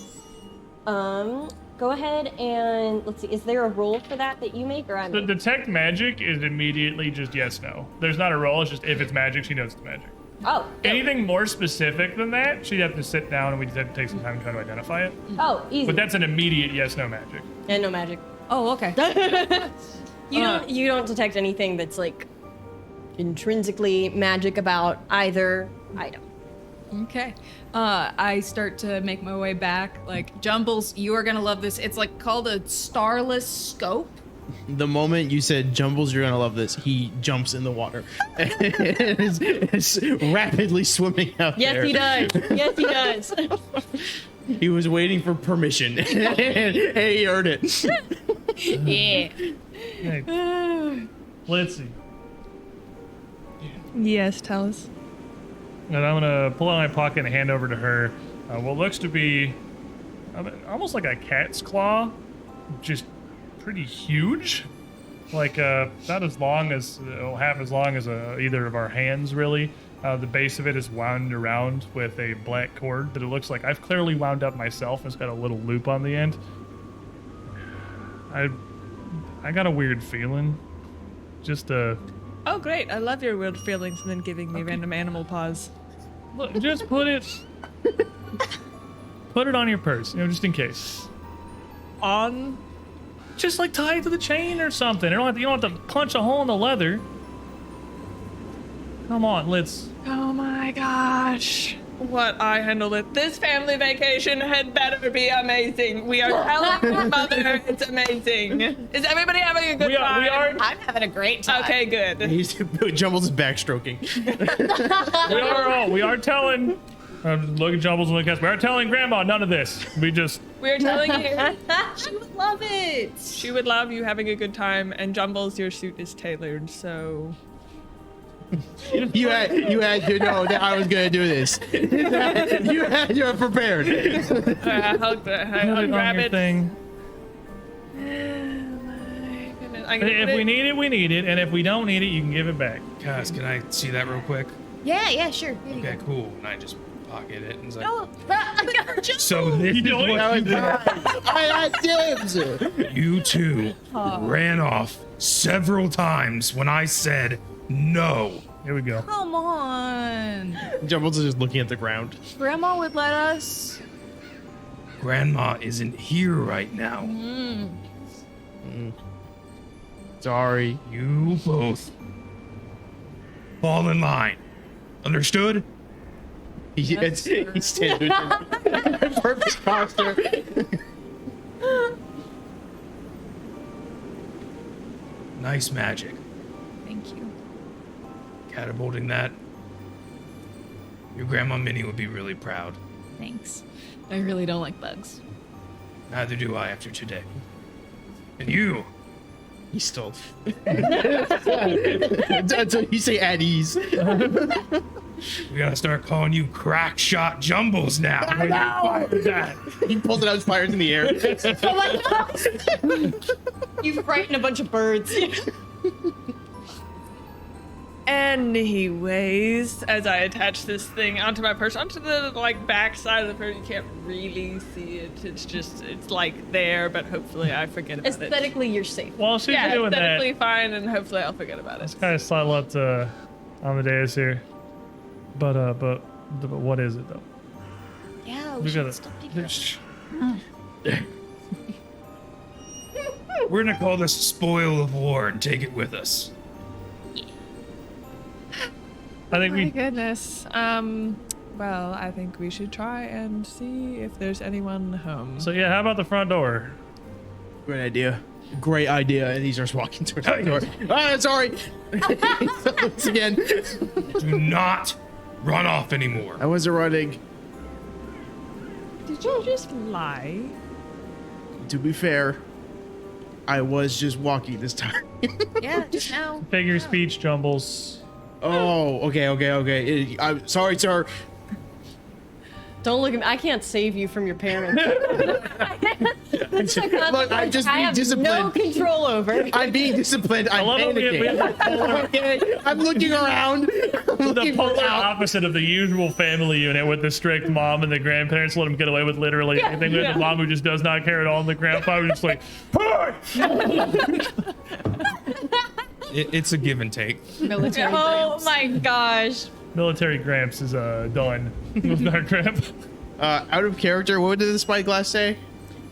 Go ahead and let's see. Is there a roll for that you make, or I The make? detect magic is immediately just yes, no. There's not a roll. It's just if it's magic, she knows it's magic. Oh, Anything more specific than that, she'd have to sit down and we'd have to take some time to try to identify it. oh, easy. But that's an immediate yes, no magic. And no magic. Oh, okay. You don't detect anything that's like intrinsically magic about either item. Okay. I start to make my way back. Like, Jumbles, you are gonna love this. It's like called a starless scope. The moment you said Jumbles, you're gonna love this, he jumps in the water and is rapidly swimming out Yes, there. he does. Yes, he does. He was waiting for permission and he earned it. Yeah. Hey. Let's see. Yes, tell us. And I'm gonna pull out my pocket and hand over to her what looks to be almost like a cat's claw, just pretty huge, like about as long as half as long as either of our hands, really. The base of it is wound around with a black cord that it looks like I've clearly wound up myself. It's got a little loop on the end. I got a weird feeling. Just Oh, great. I love your weird feelings and then giving me random animal paws. look, just put it on your purse, just in case. On? Just like tie it to the chain or something. You don't have to punch a hole in the leather. Come on, let's. Oh my gosh. What I handled it. This family vacation had better be amazing. We are telling your mother it's amazing. Is everybody having a good time? We are. I'm having a great time. Okay, good. Jumbles is backstroking. We are telling. Look at Jumbles and look at us. We are telling Grandma none of this. We're telling you. She would love it. She would love you having a good time, and Jumbles, your suit is tailored, so. You had to know that I was gonna do this. You had to have prepared. I'll grab it. Thing. Oh my goodness. I'm gonna If put we it- need it, we need it, and if we don't need it, you can give it back. Guys, can I see that real quick? Yeah, sure. Here you Okay, cool. And I just pocket it and it's like, go. so this is know what you I had dibs. You two ran off several times when I said no. Here we go. Come on. Jumbles is just looking at the ground. Grandma would let us. Grandma isn't here right now. Sorry. You both fall in line. Understood? He's standing in perfect posture. Nice magic. Thank you. Catapulting that. Your Grandma Minnie would be really proud. Thanks. I really don't like bugs. Neither do I after today. And you, He's still. Until you say at ease. we gotta start calling you crack shot jumbles now. I know! He pulls it out, fires in the air. Oh my god! You frighten a bunch of birds. Anyways, as I attach this thing onto my purse, onto the like back side of the purse, you can't really see it. It's like there, but hopefully I forget about it. Aesthetically, you're safe. While she's Yeah, doing that, aesthetically fine, and hopefully I'll forget about it. kind of sidle up to Amadeus here. But what is it though? Yeah, We gotta. We're gonna call this a spoil of war and take it with us. I think My we. goodness. Well, I think we should try and see if there's anyone home. So yeah, how about the front door? Great idea. Great idea. And he starts walking towards the door. Ah, sorry. Once again. Do not run off anymore. I wasn't running. Did you just lie? To be fair, I was just walking this time. Yeah, just now. Figure speech jumbles. Oh, okay. I'm sorry, sir. Don't look at me. I can't save you from your parents. Look, I'm just I being have disciplined. no control over. I'm being disciplined. I'm love it. We have panicking. Okay, I'm looking around. I'm The looking for polar out. opposite of the usual family unit with the strict mom and the grandparents let them get away with literally anything. We have the mom who just does not care at all, and the grandpa who's just like, It's a give and take. Military. Oh my gosh. military gramps is done with our gramp. Out of character, what did the spyglass say?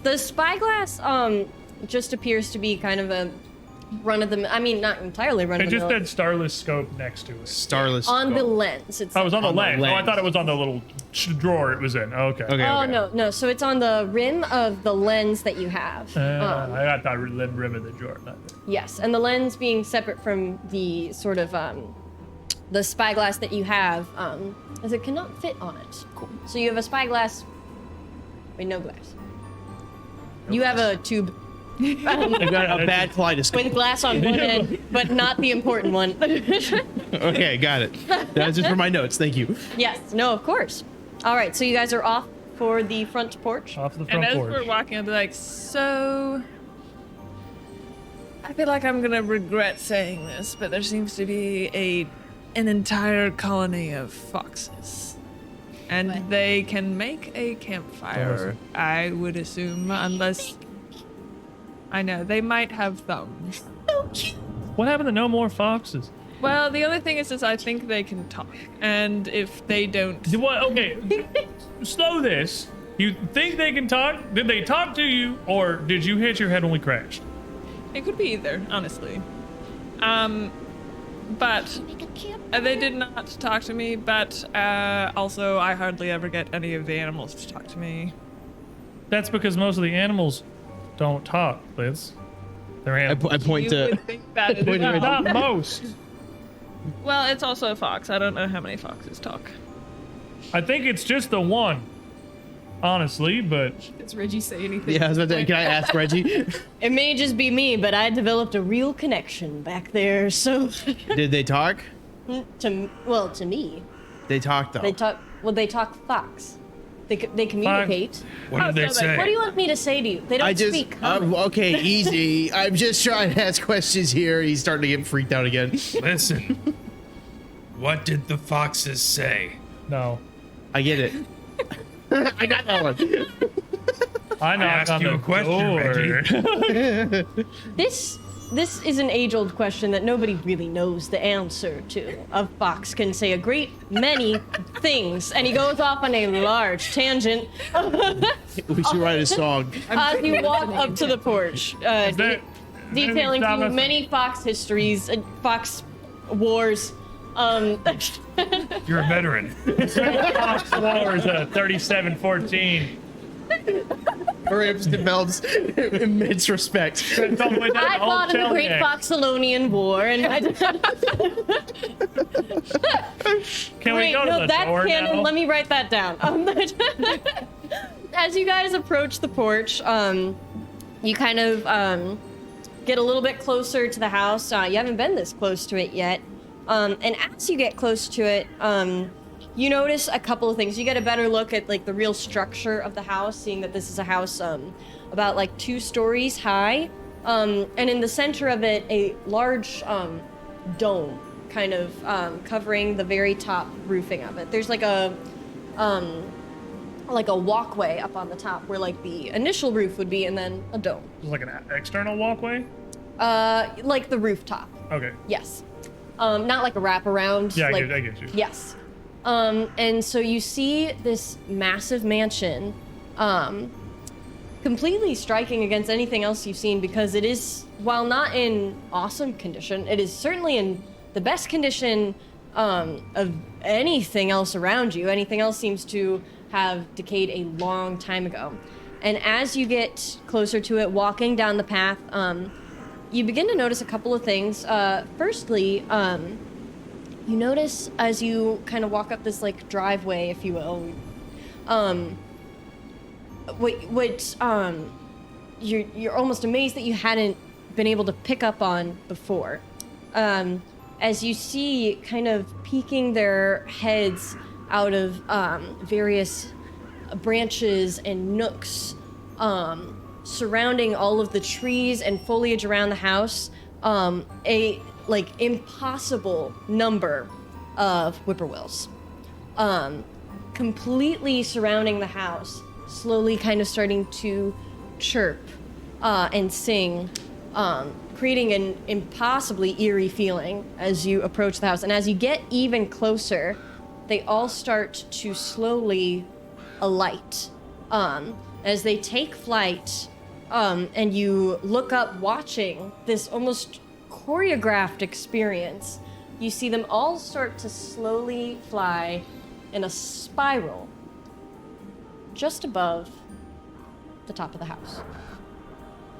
The spyglass just appears to be kind of a I mean, not entirely run It of the just mill. said starless scope next to it. Starless. On the scope. lens. It's Oh, it was on the On the lens. Oh, I lens. thought it was on the little drawer it was in. Okay. Okay. Oh okay. no. So it's on the rim of the lens that you have. I thought rim of the drawer. Yes, and the lens being separate from the sort of the spyglass that you have, as it cannot fit on it. Cool. So you have a spyglass with no glass. You have a tube I got a bad kaleidoscope. with glass on one end, but not the important one. Okay, got it. That's just for my notes. Thank you. Yes. No, of course. All right. So you guys are off for the front porch. Off the And front as porch. we're walking, I'll be like, so. I feel like I'm gonna regret saying this, but there seems to be an entire colony of foxes. And What? they can make a campfire, I would assume, unless. I know, they might have thumbs. What happened to no more foxes? Well, the other thing is I think they can talk. And if they don't. What? Okay. Slow this. You think they can talk? Did they talk to you, or did you hit your head when we crashed? It could be either, honestly. But they did not talk to me, but also I hardly ever get any of the animals to talk to me. That's because most of the animals don't talk, Liz. They're animals. I point You to. would think that is Wait a minute. Not most. Well, it's also a fox. I don't know how many foxes talk. I think it's just the one. Honestly, but Does Reggie say anything? Yeah, I was about to, can I ask Reggie? It may just be me, but I developed a real connection back there. So, Did they talk? to me, They talked though. they talk. Well, they talk fox. They communicate. What did they say? What do you want me to say to you? They don't I just speak common. okay, easy. I'm just trying to ask questions here. He's starting to get freaked out again. Listen. What did the foxes say? no. I get it. I got that one. I knocked asked on you the a question, door. This is an age-old question that nobody really knows the answer to. A fox can say a great many things, and he goes off on a large tangent We should write a song. as you walk up to the porch. Is that detailing to you many Fox histories, Fox wars. You're a veteran. Fox Wars 3714. Rips develops immense respect. It's all the way down I to Old fought in the Great Chelniak. Foxalonian War, and I Can we Wait, go to no, the that's door canon. now? Let me write that down. As you guys approach the porch, you kind of get a little bit closer to the house. You haven't been this close to it yet. And as you get close to it, you notice a couple of things. You get a better look at like the real structure of the house, seeing that this is a house about like 2 stories high. And in the center of it, a large dome kind of covering the very top roofing of it. There's like a walkway up on the top where like the initial roof would be, and then a dome. Like an external walkway? Like the rooftop. Okay. Yes. Not like a wraparound. Yeah, like, I get you. Yes. And so you see this massive mansion, completely striking against anything else you've seen, because it is, while not in awesome condition, it is certainly in the best condition of anything else around you. Anything else seems to have decayed a long time ago. And as you get closer to it, walking down the path, you begin to notice a couple of things. Firstly, you notice as you kind of walk up this like driveway, if you will, you're almost amazed that you hadn't been able to pick up on before. As you see kind of peeking their heads out of various branches and nooks surrounding all of the trees and foliage around the house, a like impossible number of whippoorwills completely surrounding the house, slowly kind of starting to chirp and sing, creating an impossibly eerie feeling as you approach the house. And as you get even closer, they all start to slowly alight. As they take flight, and you look up watching this almost choreographed experience, you see them all start to slowly fly in a spiral just above the top of the house.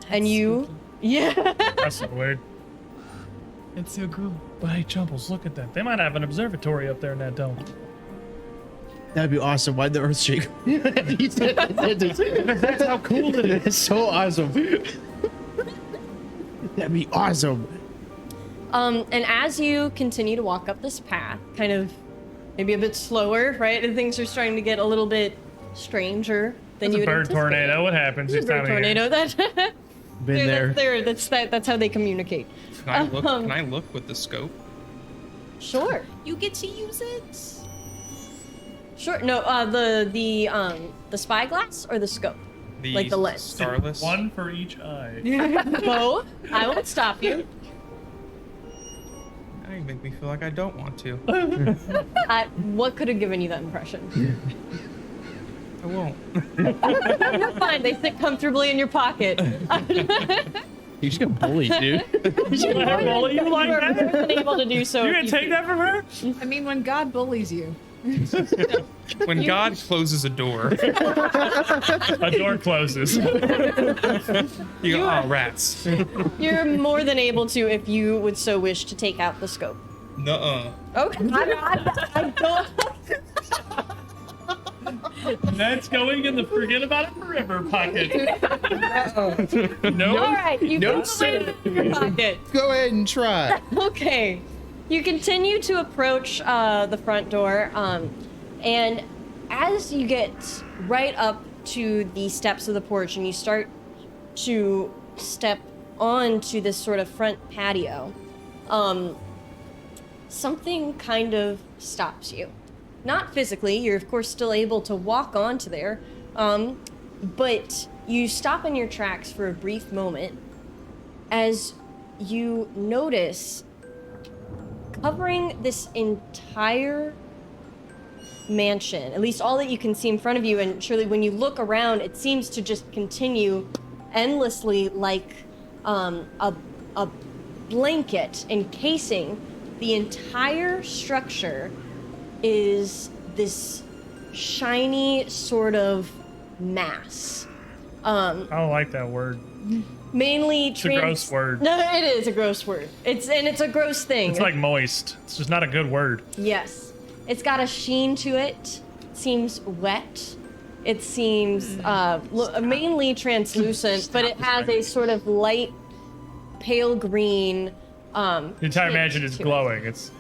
And you... Yeah. That's so weird. That's so cool. But hey, Chumbles, look at that. They might have an observatory up there in that dome. That'd be awesome. Why'd the earth shake? That's how cool it is. It's so awesome. That'd be awesome. And as you continue to walk up this path, kind of maybe a bit slower, right? And things are starting to get a little bit stranger than you It's would a bird tornado. What happens? It's a bird time of year. tornado. Been there. That's how they communicate. Can I look with the scope? Sure. You get to use it. Sure. No, the spyglass or the scope? Like the lens. Starless. One for each eye. Both. I won't stop you. Now you make me feel like I don't want to. What could have given you that impression? I won't. You're fine. They sit comfortably in your pocket. You just got bullied, dude. You like that? Been able to do so. You if gonna take that from her? I mean, when God bullies you. When God closes a door, A door closes. you go, oh, rats. You're more than able to, if you would so wish, to take out the scope. Nuh-uh. Okay. I don't. That's going in the forget about it forever pocket. No. All right, you No, put it sir. in your pocket. Go ahead and try. Okay. You continue to approach the front door, and as you get right up to the steps of the porch and you start to step onto this sort of front patio, something kind of stops you. Not physically, you're of course still able to walk onto there, but you stop in your tracks for a brief moment as you notice covering this entire mansion, at least all that you can see in front of you, and surely when you look around, it seems to just continue endlessly like a blanket encasing the entire structure is this shiny sort of mass. I don't like that word. Mainly It's a gross word. No, it is a gross word. It's a gross thing. It's like moist. It's just not a good word. Yes. It's got a sheen to it. It seems wet. It seems mainly translucent, but it has a sort of light pale green The entire tint mansion is to it. glowing. It's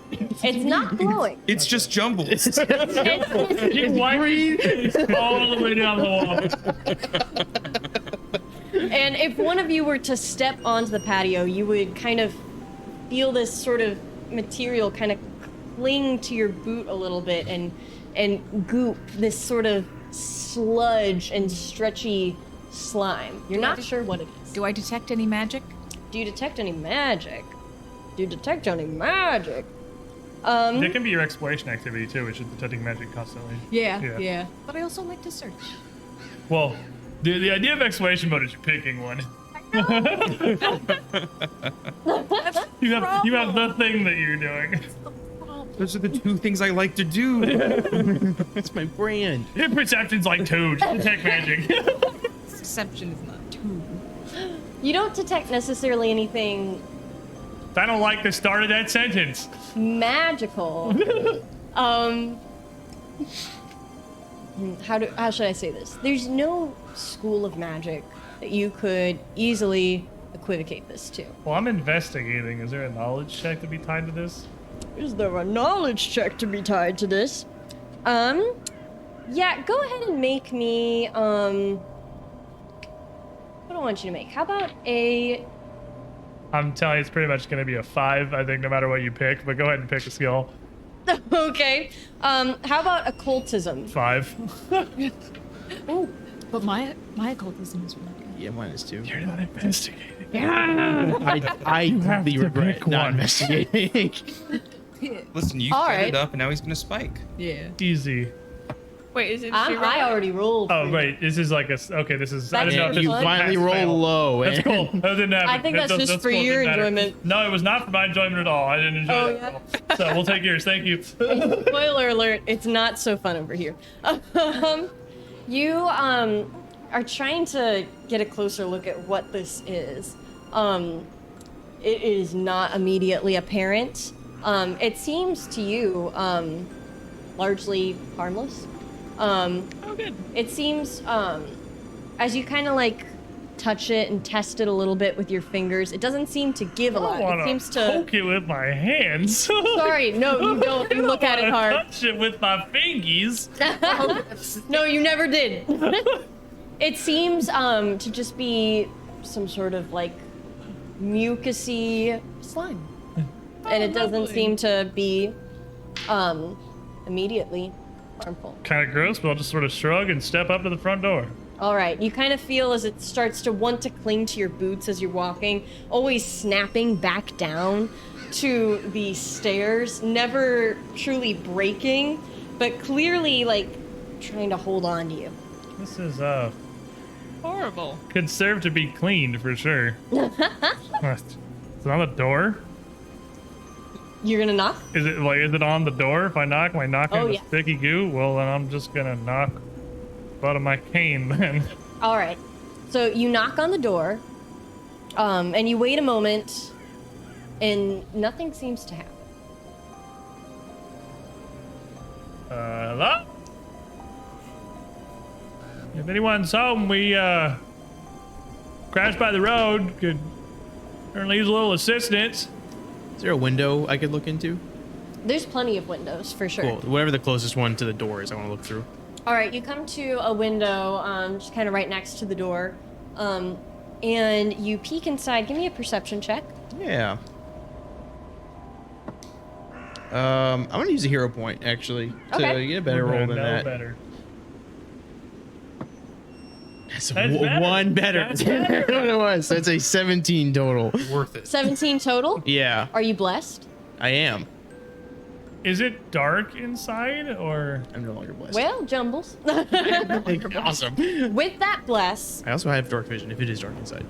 not glowing. It's just jumbled. It's white all the way down the wall. And if one of you were to step onto the patio, you would kind of feel this sort of material kind of cling to your boot a little bit and goop, this sort of sludge and stretchy slime. You're not sure what it is. Do I detect any magic? Do you detect any magic? Do you detect any magic? That can be your exploration activity too, which is detecting magic constantly. Yeah. But I also like to search. Well, the idea of exploration mode is you're picking one. you have the thing that you're doing. Those are the two things I like to do. That's my brand. Perception's like Toad. Detect magic. Perception is not too. You don't detect necessarily anything I don't like the start of that sentence. magical. How should I say this? There's no school of magic that you could easily equivocate this to. Well, I'm investigating. Is there a knowledge check to be tied to this? Is there a knowledge check to be tied to this? Yeah, go ahead and make me, what do I want you to make? How about a, I'm telling you, it's pretty much going to be a 5, I think, no matter what you pick. But go ahead and pick a skill. okay, how about occultism? 5. Oh, but my occultism is really good. Yeah, mine is too. You're not investigating. I really regret pick not one. investigating. Listen, you All set right. it up, and now he's gonna spike. Yeah. Easy. Wait, is it? I already rolled. Oh, for wait. This is like a. Okay, this is. I That's didn't know if this You fun. was finally pass, roll fail. low. That's cool. That didn't happen. I think that's just for cool. It your didn't matter. enjoyment. No, it was not for my enjoyment at all. I didn't enjoy Oh, it at all. So we'll take yours. Thank you. Spoiler alert, it's not so fun over here. You are trying to get a closer look at what this is. It is not immediately apparent. It seems to you largely harmless. Oh, good. It seems as you kind of like touch it and test it a little bit with your fingers, it doesn't seem to give a I lot. want It seems to to. poke it with my hands. Sorry, no, you don't. You look at it hard. Touch it with my fingies. No, you never did. It seems to just be some sort of like mucusy slime. And it doesn't lovely. seem to be immediately harmful. Kind of gross, but I'll just sort of shrug and step up to the front door. All right, you kind of feel as it starts to want to cling to your boots as you're walking, always snapping back down to the stairs, never truly breaking, but clearly like trying to hold on to you. This is Horrible. could serve to be cleaned for sure. Is it on the door? You're gonna knock? Is it on the door? If I knock, am I knocking Oh, the yeah. sticky goo? Well, then I'm just gonna knock butt of my cane then. All right. So you knock on the door, and you wait a moment, and nothing seems to happen. Hello? If anyone's home, we crashed by the road. Could certainly use a little assistance. Is there a window I could look into? There's plenty of windows for sure. Cool. Whatever the closest one to the door is, I want to look through. All right, you come to a window, just kind of right next to the door, and you peek inside. Give me a perception check. Yeah. I'm gonna use a hero point actually to Okay. get a better We're roll gonna than know that. better. That's, That's better. one better. That's That's what it was. That's a 17 total. Worth it. 17 total. Yeah, Are you blessed? I am. Is it dark inside or? I'm no longer blessed. Well, Jumbles. Awesome. With that bless, I also have dark vision if it is dark inside.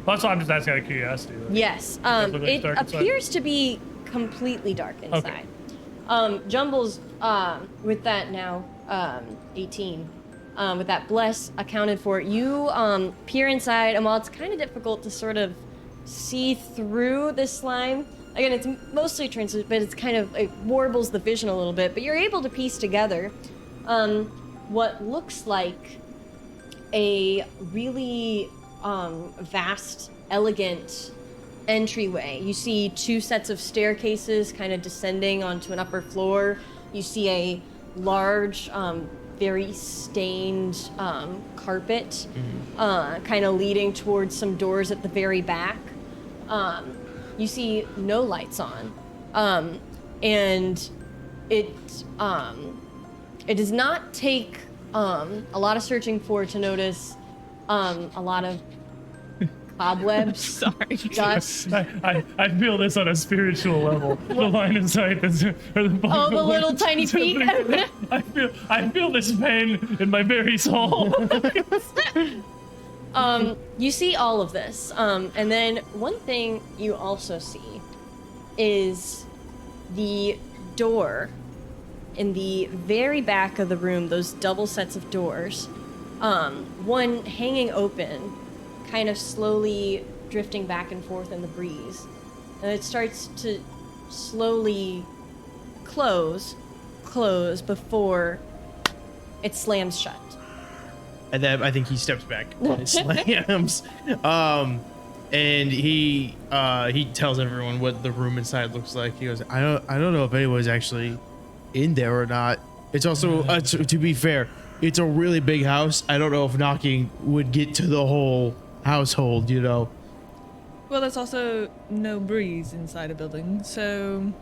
That's why I'm just asking out of curiosity. Like, Yes. look like It dark inside? appears to be completely dark inside. Jumbles, with that now, 18. With that bless accounted for, you peer inside, and while it's kind of difficult to sort of see through this slime, again, it's mostly translucent, but it's kind of, it warbles the vision a little bit, but you're able to piece together what looks like a really vast, elegant entryway. You see 2 sets of staircases kind of descending onto an upper floor. You see a large, very stained carpet kind of leading towards some doors at the very back. You see no lights on. And it does not take a lot of searching for to notice a lot of cobwebs. Sorry. Dust. I feel this on a spiritual level. The line of sight that's or the Oh, the little tiny feet. I feel this pain in my very soul. You see all of this. And then one thing you also see is the door in the very back of the room, those double sets of doors. One hanging open, kind of slowly drifting back and forth in the breeze. And it starts to slowly close before it slams shut. And then I think he steps back and slams. And he tells everyone what the room inside looks like. He goes, I don't know if anyone's actually in there or not. It's also to be fair, it's a really big house. I don't know if knocking would get to the whole household, you know. Well, there's also no breeze inside a building, so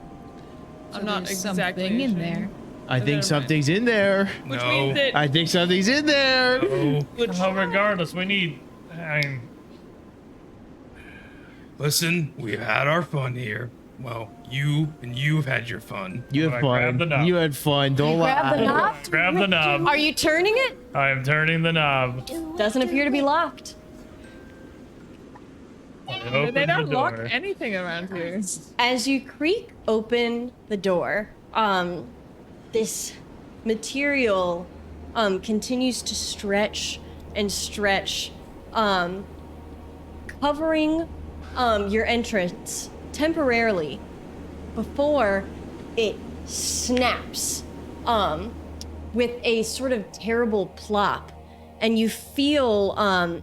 I'm not there's exactly something in sure. there. I think Never mind. something's in there. Which No. means that I think something's in there. Well, regardless, we need. Listen, we've had our fun here. Well, you've had your fun. You had Well, I grabbed the fun. knob. You had fun. Don't Grab the lie. knob. Grab the knob. Are you turning it? I am turning the knob. Doesn't appear to be locked. Open they don't the lock door. anything around here. As you creak open the door, this material continues to stretch and stretch, covering your entrance temporarily before it snaps with a sort of terrible plop. And you feel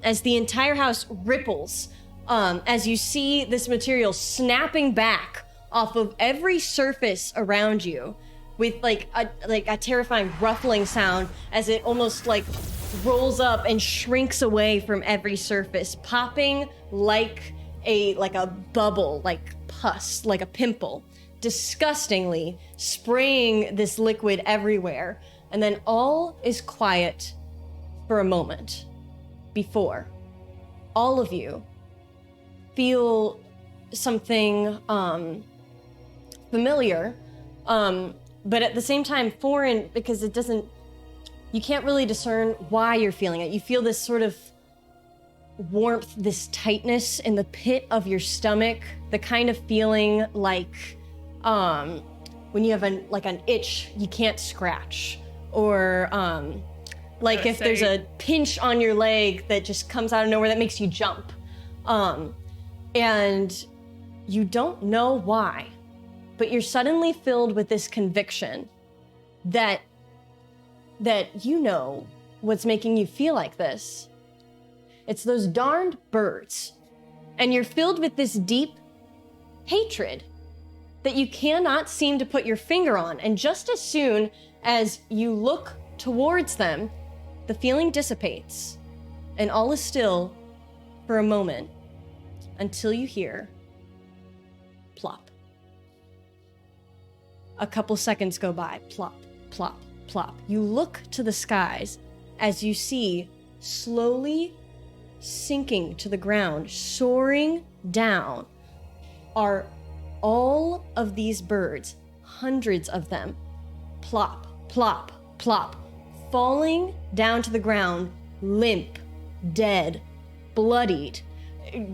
as the entire house ripples as you see this material snapping back off of every surface around you with like a terrifying ruffling sound as it almost like rolls up and shrinks away from every surface, popping like a bubble, like pus, like a pimple, disgustingly spraying this liquid everywhere. And then all is quiet for a moment before all of you feel something familiar, but at the same time foreign, because you can't really discern why you're feeling it. You feel this sort of warmth, this tightness in the pit of your stomach, the kind of feeling like when you have an itch you can't scratch, or like if there's a pinch on your leg that just comes out of nowhere that makes you jump. And you don't know why, but you're suddenly filled with this conviction that you know what's making you feel like this. It's those darned birds. And you're filled with this deep hatred that you cannot seem to put your finger on. And just as soon as you look towards them, the feeling dissipates and all is still for a moment until you hear plop. A couple seconds go by. Plop, plop, plop. You look to the skies as you see slowly sinking to the ground, soaring down, are all of these birds, hundreds of them, plop, plop, plop, falling down to the ground, limp, dead, bloodied.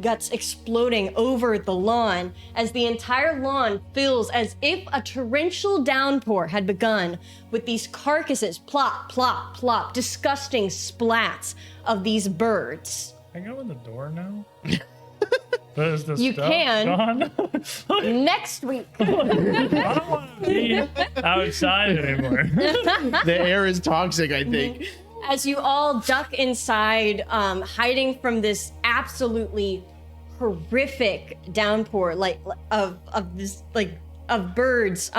guts exploding over the lawn as the entire lawn fills as if a torrential downpour had begun with these carcasses, plop, plop, plop, disgusting splats of these birds. Can I go in the door now? Is the You stuff can. gone? Next week. I don't want to be outside anymore. The air is toxic, I think. As you all duck inside, hiding from this absolutely horrific downpour, of birds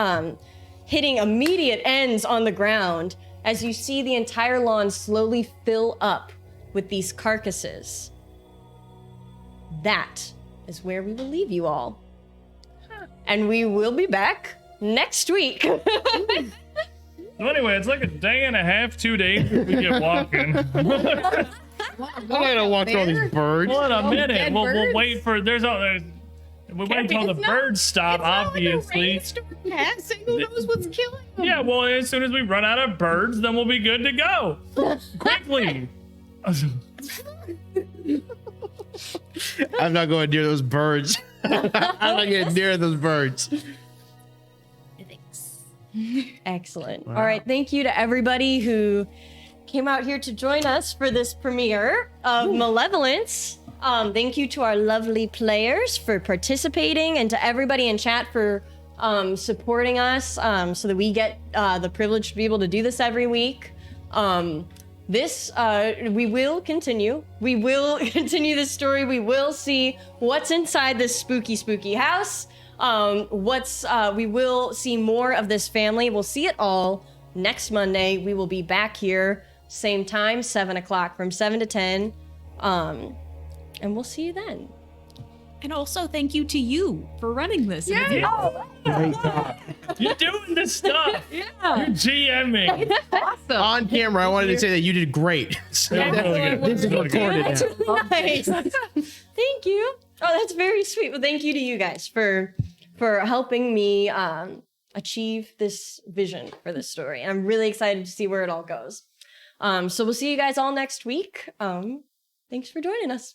hitting immediate ends on the ground, as you see the entire lawn slowly fill up with these carcasses. That is where we will leave you all. And we will be back next week. So anyway, it's like a day and a half, 2 days if we get walking. I gotta walk through all these birds. Well, in a minute. dead We'll birds? wait for we wait until the birds stop, obviously. Passing, who knows what's killing them? Yeah, well, as soon as we run out of birds, then we'll be good to go. Quickly. I'm not going near those birds. I'm not getting near those birds. Excellent. All right. Thank you to everybody who came out here to join us for this premiere of Malevolence. Thank you to our lovely players for participating, and to everybody in chat for supporting us so that we get the privilege to be able to do this every week. We will continue. We will continue this story. We will see what's inside this spooky house. We will see more of this family. We'll see it all next Monday. We will be back here, same time, 7 o'clock, from 7 to 10. And we'll see you then. And also thank you to you for running this. Yeah. You're doing this stuff. Yeah. You're GMing. Awesome. On camera, I wanted to say that you did great. So Really good. this is Really good. recorded now. Nice. Thank you. Oh, that's very sweet. Well, thank you to you guys for helping me achieve this vision for this story. I'm really excited to see where it all goes. So we'll see you guys all next week. Thanks for joining us.